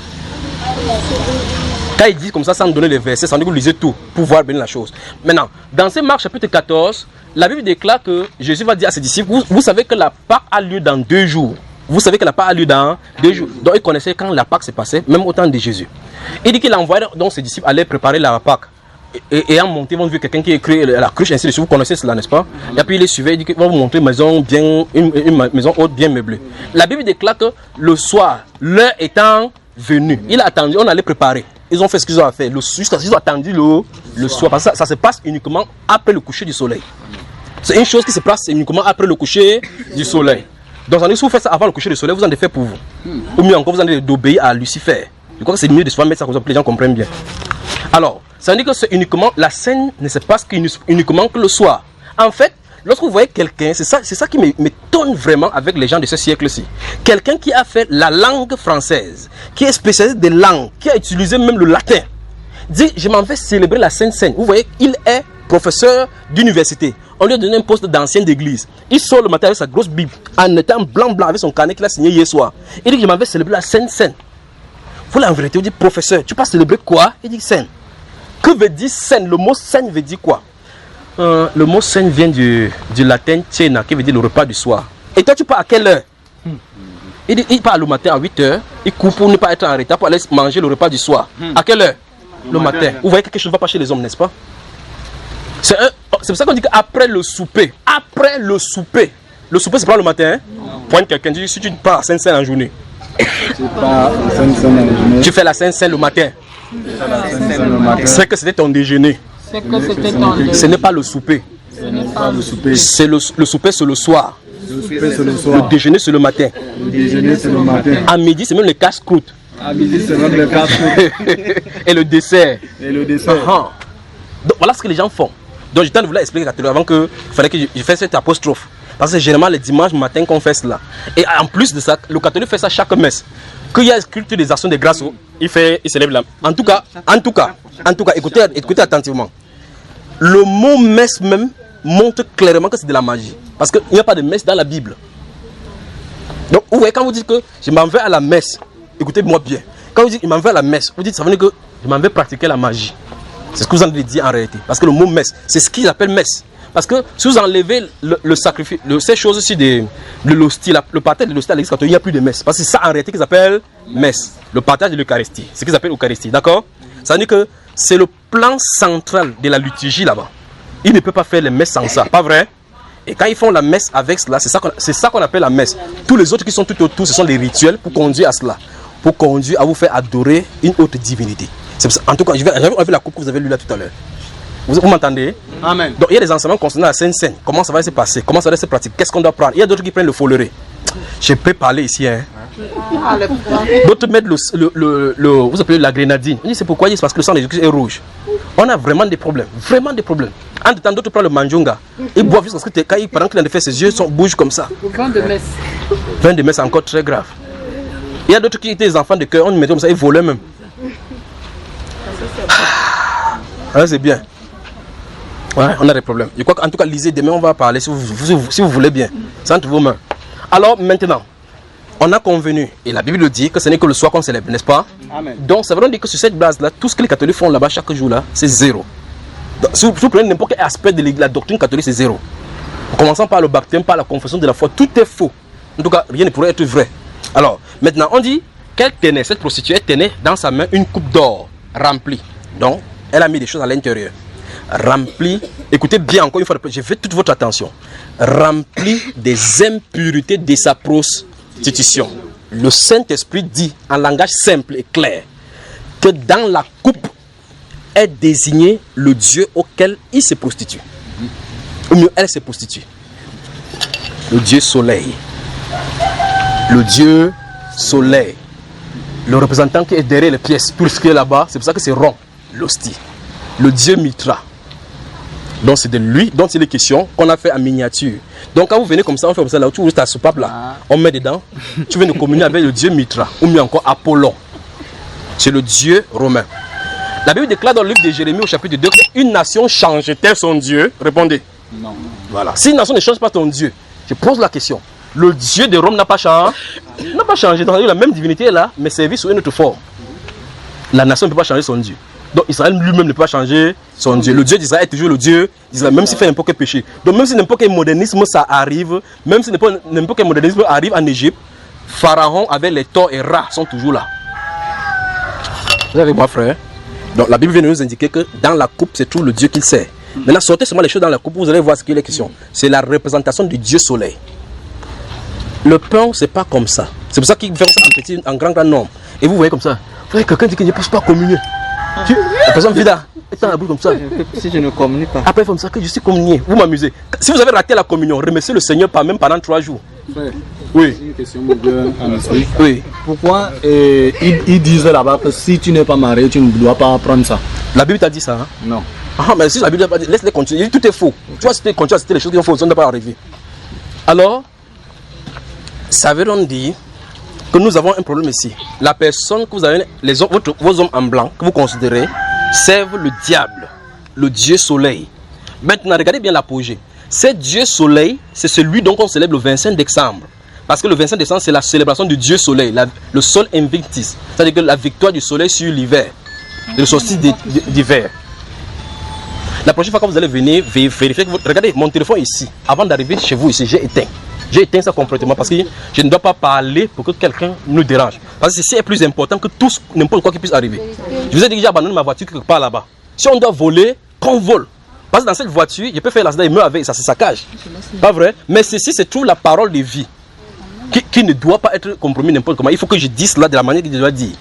Quand il dit comme ça, sans donner les versets, sans dire que vous lisez tout pour voir bien la chose. Maintenant, dans ce Marc chapitre 14, la Bible déclare que Jésus va dire à ses disciples, vous savez que la Pâque a lieu dans 2 jours. Vous savez que la Pâque a lieu dans 2 jours. Donc il connaissait quand la Pâque s'est passée, même au temps de Jésus. Il dit qu'il envoyait donc ses disciples aller préparer la Pâque. Et en montant, ils vont voir quelqu'un qui a créé la cruche, ainsi de suite. Vous connaissez cela, n'est-ce pas? Et puis il les suivait, il dit qu'il va vous montrer une maison haute bien meublée. La Bible déclare que le soir, l'heure étant venue, il a attendu, on allait préparer. Ils ont fait ce qu'ils ont fait. Ils ont attendu le soir. Parce que ça se passe uniquement après le coucher du soleil. C'est une chose qui se passe uniquement après le coucher du soleil. Donc, si vous faites ça avant le coucher du soleil, vous en avez fait pour vous. Ou mieux encore, vous en avez d'obéir à Lucifer. Je crois que c'est mieux de se mettre ça comme ça pour que les gens comprennent bien. Alors, ça veut dire que c'est uniquement la scène ne se passe uniquement que le soir. En fait, lorsque vous voyez quelqu'un, c'est ça qui m'étonne vraiment avec les gens de ce siècle-ci. Quelqu'un qui a fait la langue française, qui est spécialiste des langues, qui a utilisé même le latin, dit je m'en vais célébrer la Sainte Seine. Vous voyez, il est professeur d'université. On lui a donné un poste d'ancien d'église. Il sort le matin avec sa grosse Bible, en étant blanc avec son carnet qu'il a signé hier soir. Il dit je m'en vais célébrer la Sainte Seine. Vous la vérité, vous dites professeur, tu vas célébrer quoi? Il dit Seine. Que veut dire Seine? Le mot Seine veut dire quoi? Le mot Seine vient du latin cena, qui veut dire le repas du soir. Et toi, tu pars à quelle heure? Il part le matin à 8h, il coupe pour ne pas être en retard pour aller manger le repas du soir. À quelle heure? Le matin. Vous voyez que quelque chose ne va pas chez les hommes, n'est-ce pas? C'est pour ça qu'on dit qu'après le souper, le souper c'est pas le matin, hein? Pointe quelqu'un, dit si tu pars à Sainte-Seine en journée, tu fais la Sainte-Seine le matin. C'est que c'était ton déjeuner. Ce n'est pas le souper. C'est le souper, c'est le soir. Le déjeuner, c'est le matin. À midi, c'est même le casse-croûte. Et le dessert. Donc voilà ce que les gens font. Donc je t'en voulais expliquer avant que il fallait que je fasse cette apostrophe. Parce que c'est généralement les dimanches matin qu'on fait cela. Et en plus de ça, le catholique fait ça chaque messe. Qu'il y a culture des actions de grâce, il s'élève là. En tout cas, écoutez attentivement. Le mot messe même montre clairement que c'est de la magie. Parce qu'il n'y a pas de messe dans la Bible. Donc vous voyez, quand vous dites que je m'en vais à la messe, écoutez-moi bien. Quand vous dites je m'en vais à la messe, vous dites ça veut dire que je m'en vais pratiquer la magie. C'est ce que vous en avez dit en réalité. Parce que le mot messe, c'est ce qu'ils appellent messe. Parce que si vous enlevez le sacrifice, ces choses aussi, le partage de l'hostie à l'église catholique, il n'y a plus de messe. Parce que c'est ça en réalité qu'ils appellent messe. Le partage de l'Eucharistie. C'est ce qu'ils appellent l'Eucharistie. D'accord? Ça veut dire que c'est le plan central de la liturgie là-bas. Ils ne peuvent pas faire les messes sans ça. Pas vrai? Et quand ils font la messe avec cela, c'est ça qu'on appelle la messe. Tous les autres qui sont tout autour, ce sont des rituels pour conduire à cela. Pour conduire à vous faire adorer une autre divinité. C'est ça. En tout cas, j'avais enlevé la coupe que vous avez lue là tout à l'heure. Vous m'entendez? Amen. Donc il y a des enseignements concernant la Sainte Seine. Comment ça va se passer? Comment ça va se pratiquer? Qu'est-ce qu'on doit prendre? Il y a d'autres qui prennent le follerie. Je peux parler ici. Hein. D'autres mettent vous appelez la grenadine. On dit c'est pourquoi? C'est parce que le sang de Jésus est rouge. On a vraiment des problèmes. Vraiment des problèmes. En temps, d'autres prennent le manjunga. Ils boivent jusqu'à ce que quand pendant qu'il en a fait, ses yeux bougent comme ça. Vin de messe. Vin de messe, c'est encore très grave. Il y a d'autres qui étaient des enfants de cœur. On les mettait comme ça, ils volaient même. Ah, c'est bien. Ouais, on a des problèmes. Je crois qu'en tout cas, lisez, demain on va parler si vous voulez bien. C'est entre vos mains. Alors maintenant, On a convenu, et la Bible dit que ce n'est que le soir qu'on célèbre, n'est-ce pas? Amen. Donc ça veut dire que sur cette base-là, tout ce que les catholiques font là-bas chaque jour là, c'est zéro. Donc, si vous prenez n'importe quel aspect de la doctrine catholique, c'est zéro. En commençant par le baptême, par la confession de la foi, tout est faux. En tout cas, rien ne pourrait être vrai. Alors, maintenant, on dit qu'elle tenait, cette prostituée tenait dans sa main une coupe d'or remplie. Donc, elle a mis des choses à l'intérieur. Remplie, écoutez bien encore une fois, je veux toute votre attention. Remplie des impurités de sa prostitution. Le Saint-Esprit dit en langage simple et clair que dans la coupe est désigné le Dieu auquel il se prostitue. Ou mieux, elle se prostitue. Le Dieu soleil. Le Dieu soleil. Le représentant qui est derrière les pièces, tout ce qui est là-bas, c'est pour ça que c'est rond, l'hostie. Le Dieu Mitra. Donc c'est de lui dont il est question, qu'on a fait en miniature. Donc quand vous venez comme ça, on fait comme ça, là, tu ouvres ta soupape là, on met dedans, tu viens de communier avec le Dieu Mitra, ou mieux encore Apollon. C'est le Dieu romain. La Bible déclare dans le livre de Jérémie au chapitre 2 qu'une nation change-t-elle son Dieu? Répondez. Non. Voilà. Si une nation ne change pas ton Dieu, je pose la question. Le Dieu de Rome n'a pas changé. N'a pas changé. Donc, la même divinité est là, mais servi sous une autre forme. La nation ne peut pas changer son Dieu. Donc Israël lui-même ne peut pas changer son Dieu. Le Dieu d'Israël est toujours le Dieu d'Israël, même s'il fait n'importe quel péché. Donc même si n'importe quel modernisme ça arrive, même si n'importe quel modernisme arrive en Égypte, Pharaon avec les Thor et Ra sont toujours là. Vous avez moi frère? Donc la Bible vient de nous indiquer que dans la coupe se trouve le Dieu qu'il sert. Maintenant sortez seulement les choses dans la coupe, vous allez voir ce qu'il est question. C'est la représentation du Dieu soleil. Le pain c'est pas comme ça. C'est pour ça qu'il fait ça en petit, en grand nombre. Et vous voyez comme ça. Vous voyez quelqu'un dit qu'il ne peut pas communier. La personne vide est dans la bouche comme ça. Si je ne communie pas. Après, comme ça que je suis communié. Vous m'amusez. Si vous avez raté la communion, remerciez le Seigneur même pendant 3 jours. Frère, oui. Une question en esprit. Oui. Pourquoi ils disent là-bas que si tu n'es pas marié, tu ne dois pas prendre ça? La Bible t'a dit ça, hein? Non. Ah, mais si la Bible t'a pas dit, laisse-les continuer. Tout est faux. Tu vas continuer à citer les choses qui sont fausses, ça ne doit pas arriver. Alors, ça veut donc dire que nous avons un problème ici. La personne que vous avez, vos hommes en blanc, que vous considérez, servent le diable, le Dieu soleil. Maintenant, regardez bien l'apogée. Ce Dieu soleil, c'est celui dont on célèbre le 25 décembre. Parce que le 25 décembre, c'est la célébration du Dieu soleil, le sol invictus. C'est-à-dire que la victoire du soleil sur l'hiver, le solstice d'hiver. La prochaine fois que vous allez venir vérifier, regardez mon téléphone ici. Avant d'arriver chez vous ici, j'ai éteint. J'ai éteint ça complètement parce que je ne dois pas parler pour que quelqu'un nous dérange. Parce que ceci est plus important que tout n'importe quoi qui puisse arriver. Je vous ai dit que j'ai abandonné ma voiture quelque part là-bas. Si on doit voler, qu'on vole. Parce que dans cette voiture, je peux faire l'accident et me avec, ça se saccage. Pas vrai? Mais ceci, c'est tout la parole de vie qui ne doit pas être compromis n'importe comment. Il faut que je dise cela de la manière que je dois dire.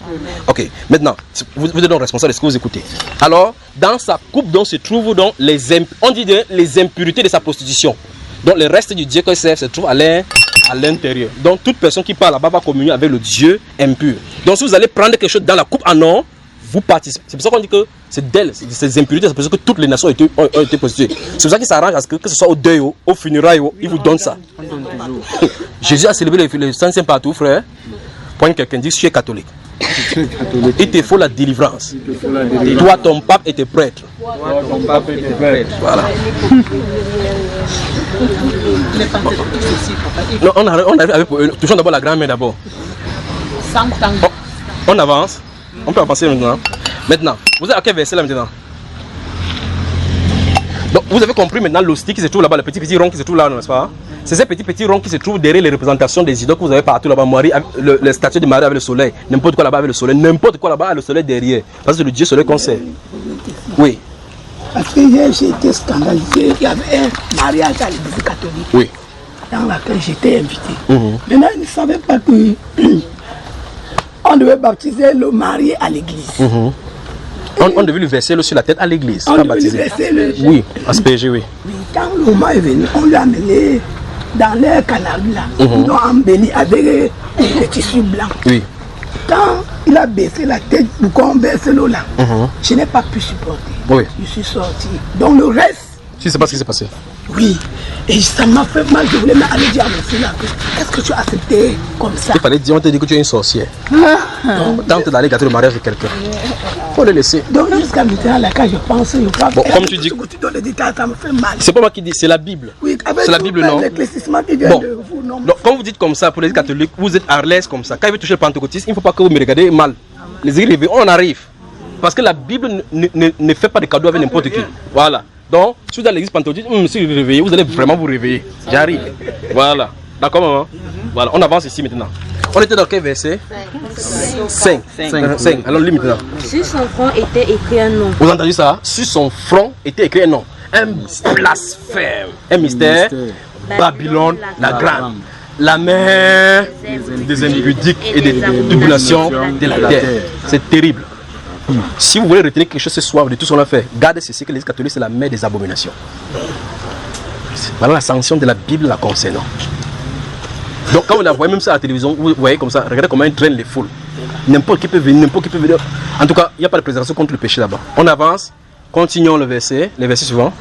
Ok, maintenant, vous êtes donc responsable de ce que vous écoutez. Alors, dans sa coupe, donc, se trouvent donc les impurités de sa prostitution. Donc le reste du Dieu qu'elle sert se trouve à l'intérieur. Donc toute personne qui parle là-bas va communier avec le Dieu impur. Donc si vous allez prendre quelque chose dans la coupe en or, vous participez. C'est pour ça qu'on dit que c'est d'elle, ces impurités, c'est pour ça que toutes les nations ont été prostituées. C'est pour ça qu'il s'arrange à ce que ce soit au deuil, au funérailles, il vous donne ça. Jésus a célébré le Saint partout, frère. Point quelqu'un dit que tu es catholique. Il te faut la délivrance. Toi, ton pape et tes prêtres. Voilà. Non, on arrive avec. Touchons d'abord la grand-mère d'abord. On avance. On peut avancer maintenant. Maintenant, vous êtes à quel verset là maintenant? Donc, vous avez compris maintenant l'hostie qui se trouve là-bas, le petit rond qui se trouve là, n'est-ce pas? C'est ces petits ronds qui se trouvent derrière les représentations des idoles que vous avez partout là-bas. Les statues de Marie avec le soleil. N'importe quoi là-bas avec le soleil. N'importe quoi là-bas avec le soleil derrière. Parce que c'est le Dieu soleil qu'on sait. Oui. Parce que j'ai été scandalisé. Il y avait un mariage à l'église catholique. Oui. Dans laquelle j'étais invité. Maintenant, ils ne savaient pas que on devait baptiser le marié à l'église. On devait lui verser sur la tête à l'église. On devait lui verser le... Oui, asperger, oui. Quand le moment est venu, on lui a amené dans l'air canaries là. Ils l'ont embelli avec des tissus blancs. Oui. Quand il a baissé la tête pour qu'on baisse l'eau là, je n'ai pas pu supporter. Oui. Je suis sorti. Donc le reste... Tu sais pas ce qui s'est passé? Oui. Et ça m'a fait mal. Je voulais aller dire à mon fils là, qu'est-ce que tu as accepté comme ça? Il fallait dire, on t'a dit que tu es une sorcière. Donc, tente d'aller gâter le mariage de quelqu'un. Faut le laisser. Donc jusqu'à maintenant, là, quand je pense, je crois bon, comme tu dis, dans les détails, ça me fait mal. C'est pas moi qui dis, c'est la Bible. Oui, c'est la Bible, non? L'éclaircissement qui vient de vous, non? Donc, quand vous dites comme ça, pour les catholiques, vous êtes à l'aise comme ça. Quand il veut toucher le pentecôtiste, il ne faut pas que vous me regardez mal. Les églises réveillées, on arrive. Parce que la Bible ne fait pas de cadeaux avec n'importe qui. Voilà. Donc, si vous êtes à l'église pentecôtiste, si vous réveillez, vous allez vraiment vous réveiller. J'arrive. Voilà. D'accord, maman? Voilà, on avance ici maintenant. On était dans quel verset? 5. Alors, lis maintenant. Sur son front était écrit un nom. Vous entendez ça? Sur son front était écrit un nom. Un blasphème. Un mystère. Babylone la grande. La mère des impudiques et des tribulations de la terre. C'est terrible. Si vous voulez retenir quelque chose ce soir de tout ce qu'on a fait, gardez ceci que l'Église catholique c'est la mère des abominations. Voilà la sanction de la Bible la concernant. Donc quand vous la voyez même ça à la télévision, vous voyez comme ça, regardez comment elle traîne les foules. N'importe qui peut venir, n'importe qui peut venir. En tout cas, il n'y a pas de préservation contre le péché là-bas. On avance, continuons le verset suivant.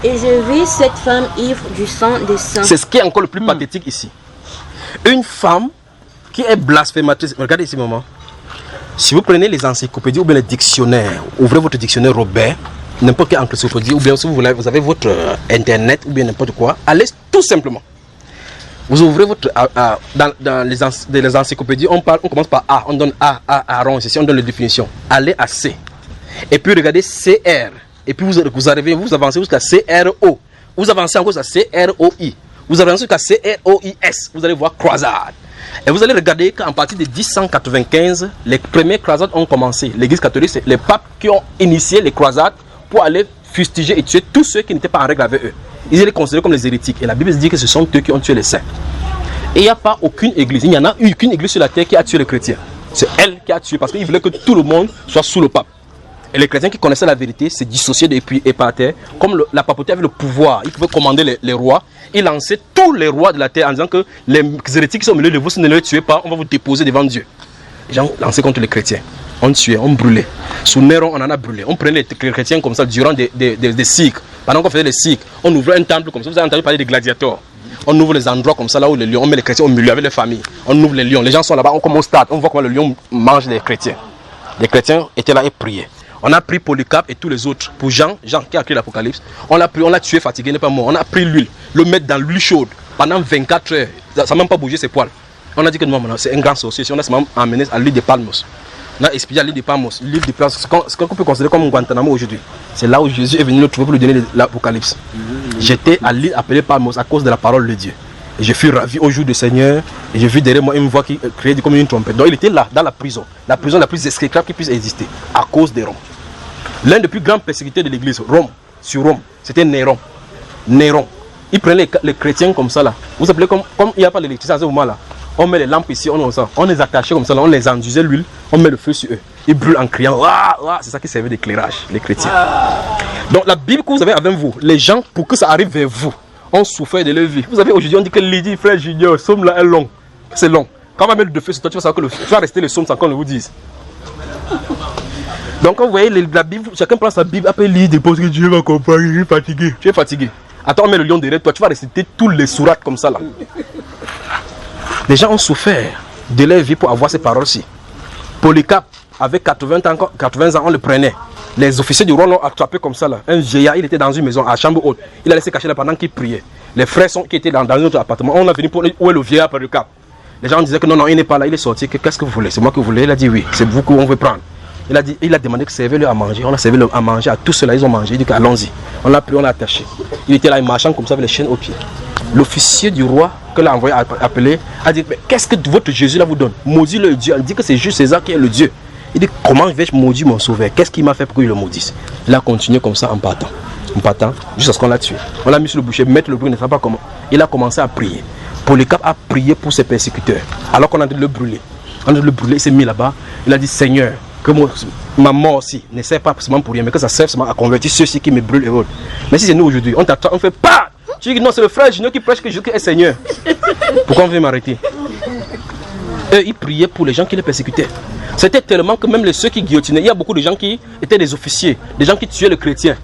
Et je vis cette femme ivre du sang des saints. C'est ce qui est encore le plus pathétique ici. Une femme qui est blasphématrice. Regardez ici, maman. Si vous prenez les encyclopédies ou bien les dictionnaires, ouvrez votre dictionnaire Robert, n'importe quelle encyclopédie, ou bien si vous avez votre internet ou bien n'importe quoi, allez tout simplement. Vous ouvrez votre dans les encyclopédies, on commence par A, on donne A, Aaron, ici on donne les définitions. Allez à C. Et puis regardez CR. Et puis vous arrivez, vous avancez jusqu'à CRO. Vous avancez encore jusqu'à CROI. Vous avancez jusqu'à CROIS. Vous allez voir croisade. Et vous allez regarder qu'à partir de 1095, les premières croisades ont commencé. L'église catholique, c'est les papes qui ont initié les croisades pour aller fustiger et tuer tous ceux qui n'étaient pas en règle avec eux. Ils étaient considérés comme les hérétiques. Et la Bible dit que ce sont eux qui ont tué les saints. Et il n'y a pas aucune église, il n'y en a eu qu'une église sur la terre qui a tué les chrétiens. C'est elle qui a tué parce qu'ils voulaient que tout le monde soit sous le pape. Et les chrétiens qui connaissaient la vérité se dissociaient depuis et partaient. Comme la papauté avait le pouvoir, ils pouvaient commander les rois. Ils lançaient tous les rois de la terre en disant que les hérétiques qui sont au milieu de vous, si vous ne les tuez pas, on va vous déposer devant Dieu. Les gens lançaient contre les chrétiens. On tuait, on brûlait. Sous Néron, on en a brûlé. On prenait les chrétiens comme ça durant des cycles. Pendant qu'on faisait les cycles, on ouvrait un temple comme ça. Vous avez entendu parler des gladiateurs. On ouvre les endroits comme ça, là où les lions, on met les chrétiens au milieu avec les familles. On ouvre les lions. Les gens sont là-bas, on commence au stade. On voit comment le lion mange les chrétiens. Les chrétiens étaient là et priaient. On a pris Polycarpe et tous les autres. Pour Jean qui a écrit l'Apocalypse, on l'a tué fatigué, il n'est pas mort. On a pris l'huile, le mettre dans l'huile chaude pendant 24 heures. Ça n'a même pas bougé ses poils. On a dit que non, c'est un grand sorcier. Si on a seulement emmené à l'île de Palmos. On a expédié à l'île de Palmos. L'île de Palmos, ce qu'on peut considérer comme Guantanamo aujourd'hui. C'est là où Jésus est venu le trouver pour lui donner l'Apocalypse. J'étais à l'île appelée Palmos à cause de la parole de Dieu. Et je fus ravi au jour du Seigneur. Et j'ai vu derrière moi une voix qui criait comme une trompette. Donc il était là, dans la prison la plus exécrable qui puisse exister, à cause des Roms. L'un des plus grands persécuteurs de l'église, sur Rome, c'était Néron. Néron. Il prenait les chrétiens comme ça là. Vous appelez comme il n'y a pas d'électricité à ce moment là. On met les lampes ici, on les attachait comme ça là, on les enduisait l'huile, on met le feu sur eux. Ils brûlent en criant. C'est ça qui servait d'éclairage, les chrétiens. Donc la Bible que vous avez avec vous, les gens, pour que ça arrive vers vous, ont souffert de leur vie. Vous savez, aujourd'hui, on dit que Lydie, frère Junior, le somme là est long. C'est long. Quand on va mettre de feu sur toi, tu vas savoir que tu vas rester le somme sans qu'on ne vous dise. Donc quand vous voyez la Bible, chacun prend sa Bible, après lire, parce que Dieu va comprendre, je suis fatigué. Tu es fatigué. Attends, on met le lion derrière toi, tu vas réciter tous les sourates comme ça là. Les gens ont souffert de leur vie pour avoir ces paroles-ci. Polycarpe, avec 80 ans, on le prenait. Les officiers du roi l'ont attrapé comme ça là. Un vieillard, il était dans une maison, à chambre haute. Il a laissé cacher là pendant qu'il priait. Les frères qui étaient dans un autre appartement, on a venu pour où est le vieillard Polycarpe. Les gens disaient que non, il n'est pas là, il est sorti. Qu'est-ce que vous voulez? C'est moi que vous voulez? Il a dit oui, c'est vous qu'on veut prendre. Il a demandé que servez-le à manger. On a servi à manger à tous ceux-là, ils ont mangé. Il dit allons-y. On l'a pris, on l'a attaché. Il était là, il marchant comme ça avec les chaînes aux pieds. L'officier du roi que l'a envoyé appeler a dit mais qu'est-ce que votre Jésus là vous donne? Maudit le Dieu. Il dit que c'est juste César qui est le Dieu. Il dit comment vais-je maudire mon sauveur? Qu'est-ce qu'il m'a fait pour qu'il le maudisse? Il a continué comme ça en partant, jusqu'à ce qu'on l'a tué. On l'a mis sur le boucher, mettre le bruit, ne sait pas comment. Il a commencé à prier. Polycarpe a prié pour ses persécuteurs. Alors qu'on a dû le brûler. On a dû le brûler, il s'est mis là-bas. Il a dit Seigneur, que ma mort aussi ne sert pas seulement pour rien, mais que ça sert seulement à convertir ceux-ci qui me brûlent et autres. Mais si c'est nous aujourd'hui, on t'attend, on fait pas. Tu dis non, c'est le frère Junior qui prêche que Jésus est Seigneur. Pourquoi on veut m'arrêter? Eux, ils priaient pour les gens qui les persécutaient. C'était tellement que même ceux qui guillotinaient, il y a beaucoup de gens qui étaient des officiers, des gens qui tuaient les chrétiens.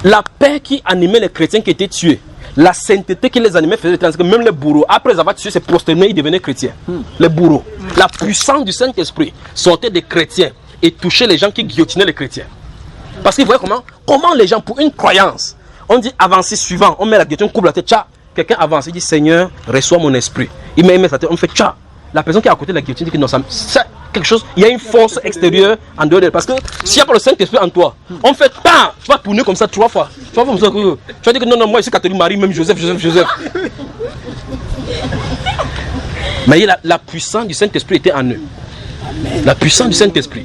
La paix qui animait les chrétiens qui étaient tués, la sainteté qui les animait faisait que même les bourreaux, après avoir tué, se prosternaient, ils devenaient chrétiens. Les bourreaux. La puissance du Saint-Esprit sortait des chrétiens et touchait les gens qui guillotinaient les chrétiens. Parce qu'ils voyaient comment les gens, pour une croyance, on dit avancez suivant, on met la guillotine, on coupe la tête, tcha, quelqu'un avance, il dit Seigneur, reçois mon esprit. Il met sa tête, on fait tcha. La personne qui est à côté de la guillotine dit que non, ça quelque chose, il y a une force extérieure en dehors d'elle. Parce que s'il n'y a pas le Saint-Esprit en toi, on fait pas, tu vas tourner comme ça 3 fois. Tu vas dire que non, moi je suis catholique, Marie, même Joseph. Mais la puissance du Saint-Esprit était en eux. La puissance du Saint-Esprit.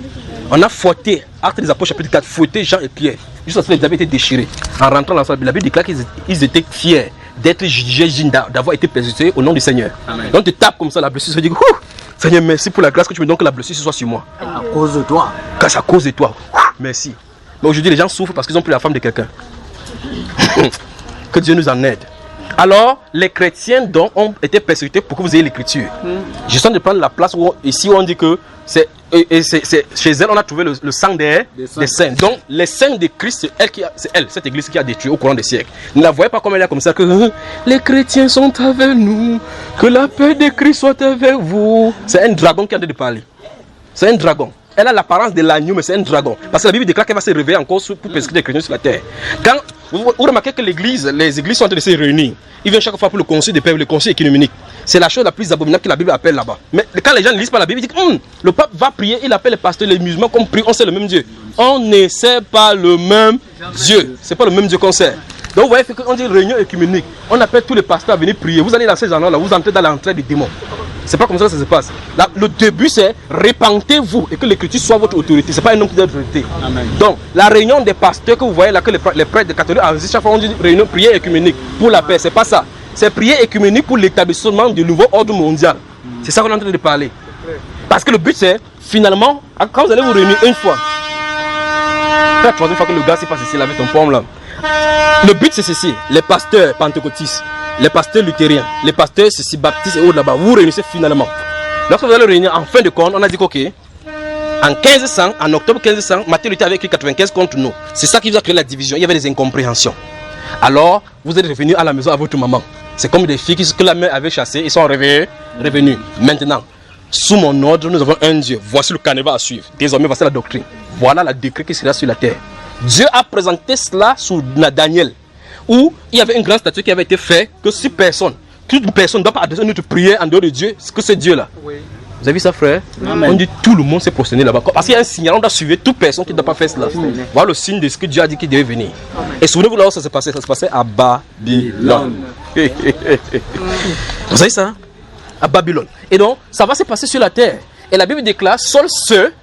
On a fouetté, Actes des Apôtres chapitre 4, fouetté Jean et Pierre. Juste parce qu'ils avaient été déchirés. En rentrant dans la Bible déclare qu'ils étaient fiers d'être jugés, d'avoir été persécutés au nom du Seigneur. Amen. Donc tu tapes comme ça la blessure, tu dis Seigneur, merci pour la grâce que tu me donnes, que la blessure soit sur moi. À cause de toi. Quand c'est à cause de toi. Merci. Mais aujourd'hui, les gens souffrent parce qu'ils ont pris la femme de quelqu'un. Que Dieu nous en aide. Alors, les chrétiens donc ont été persécutés pour que vous ayez l'écriture. Je suis en train de prendre la place où ici où on dit que c'est chez elle on a trouvé le sang des saints. Donc les saints de Christ, c'est elle, cette église qui a détruit au courant des siècles. Ne la voyez pas comme elle est comme ça que les chrétiens sont avec nous, que la paix de Christ soit avec vous. C'est un dragon qui a de parler. C'est un dragon. Elle a l'apparence de l'agneau, mais c'est un dragon. Parce que la Bible déclare qu'elle va se réveiller encore pour persécuter les chrétiens sur la terre. Quand vous remarquez que les églises sont en train de se réunir, ils viennent chaque fois pour le conseil des peuples, le conseil écuménique. C'est la chose la plus abominable que la Bible appelle là-bas. Mais quand les gens ne lisent pas la Bible, ils disent le pape va prier, il appelle les pasteurs, les musulmans qu'on prie, on sait le même Dieu. On ne sait pas le même Dieu. C'est pas le même Dieu qu'on sait. Donc vous voyez qu'on dit réunion écuménique. On appelle tous les pasteurs à venir prier. Vous allez dans ces endroits-là, vous entrez dans l'entrée des démons. C'est pas comme ça que ça se passe. Là, le début c'est répentez-vous et que l'écriture soit votre autorité. C'est pas un homme qui doit être autorité. Donc la réunion des pasteurs que vous voyez là, que les prêtres catholiques enregistrent chaque fois on dit réunion prière écuménique pour la paix. C'est pas ça. C'est prière écuménique pour l'établissement du nouveau ordre mondial. C'est ça qu'on est en train de parler. Parce que le but c'est finalement quand vous allez vous réunir une fois. C'est la troisième fois que le gars s'est passé ici avec ton pomme là. Le but c'est ceci, les pasteurs pentecôtistes, les pasteurs luthériens, les pasteurs ceci baptistes et autres là-bas, vous réunissez finalement. Lorsque vous allez réunir en fin de compte, on a dit qu'ok, en 1500, en octobre 1500, Martin Luther avait écrit 95 contre nous. C'est ça qui vous a créé la division, il y avait des incompréhensions. Alors, vous êtes revenus à la maison à votre maman. C'est comme des filles que la mère avait chassées, ils sont revenus. Maintenant, sous mon ordre, nous avons un Dieu. Voici le carnaval à suivre. Désormais, voici la doctrine. Voilà la décret qui sera sur la terre. Dieu a présenté cela sous Daniel, où il y avait une grande statue qui avait été faite que si personne, toute personne ne doit pas adresser notre prière en dehors de Dieu, c'est que c'est Dieu là. Oui. Vous avez vu ça, frère? Amen. On dit tout le monde s'est prosterné là-bas. Parce qu'il y a un signal, on doit suivre toute personne qui ne doit pas faire cela. Voilà le signe de ce que Dieu a dit qu'il devait venir. Amen. Et souvenez-vous là où ça s'est passé? Ça s'est passé à Babylone. Vous savez ça? À Babylone. Et donc, ça va se passer sur la terre. Et la Bible déclare, seuls ceux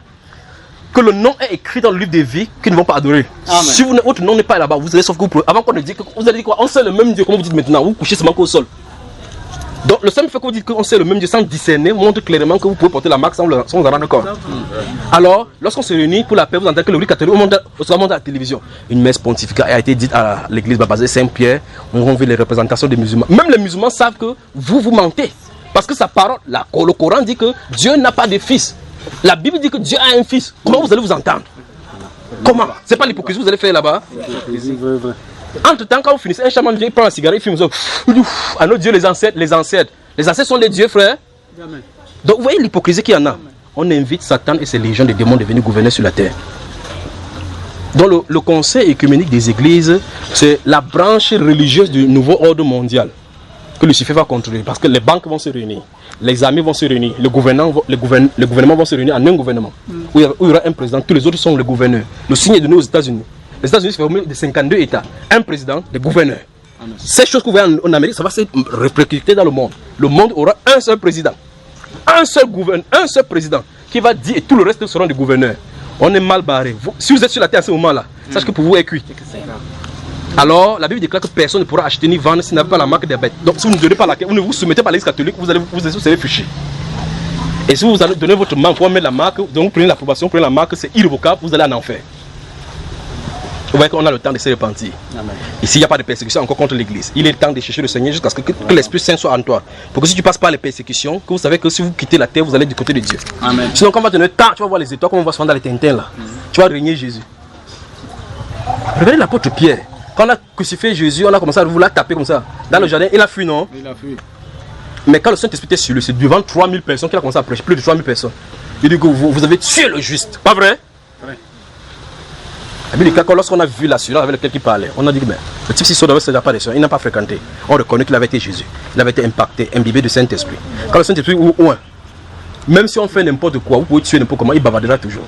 que le nom est écrit dans le livre des vies qui ne vont pas adorer. Amen. Si votre nom n'est pas là-bas, vous allez sauf que avant qu'on ne dise que vous allez dire quoi? On sait le même Dieu, comme vous dites maintenant, vous couchez seulement qu'au sol. Donc le simple fait que vous dites qu'on sait le même Dieu sans discerner montre clairement que vous pouvez porter la marque sans en rendre compte. Alors, lorsqu'on se réunit pour la paix, vous entendez que le catholique monte à la télévision. Une messe pontificale a été dite à l'église baptisée Saint-Pierre, où on vit les représentations des musulmans. Même les musulmans savent que vous mentez. Parce que sa parole, le Coran dit que Dieu n'a pas de fils. La Bible dit que Dieu a un fils. Comment vous allez vous entendre? Comment? C'est pas l'hypocrisie que vous allez faire là-bas? Entre temps, quand vous finissez, un chaman vient, il prend la cigarette, il fume ça. À nos dieux, les ancêtres. Les ancêtres sont les dieux, frère. Donc vous voyez l'hypocrisie qu'il y en a. On invite Satan et ses légions de démons de venir gouverner sur la terre. Donc le conseil écuménique des églises, c'est la branche religieuse du nouveau ordre mondial que Lucifer va contrôler. Parce que les banques vont se réunir, les armées vont se réunir, le gouvernement vont se réunir en un gouvernement. Où il y aura un président, tous les autres sont les gouverneurs. Le signe est donné aux États-Unis. Les États-Unis se forment de 52 États, un président, des gouverneurs. Ces choses que vous voyez en Amérique, ça va se répercuter dans le monde. Le monde aura un seul président, un seul gouverneur, un seul président qui va dire et tout le reste seront des gouverneurs. On est mal barré. Si vous êtes sur la terre à ce moment-là, sachez que pour vous est cuit. Alors, la Bible déclare que personne ne pourra acheter ni vendre s'il n'a pas la marque des bêtes. Donc, si vous ne donnez pas vous ne vous soumettez pas à l'Église catholique, vous allez ficher. Et si vous allez donner votre marque, vous mettre la marque, donc vous prenez l'approbation, prenez la marque, c'est irrévocable, vous allez en enfer. Vous voyez qu'on a le temps de se repentir. Ici, il n'y a pas de persécution encore contre l'Église. Il est temps de chercher le Seigneur jusqu'à ce que l'Esprit Saint soit en toi. Pour que si tu passes par les persécutions, que vous savez que si vous quittez la terre, vous allez du côté de Dieu. Amen. Sinon, quand on va te donner temps, tu vas voir les étoiles, comme on va se faire dans les Tintins là. Tu vas régner Jésus. Regardez l'apôtre Pierre. Quand on a crucifié Jésus, on a commencé à vouloir taper comme ça. Dans le jardin, il a fui, non? Il a fui. Mais quand le Saint-Esprit était sur lui, c'est devant 3000 personnes qu'il a commencé à prêcher. Plus de 3000 personnes. Il dit que vous avez tué le juste. Pas vrai? La Bible dit que lorsqu'on a vu l'assurance avec lequel il parlait, on a dit que le type si sort de pas de il n'a pas fréquenté. On reconnaît qu'il avait été Jésus. Il avait été impacté, imbibé du Saint-Esprit. Quand le Saint-Esprit ou un, même si on fait n'importe quoi, vous pouvez tuer n'importe comment, il bavardera toujours.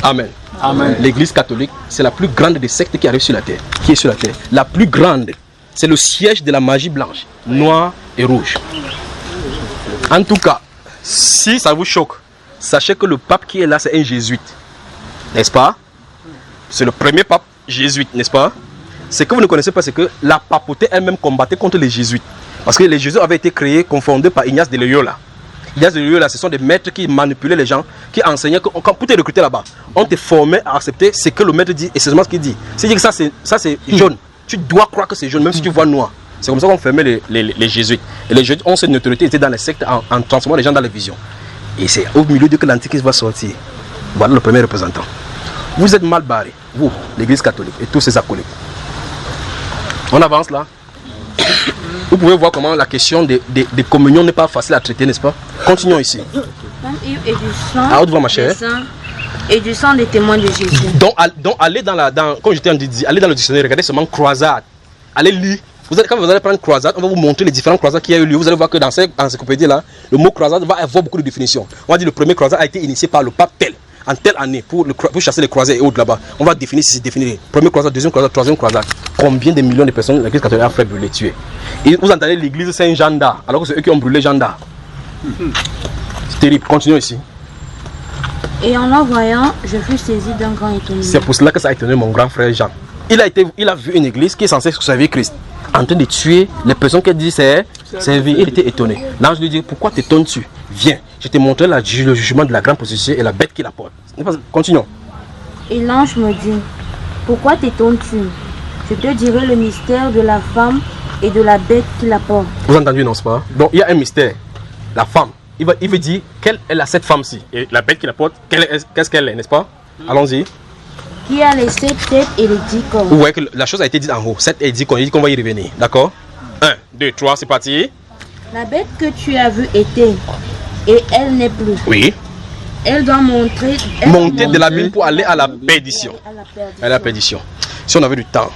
Amen. Amen. L'église catholique, c'est la plus grande des sectes qui arrive sur la terre. Qui est sur la terre. La plus grande. C'est le siège de la magie blanche, noire et rouge. En tout cas, si ça vous choque, sachez que le pape qui est là, c'est un jésuite. N'est-ce pas? C'est le premier pape jésuite, n'est-ce pas? Ce que vous ne connaissez pas, c'est que la papauté elle-même combattait contre les jésuites. Parce que les jésuites avaient été créés, confondés par Ignace de Loyola. Ignace de Loyola, ce sont des maîtres qui manipulaient les gens, qui enseignaient que quand pour te recruter là-bas, on te formait à accepter ce que le maître dit et c'est seulement ce qu'il dit. S'il dit que ça c'est jaune, tu dois croire que c'est jaune, même si tu vois noir. C'est comme ça qu'on fermait les jésuites. Et les jésuites ont cette autorité, étaient dans les sectes en transformant les gens dans les visions. Et c'est au milieu de que l'Antichrist va sortir. Voilà le premier représentant. Vous êtes mal barrés, vous, l'église catholique et tous ses acolytes. On avance là. Vous pouvez voir comment la question des communions n'est pas facile à traiter, n'est-ce pas? Continuons ici. Et du sang, à haute voix, ma chère. Et du sang des témoins de Jésus. Donc allez comme j'étais en dit, allez dans le dictionnaire, regardez seulement croisade. Allez lire. Quand vous allez prendre croisade, on va vous montrer les différentes croisades qui a eu lieu. Vous allez voir que dans cette encyclopédie là, le mot croisade va avoir beaucoup de définitions. On va dire le premier croisade a été initié par le pape tel, en telle année, pour chasser les croisés et autres là-bas. On va définir si c'est défini. Premier croisade, deuxième croisade, troisième croisade. Combien de millions de personnes l'église catholique a fait brûler, tuer. Et vous entendez l'église Saint-Jean d'Arc, alors que c'est eux qui ont brûlé Jean d'Arc. C'est terrible. Continuons ici. Et en le voyant, je fus saisi d'un grand étonnement. C'est pour cela que ça a étonné mon grand frère Jean. Il a vu une église qui est censée servir Christ, en train de tuer les personnes qui disent c'est servir. Il était étonné. L'ange lui dit, pourquoi t'étonnes-tu? Viens, je te montrerai le jugement de la grande prostituée et la bête qui la porte. Continuons. Et l'ange me dit, pourquoi t'étonnes-tu? Je te dirai le mystère de la femme et de la bête qui la porte. Vous entendez, non, c'est pas? Donc il y a un mystère. La femme. Il veut dire, quelle est cette femme-ci? Et la bête qui la porte, qu'est-ce qu'elle est, n'est-ce pas? Allons-y. Qui a les 7 têtes et les 10 cornes. Vous voyez que la chose a été dite en haut. 7 et 10 cornes. Il dit qu'on va y revenir. D'accord? 1, 2, 3, c'est parti. La bête que tu as vue était, et elle n'est plus. Oui. Elle doit monter de la ville pour aller à la perdition. À la perdition. Si on avait du temps.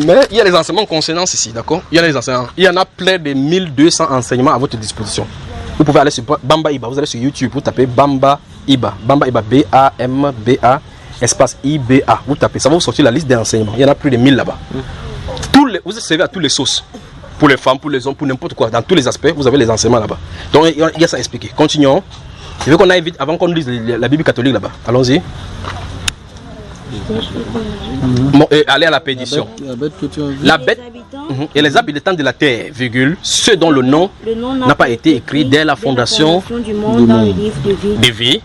Mais il y a les enseignements concernant ici, d'accord? Il y a les enseignements. Il y en a plein de 1200 enseignements à votre disposition. Vous pouvez aller sur Bamba Iba. Vous allez sur YouTube, vous tapez Bamba Iba. Bamba Iba, B-A-M-B-A, espace I-B-A. Vous tapez, ça va vous sortir la liste des enseignements. Il y en a plus de 1000 là-bas. Vous êtes servi à toutes les sauces. Pour les femmes, pour les hommes, pour n'importe quoi. Dans tous les aspects, vous avez les enseignements là-bas. Donc il y a ça à expliquer. Continuons. Je veux qu'on aille vite avant qu'on lise la Bible catholique là-bas. Allons-y. Bon, allez à la perdition. La bête et les habitants de la terre, virgule, ceux dont le nom n'a pas été écrit dès la fondation du monde dans le livre de vie,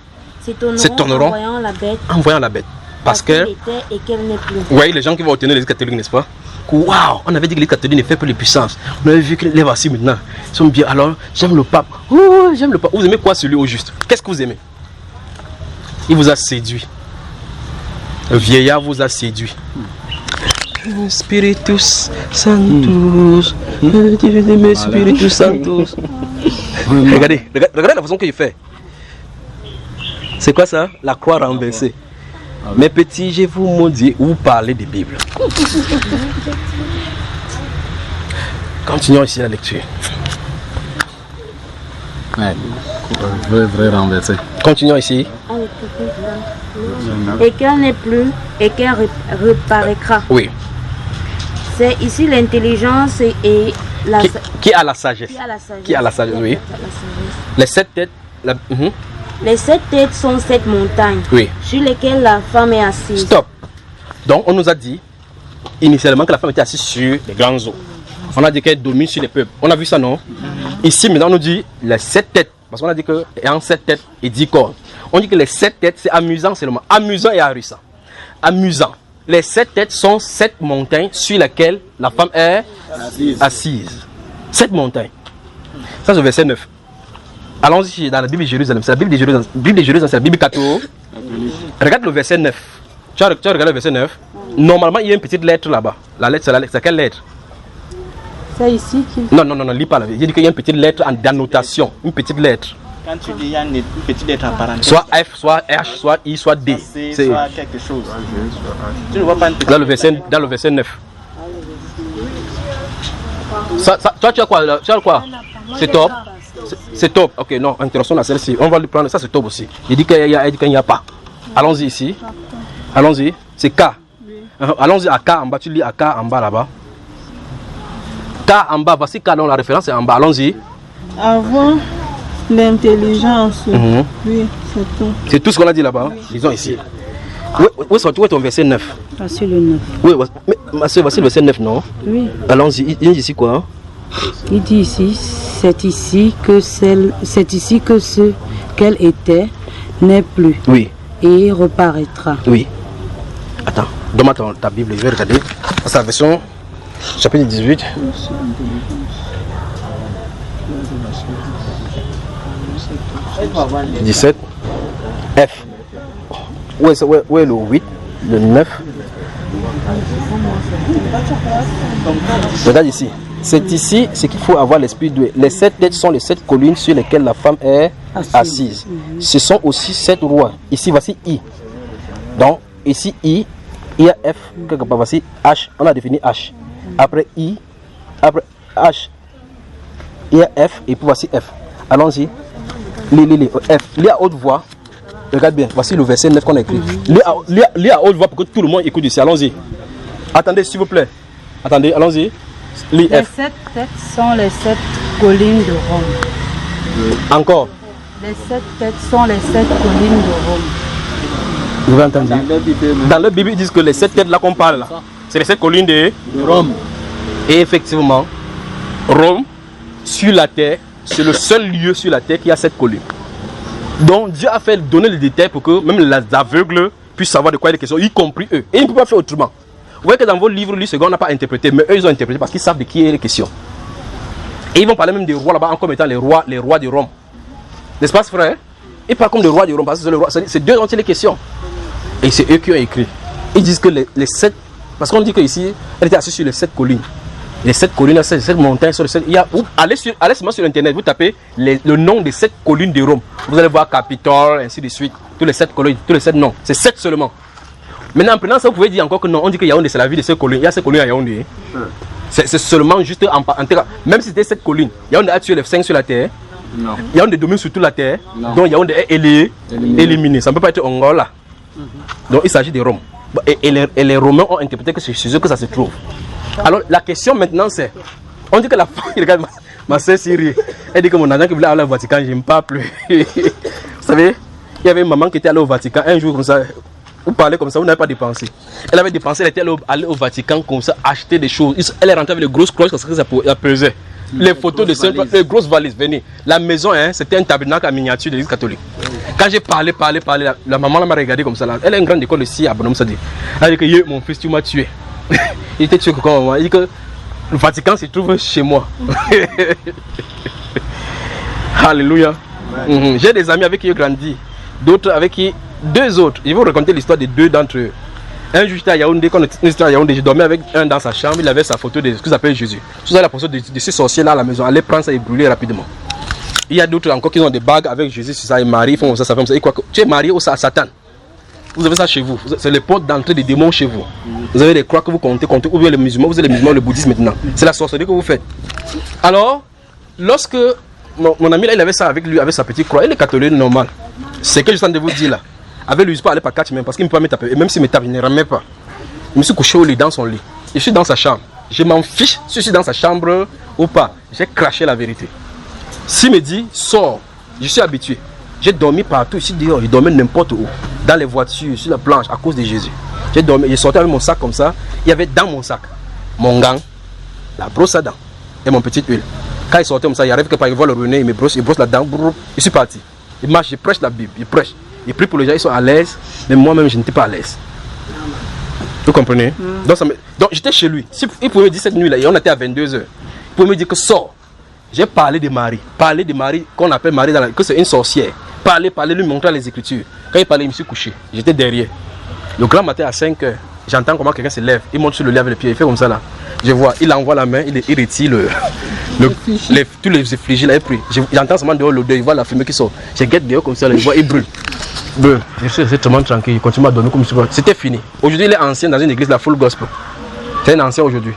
s'étonneront en voyant la bête. Parce que, vous voyez les gens qui vont obtenir l'église catholique, n'est-ce pas? Waouh, on avait dit que l'église catholique ne fait plus les puissances. On avait vu que les voici maintenant. Ils sont bien. Alors, j'aime le pape. Oh, j'aime le pape. Vous aimez quoi celui au juste? Qu'est-ce que vous aimez? Il vous a séduit. Le vieillard vous a séduit. Spiritus Sanctus. Spiritus Sanctus. Regardez la façon qu'il fait. C'est quoi ça? La croix renversée. Mes petits, je vous maudis, vous parlez de Bible. Continuons ici la lecture. Vrai renversé. Continuons ici. Et qu'elle n'est plus et qu'elle reparaîtra. Oui. C'est ici l'intelligence et la qui a la sagesse. Qui a la sagesse, oui. Les 7 têtes. Les 7 têtes sont 7 montagnes, oui, sur lesquelles la femme est assise. Stop. Donc on nous a dit initialement que la femme était assise sur les grandes eaux. On a dit qu'elle domine sur les peuples. On a vu ça, non? Ici maintenant on nous dit les 7 têtes. Parce qu'on a dit qu'il y a 7 têtes et 10 corps. On dit que les 7 têtes c'est amusant seulement. Amusant et ahurissant. Amusant. Les 7 têtes sont 7 montagnes sur lesquelles la femme est assise. 7 montagnes. Ça c'est le verset 9. Allons-y dans la Bible de Jérusalem. C'est la Bible de Jérusalem. Bible de Jérusalem, c'est la Bible catholique. Regarde le verset 9. Tu as regardé le verset 9. Normalement, il y a une petite lettre là-bas. La lettre, c'est quelle lettre? C'est ici qui... Non, lis pas. Il dit qu'il y a une petite lettre en annotation. Une petite lettre. Quand tu dis il y a une petite lettre apparente. Soit F, soit H, soit I, soit D. C'est soit quelque chose. Tu ne vois pas une petite dans le verset 9. Toi, tu as quoi? C'est top. C'est top. Ok, non, intéressons à celle-ci. On va lui prendre. Ça, c'est top aussi. Il dit qu'il n'y a pas. Allons-y ici. Allons-y. C'est K. Allons-y à K en bas. Tu lis à K en bas là-bas. K en bas. Voici K dans la référence est en bas. Allons-y. Avoir l'intelligence. Oui, c'est tout. C'est tout ce qu'on a dit là-bas. Oui. Disons ici. Où est ton verset 9? Voici le 9. Oui, mais ma soeur, voici le verset 9, non? Oui. Allons-y. Il dit ici quoi? Il dit ici, c'est ici que ce qu'elle était n'est plus. Oui. Et reparaîtra. Oui. Attends, donne-moi ta Bible, je vais regarder. C'est la version chapitre 18. 17. F. Où est le 8? Le 9. Regarde ici. C'est ici ce qu'il faut avoir l'esprit doué. Les 7 têtes sont les 7 collines sur lesquelles la femme est assise. Ce sont aussi 7 rois. Ici, voici I. Donc, ici I, il y a F, quelque part, voici H. On a défini H. Après I, après H, il y a F, et puis voici F. Allons-y. F. Lis à haute voix. Regarde bien. Voici le verset 9 qu'on a écrit. Lis à haute voix pour que tout le monde écoute ici. Allons-y. Attendez, s'il vous plaît. Attendez, allons-y. Les 7 têtes sont les 7 collines de Rome. Encore. Les 7 têtes sont les 7 collines de Rome. Vous avez entendu? Dans le Bible, ils disent que les 7 têtes là qu'on parle là, c'est les 7 collines de Rome. Et effectivement, Rome, sur la terre, c'est le seul lieu sur la terre qui a 7 collines. Donc Dieu a fait donner les détails pour que même les aveugles puissent savoir de quoi il est question, y compris eux. Et ils ne peuvent pas faire autrement. Vous voyez que dans vos livres, lui, on n'a pas interprété, mais eux, ils ont interprété parce qu'ils savent de qui est la question. Et ils vont parler même des rois là-bas en comme étant les rois de Rome. N'est-ce pas, frère? Ils parlent comme des rois de Rome parce que c'est Dieu dont il est question. Et c'est eux qui ont écrit. Ils disent que les 7, parce qu'on dit qu'ici, elle était assise sur les 7 collines. Les 7 collines, les 7 montagnes, sur les 7, allez seulement sur internet, vous tapez le nom des 7 collines de Rome. Vous allez voir Capitole, ainsi de suite. Tous les 7 collines, tous les 7 noms. C'est 7 seulement. Maintenant, en prenant ça, vous pouvez dire encore que non, on dit que Yaoundé c'est la ville de ces collines. Il y a ces collines à Yaoundé. C'est seulement juste en tout cas, même si c'était 7 collines, Yaoundé a tué les 5 sur la terre. Non. Yaoundé domine sur toute la terre. Non. Donc Yaoundé est éliminé. Ça ne peut pas être Angola. Donc il s'agit de Rome. Et les Romains ont interprété que c'est chez eux que ça se trouve. Alors la question maintenant c'est, on dit que la femme, regarde ma soeur Syrie, elle dit que mon agent qui voulait aller au Vatican, je n'aime pas plus. Vous savez, il y avait une maman qui était allée au Vatican un jour comme ça. Vous parlez comme ça, vous n'avez pas dépensé. Elle avait dépensé, elle était allée au Vatican comme ça, acheter des choses. Elle est rentrée avec les grosses cloches parce que ça pesait. Les photos de celles, les grosses valises, venez. La maison, hein, c'était un tabernacle en miniature de l'église catholique. Quand j'ai parlé, la maman m'a regardé comme ça. Là. Elle a une grande école ici à Bonhomme Sadi. Elle a dit que mon fils, tu m'as tué. Il était tué comme moi. Il dit que le Vatican se trouve chez moi. Alléluia. J'ai des amis avec qui j'ai grandi. D'autres avec qui. 2 autres. Je vais vous raconter l'histoire de 2 d'entre eux. Un jour j'étais à Yaoundé, quand on était à Yaoundé, je dormais avec un dans sa chambre, il avait sa photo de ce qu'ils appellent Jésus. Tout ça, la photo de ce sorcier là à la maison, allez prendre ça et brûler rapidement. Il y a d'autres encore qui ont des bagues avec Jésus sur ça et Marie, ils font ça, ça fait comme ça. Et quoi, tu es marié au Satan. Vous avez ça chez vous. C'est les portes d'entrée des démons chez vous. Vous avez des croix que vous comptez, ou bien les musulmans, vous avez les musulmans, le bouddhisme maintenant. C'est la sorcellerie que vous faites. Alors, lorsque mon ami là, il avait ça avec lui, avec sa petite croix, il est catholique normal. C'est que je suis en train de vous dire là. Avec lui, je ne peux aller pas catch même parce qu'il ne peut pas me taper. Et même s'il me tape, il ne remet pas. Je me suis couché au lit dans son lit. Je suis dans sa chambre. Je m'en fiche si je suis dans sa chambre ou pas. J'ai craché la vérité. S'il me dit, sors, je suis habitué. J'ai dormi partout ici dehors. Je dormais n'importe où. Dans les voitures, sur la planche, à cause de Jésus. J'ai dormi. Je sortais avec mon sac comme ça. Il y avait dans mon sac mon gant, la brosse à dents et mon petite huile. Quand il sortait comme ça, il arrive que par il voit le René, il me brosse la dent. Je suis parti. Il marche, je prêche la Bible, je prêche. Il prie pour les gens, ils sont à l'aise, mais moi-même, je n'étais pas à l'aise. Vous comprenez? Donc j'étais chez lui. Si, il pouvait me dire cette nuit-là, et on était à 22h. Il pouvait me dire que sors. J'ai parlé de Marie, qu'on appelle Marie, que c'est une sorcière. Parler, lui montrer les Écritures. Quand il parlait, il me suis couché. J'étais derrière. Le grand matin à 5h, j'entends comment quelqu'un se lève. Il monte sur le lit avec les pieds, il fait comme ça là. Je vois, il envoie la main, il retire Tous les effigies là, pris. J'entends seulement dehors l'odeur, je vois la fumée qui sort. Je guette dehors comme ça, je vois, il brûle. Je suis tellement tranquille, il continue à donner comme ça. C'était fini. Aujourd'hui, il est ancien dans une église, la Full Gospel. C'est un ancien aujourd'hui.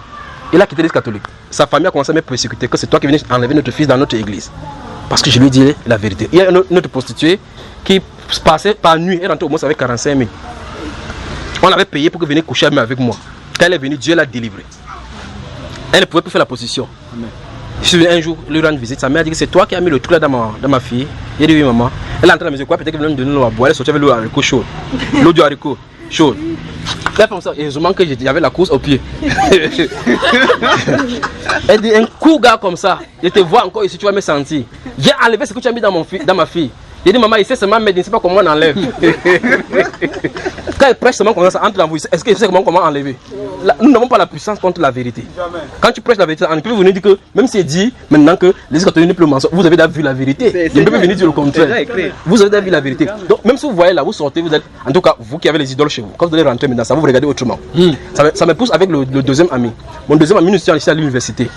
Il a quitté l'église catholique. Sa famille a commencé à me persécuter, que c'est toi qui venais enlever notre fils dans notre église. Parce que je lui ai dit la vérité. Il y a une autre prostituée qui passait par nuit, elle rentrait au moins avec 45 000. On l'avait payé pour qu'elle vienne coucher avec moi. Quand elle est venue, Dieu l'a délivrée. Elle ne pouvait plus faire la position. Amen. Je suis venu un jour lui rendre visite. Sa mère a dit que c'est toi qui as mis le truc là dans ma fille. Il a dit oui maman. Elle est entrée à la maison, quoi, peut-être qu'elle venait me donner l'eau à boire. Elle est sortie avec l'eau à haricot chaude. L'eau du haricot chaude. Là comme ça, heureusement que j'avais la course au pied. Elle dit un coup gars comme ça, je te vois encore ici, tu vas me sentir. Viens enlever ce que tu as mis dans ma fille. J'ai dit maman, il sait seulement mettre, il ne sait pas comment on enlève. Quand elle prêche seulement comme ça, entre dans vous, est-ce qu'il sait comment enlever? Nous n'avons pas la puissance contre la vérité. Jamais. Quand tu prêches la vérité, on peut venir dire que, même si elle dit maintenant que les catholiques ne peuvent mensonge, vous avez déjà vu la vérité. Ils ne peuvent venir dire le contraire. Vous avez déjà vu la vérité. Donc, même si vous voyez là, vous sortez, vous êtes, en tout cas, vous qui avez les idoles chez vous, quand vous allez rentrer maintenant, ça va vous regarder autrement. Ça me pousse avec le deuxième ami. Mon deuxième ami, nous sommes ici à l'université.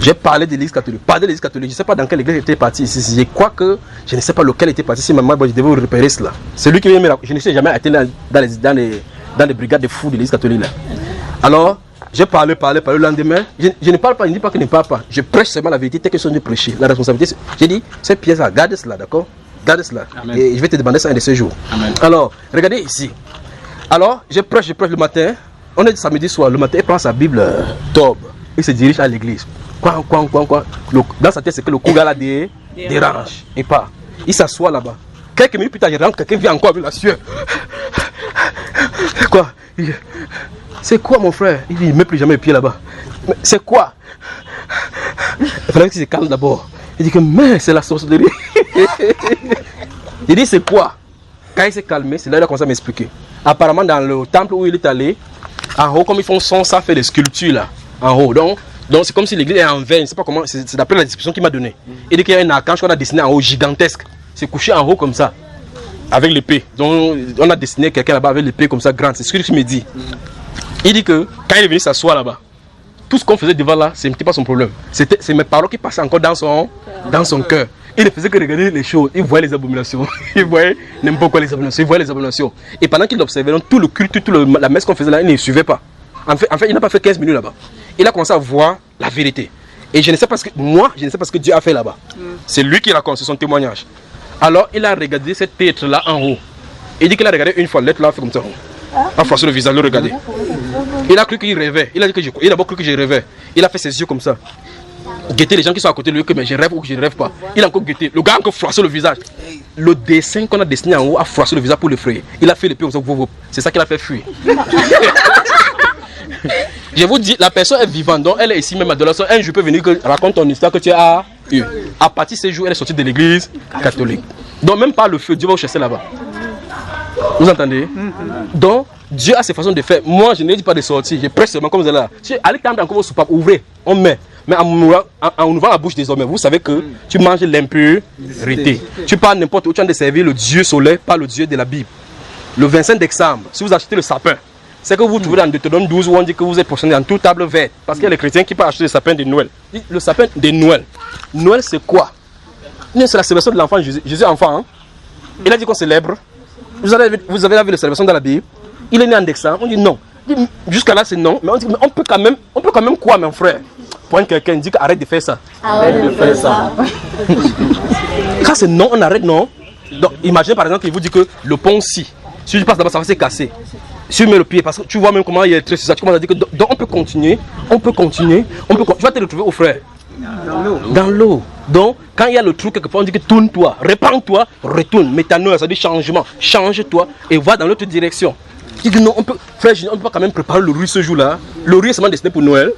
J'ai parlé de l'église catholique. Je ne sais pas dans quelle église était parti ici. Je crois que je ne sais pas lequel était parti. Si maman, je devais vous repérer cela. C'est lui qui vient me raconter. Je ne sais jamais été dans les brigades de fous de l'église catholique là. Alors, j'ai parlé le lendemain. Je ne parle pas, je ne dis pas que je ne parle pas. Je prêche seulement la vérité, telle que sont de prêcher. La responsabilité, j'ai dit, cette pièce-là, garde cela, d'accord? Garde cela. Amen. Et je vais te demander ça un de ces jours. Amen. Alors, regardez ici. Alors, je prêche le matin. On est samedi soir. Le matin, il prend sa Bible, Tob. Il se dirige à l'église. Quoi. Dans sa tête, c'est que le cougar là dérange. Et pas. Il s'assoit là-bas. Quelques minutes plus tard, je rentre, quelqu'un vient encore avec la sueur. Quoi? C'est quoi mon frère? Il dit, il ne met plus jamais les pieds là-bas. C'est quoi? Il fallait qu'il se calme d'abord. Il dit que, mais c'est la sorcellerie. Il dit, c'est quoi? Quand il s'est calmé, c'est là qu'il a commencé à m'expliquer. Apparemment, dans le temple où il est allé, en haut, comme ils font ça fait des sculptures là. En haut, donc c'est comme si l'église est en verre, je ne sais pas comment, c'est d'après la description qu'il m'a donnée. Il dit qu'il y a un archange qu'on a dessiné en haut, gigantesque. C'est couché en haut comme ça, avec l'épée. Donc on a dessiné quelqu'un là-bas avec l'épée comme ça, grande. C'est ce qu'il me dit. Il dit que quand il est venu s'asseoir là-bas, tout ce qu'on faisait devant là, ce n'était pas son problème. C'est mes paroles qui passaient encore dans son cœur. Il ne faisait que regarder les choses, il voyait les abominations. Il voyait n'importe quoi les abominations, il voyait les abominations. Et pendant qu'il observait, donc, tout le culte, la messe qu'on faisait là, il ne suivait pas. En fait, il n'a pas fait 15 minutes là-bas. Il a commencé à voir la vérité. Et je ne sais pas ce que Dieu a fait là-bas. C'est lui qui raconte, c'est son témoignage. Alors, il a regardé cette lettre-là en haut. Il dit qu'il a regardé une fois, la lettre là, fait comme ça. A froissé le visage, le regarder. Il a cru qu'il rêvait. Il a d'abord cru que je rêvais. Il a fait ses yeux comme ça. Guetter les gens qui sont à côté de lui, que mais je rêve ou que je ne rêve pas. Il a encore guetté. Le gars a encore froissé le visage. Le dessin qu'on a dessiné en haut a froissé le visage pour l'effrayer. Il a fait l'épée comme ça. C'est ça qu'il a fait fuir. Je vous dis, la personne est vivante, donc elle est ici même à Dolorso. Un jour peut venir raconte ton histoire que tu as eu. À partir de ce jour, elle est sortie de l'église catholique. Donc même par le feu, Dieu va vous chasser là-bas. Vous entendez? Donc Dieu a ses façons de faire. Moi, je ne dis pas de sortir, je prêche seulement comme vous êtes là. Allez tendre encore vos soupapes, ouvrez, on met. Mais en ouvrant la bouche désormais, vous savez que tu manges l'impurité. Tu parles n'importe où, tu as de servir le Dieu soleil, pas le Dieu de la Bible. Le 25 décembre, si vous achetez le sapin, c'est que vous trouvez dans Deutéronome 12 où on dit que vous êtes possédé dans toute table verte. Parce qu'il y a les chrétiens qui peuvent acheter le sapin de Noël. Le sapin de Noël. Noël, c'est quoi? C'est la célébration de l'enfant Jésus. Jésus enfant. Hein? Il a dit qu'on célèbre. Vous avez vu la célébration dans la Bible? Il est né en décembre. On dit non. Jusqu'à là, c'est non. Mais on peut quand même quoi, mon frère? Pour quelqu'un dit qu'arrête de faire ça. Arrête de faire ça. Quand c'est non, on arrête non. Donc, imaginez par exemple qu'il vous dit que le pont si tu passes d'abord, ça va se casser. Si tu mets le pied, parce que tu vois même comment il est très sur ça, tu commences à dire que donc on peut continuer. Tu vas te retrouver au frère. Dans l'eau. Donc, quand il y a le trou quelque part, on dit que tourne-toi, répands-toi, retourne. Métanoïa, ça dit changement. Change-toi et va dans l'autre direction. Tu dis non, frère, on peut quand même préparer le riz ce jour-là. Le riz est seulement destiné pour Noël.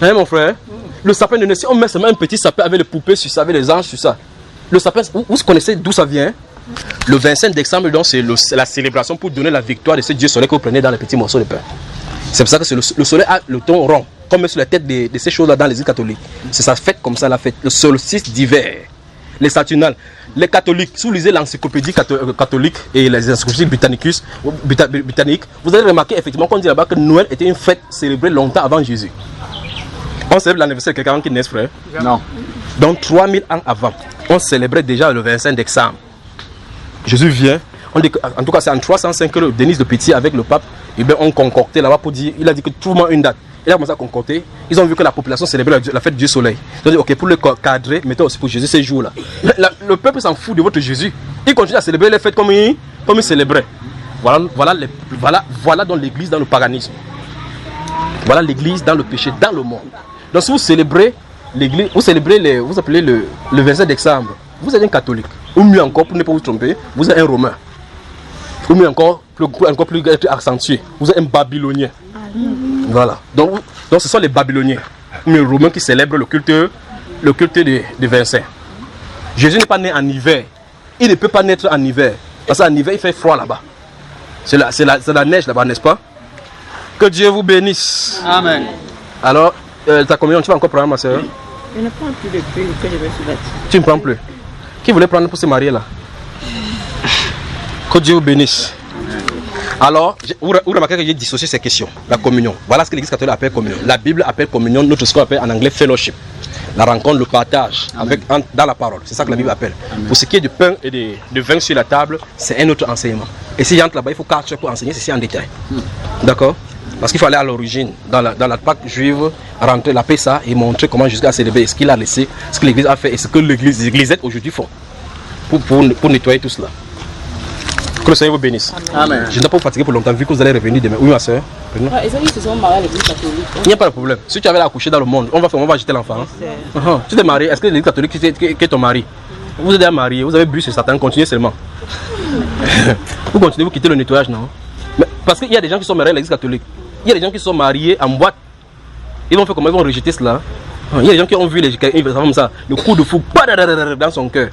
Hein, mon frère? Le sapin de Noël, si on met seulement un petit sapin avec les poupées sur ça, avec les anges sur ça. Le sapin, vous connaissez d'où ça vient? Le 25 décembre, donc, c'est la célébration pour donner la victoire de ce Dieu soleil que vous prenez dans les petits morceaux de pain. C'est pour ça que le soleil a le ton rond, comme sur la tête de ces choses-là dans l'église catholique. C'est sa fête comme ça, la fête. Le solstice d'hiver, les saturnales. Les catholiques, si vous lisez l'encyclopédie catholique et les encyclopédies britanniques, vous allez remarquer effectivement qu'on dit là-bas que Noël était une fête célébrée longtemps avant Jésus. On célèbre l'anniversaire de quelqu'un qui naît, frère? Non. Donc 3000 ans avant, on célébrait déjà le 25 décembre. Jésus vient. On dit que, en tout cas, c'est en 305 que Denis de Petit avec le pape, et bien, on concoctait là-bas pour dire, il a dit que tout le monde une date. Il a commencé à concocter. Ils ont vu que la population célébrait la fête du soleil. Ils ont dit, ok, pour le cadrer, mettez aussi pour Jésus ces jours-là. Le peuple s'en fout de votre Jésus. Il continue à célébrer les fêtes comme il célébrait. Voilà dans l'église, dans le paganisme. Voilà l'église dans le péché, dans le monde. Donc si vous célébrez l'église, vous appelez le 25 décembre, vous êtes un catholique. Ou mieux encore, pour ne pas vous tromper, vous êtes un romain. Ou mieux encore, encore plus accentué, vous êtes un babylonien. Voilà. Donc ce sont les babyloniens, ou les romains qui célèbrent le culte de Vincent. Jésus n'est pas né en hiver. Il ne peut pas naître en hiver. Parce qu'en hiver, il fait froid là-bas. C'est la neige là-bas, n'est-ce pas? Que Dieu vous bénisse. Amen. Alors, ta communion, tu vas encore prendre, ma soeur? Je ne prends plus depuis que je me suis bâti. Tu ne prends plus? Qui voulait prendre pour se marier là? Que Dieu vous bénisse. Alors, vous remarquez que j'ai dissocié ces questions. La communion. Voilà ce que l'Église catholique appelle communion. La Bible appelle communion, notre ce qu'on appelle en anglais fellowship. La rencontre, le partage dans la parole. C'est ça que la Bible appelle. Amen. Pour ce qui est du pain et de vin sur la table, c'est un autre enseignement. Et si j'entre là-bas, il faut 4 heures pour enseigner ceci en détail. D'accord? Parce qu'il faut aller à l'origine, dans la Pâque juive, rentrer, la paix ça et montrer comment Jésus a célébré, ce qu'il a laissé, ce que l'Église a fait et ce que les Églises aujourd'hui font pour nettoyer tout cela. Que le Seigneur vous bénisse. Amen. Je ne dois pas vous fatiguer pour longtemps vu que vous allez revenir demain. Oui, ma soeur. Ils se sont mariés à l'Église catholique. Il n'y a pas de problème. Si tu avais accouché dans le monde, on va jeter l'enfant. Tu t'es marié, est-ce que l'Église catholique qui est ton mari? Vous êtes déjà marié, vous avez bu sur Satan, continuez seulement. Vous continuez, vous quittez le nettoyage, non? Mais parce qu'il y a des gens qui sont mariés à l'Église catholique. Il y a des gens qui sont mariés en boîte. Ils vont faire comment? Ils vont rejeter cela. Il y a des gens qui ont vu comme ça, le coup de fou dans son cœur.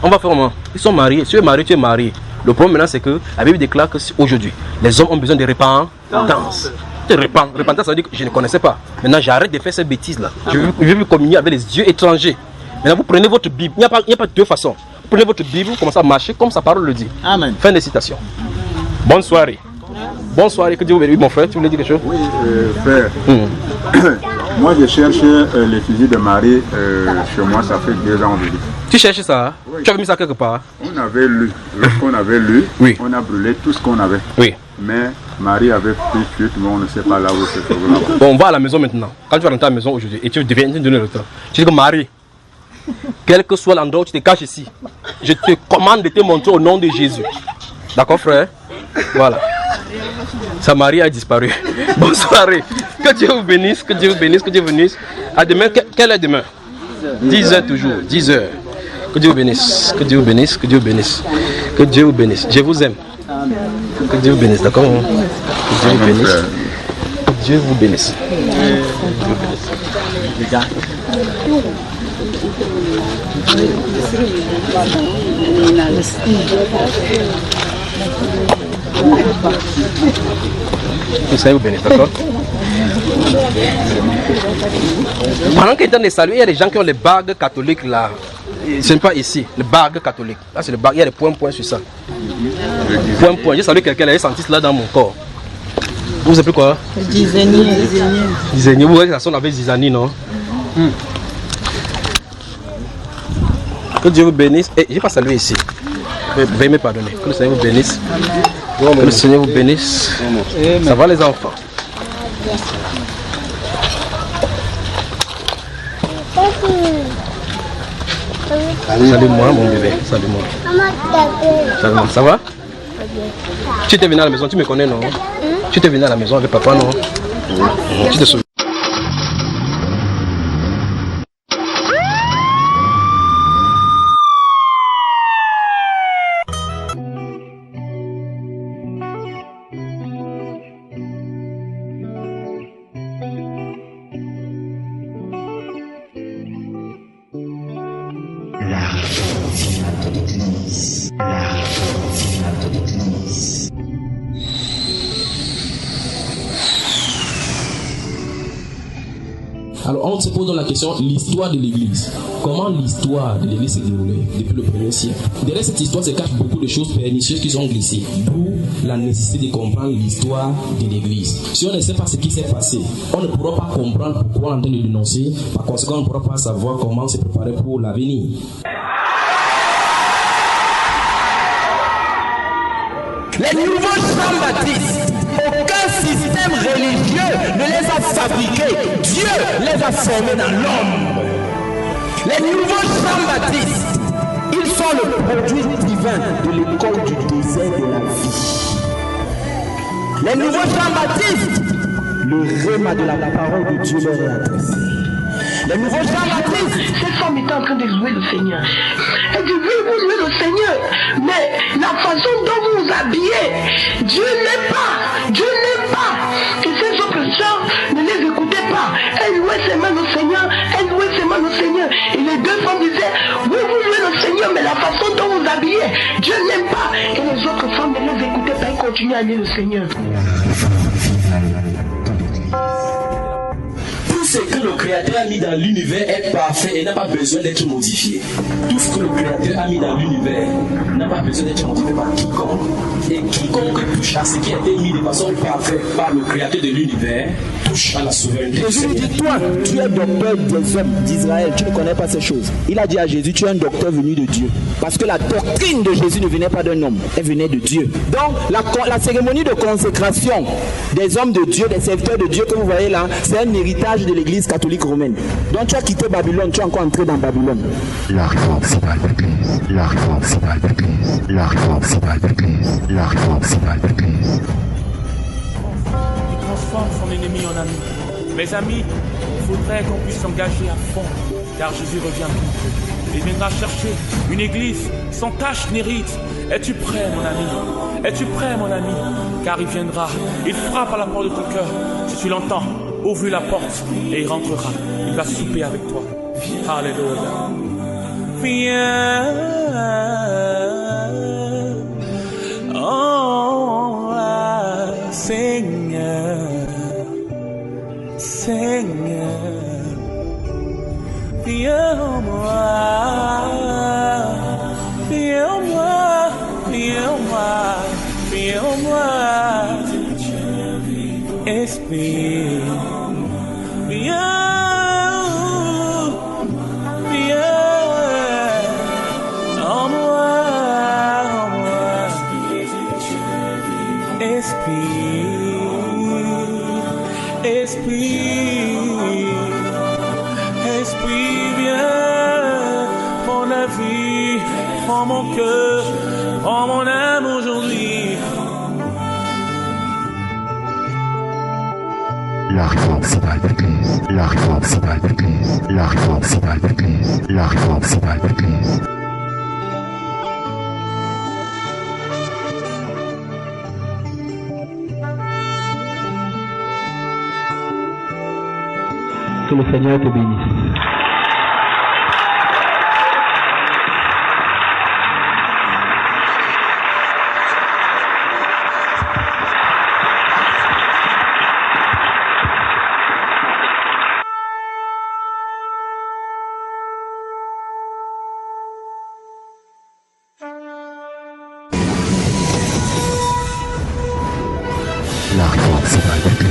On va faire comment? Ils sont mariés. Si tu es marié, tu es marié. Le problème maintenant, c'est que la Bible déclare que aujourd'hui, les hommes ont besoin de repentance. Repentance, ça veut dire que je ne connaissais pas. Maintenant, j'arrête de faire ces bêtises-là. Je veux communier avec les dieux étrangers. Maintenant, vous prenez votre Bible. Il n'y a pas deux façons. Vous prenez votre Bible, vous commencez à marcher comme sa parole le dit. Amen. Fin de citation. Bonne soirée. Bonne soirée. Que Dieu vous bénisse. Mon frère, tu voulais dire quelque chose? Oui, frère. Moi, je cherche les fusils de Marie chez moi, ça fait 2 ans aujourd'hui. Tu cherches ça? Oui. Tu avais mis ça quelque part? On avait lu. Lorsqu'on avait lu, oui. On a brûlé tout ce qu'on avait. Oui. Mais Marie avait pris fuite, mais on ne sait pas là où c'est trouvé là-bas. Bon, on va à la maison maintenant. Quand tu vas rentrer à la maison aujourd'hui et tu deviens donner le temps, tu dis que Marie, quel que soit l'endroit où tu te caches ici, je te commande de te montrer au nom de Jésus. D'accord, frère? Voilà. Sa Marie a disparu. Bonne soirée. Que Dieu vous bénisse, que Dieu vous bénisse, que Dieu vous bénisse. À demain, quelle est demain? 10h toujours, 10h. Que Dieu vous bénisse, que Dieu vous bénisse, que Dieu vous bénisse. Que Dieu vous bénisse. Je vous aime. Que Dieu vous bénisse, d'accord? Que Dieu vous bénisse. Que Dieu vous bénisse. Que ça vous bénisse, d'accord? Pendant qu'il est temps de saluer, il y a des gens qui ont les bagues catholiques là. Ce n'est pas ici, les bagues catholiques. Là, c'est les bagues, il y a des points sur ça. Point. J'ai salué quelqu'un, il a senti cela dans mon corps. Vous appelez quoi? Zizanie. Vous voyez que ça sonne avec Zizanie, non? Que Dieu vous bénisse. Et je n'ai pas salué ici. Veuillez me pardonner. Que le Seigneur vous bénisse. Que le Seigneur vous bénisse. Ça va les enfants? Salut-moi mon bébé, salut-moi. Salut-moi, ça va? Tu étais venu à la maison, tu me connais non? Tu étais venu à la maison avec papa non? Tu te souviens? Alors on se pose donc la question, l'histoire de l'église. Comment l'histoire de l'église s'est déroulée depuis le 1er siècle? Derrière cette histoire se cachent beaucoup de choses pernicieuses qui sont glissées. D'où la nécessité de comprendre l'histoire de l'église. Si on ne sait pas ce qui s'est passé, on ne pourra pas comprendre pourquoi on est en train de dénoncer. Par conséquent, on ne pourra pas savoir comment se préparer pour l'avenir. Les nouveaux Jean-Baptiste, aucun système religieux ne les a fabriqués. Dieu les a formés dans l'homme. Les nouveaux Jean-Baptiste, ils sont le produit divin de l'école du désert de la vie. Les nouveaux Jean-Baptiste, le rhéma de la parole de Dieu leur est adressé. Les nouveaux Jean-Baptiste, cette femme était en train de louer le Seigneur. Elle dit, oui, vous louez le Seigneur, mais la façon dont vous vous habillez, Dieu n'aime pas. Dieu n'aime pas. Et ces autres sœurs, ne les écoutez pas. Elles louaient seulement le Seigneur, elles louaient seulement le Seigneur. Et les deux femmes disaient, oui, vous louez le Seigneur, mais la façon dont vous vous habillez, Dieu n'aime pas. Et les autres femmes ne les écoutaient pas, elles continuaient à louer le Seigneur. Tout ce que le Créateur a mis dans l'univers est parfait et n'a pas besoin d'être modifié. Tout ce que le Créateur a mis dans l'univers n'a pas besoin d'être modifié par quiconque. Et quiconque touche à ce qui a été mis de façon parfaite par le Créateur de l'univers touche à la souveraineté. Jésus lui dit, toi, tu es docteur des hommes d'Israël, tu ne connais pas ces choses. Il a dit à Jésus, tu es un docteur venu de Dieu. Parce que la doctrine de Jésus ne venait pas d'un homme, elle venait de Dieu. Donc, la cérémonie de consécration des hommes de Dieu, des serviteurs de Dieu que vous voyez là, c'est un héritage de l'église catholique romaine. Donc, tu as quitté Babylone, tu es encore entré dans Babylone. La réforme finale de l'église, la réforme finale de l'église, la réforme finale de l'église, la réforme finale de l'église. Il transforme son ennemi en ami. Mes amis, il faudrait qu'on puisse s'engager à fond, car Jésus revient bientôt. Il viendra chercher une église sans tache ni rite. Es-tu prêt, mon ami? Es-tu prêt, mon ami? Car il viendra, il frappe à la porte de ton cœur. Si tu l'entends, ouvre la porte et il rentrera. Il va souper avec toi. Alléluia. Viens, oh Seigneur, Seigneur, viens en moi, viens en moi, viens en moi, viens en moi, Esprit, viens. Esprit, viens, prends la vie, prends mon cœur, prends mon âme aujourd'hui. La réforme finale de l'église, la réforme finale de l'église, la réforme finale de l'église, la réforme finale de l'église. Que le Seigneur te bénisse. La réforme finale de l'église.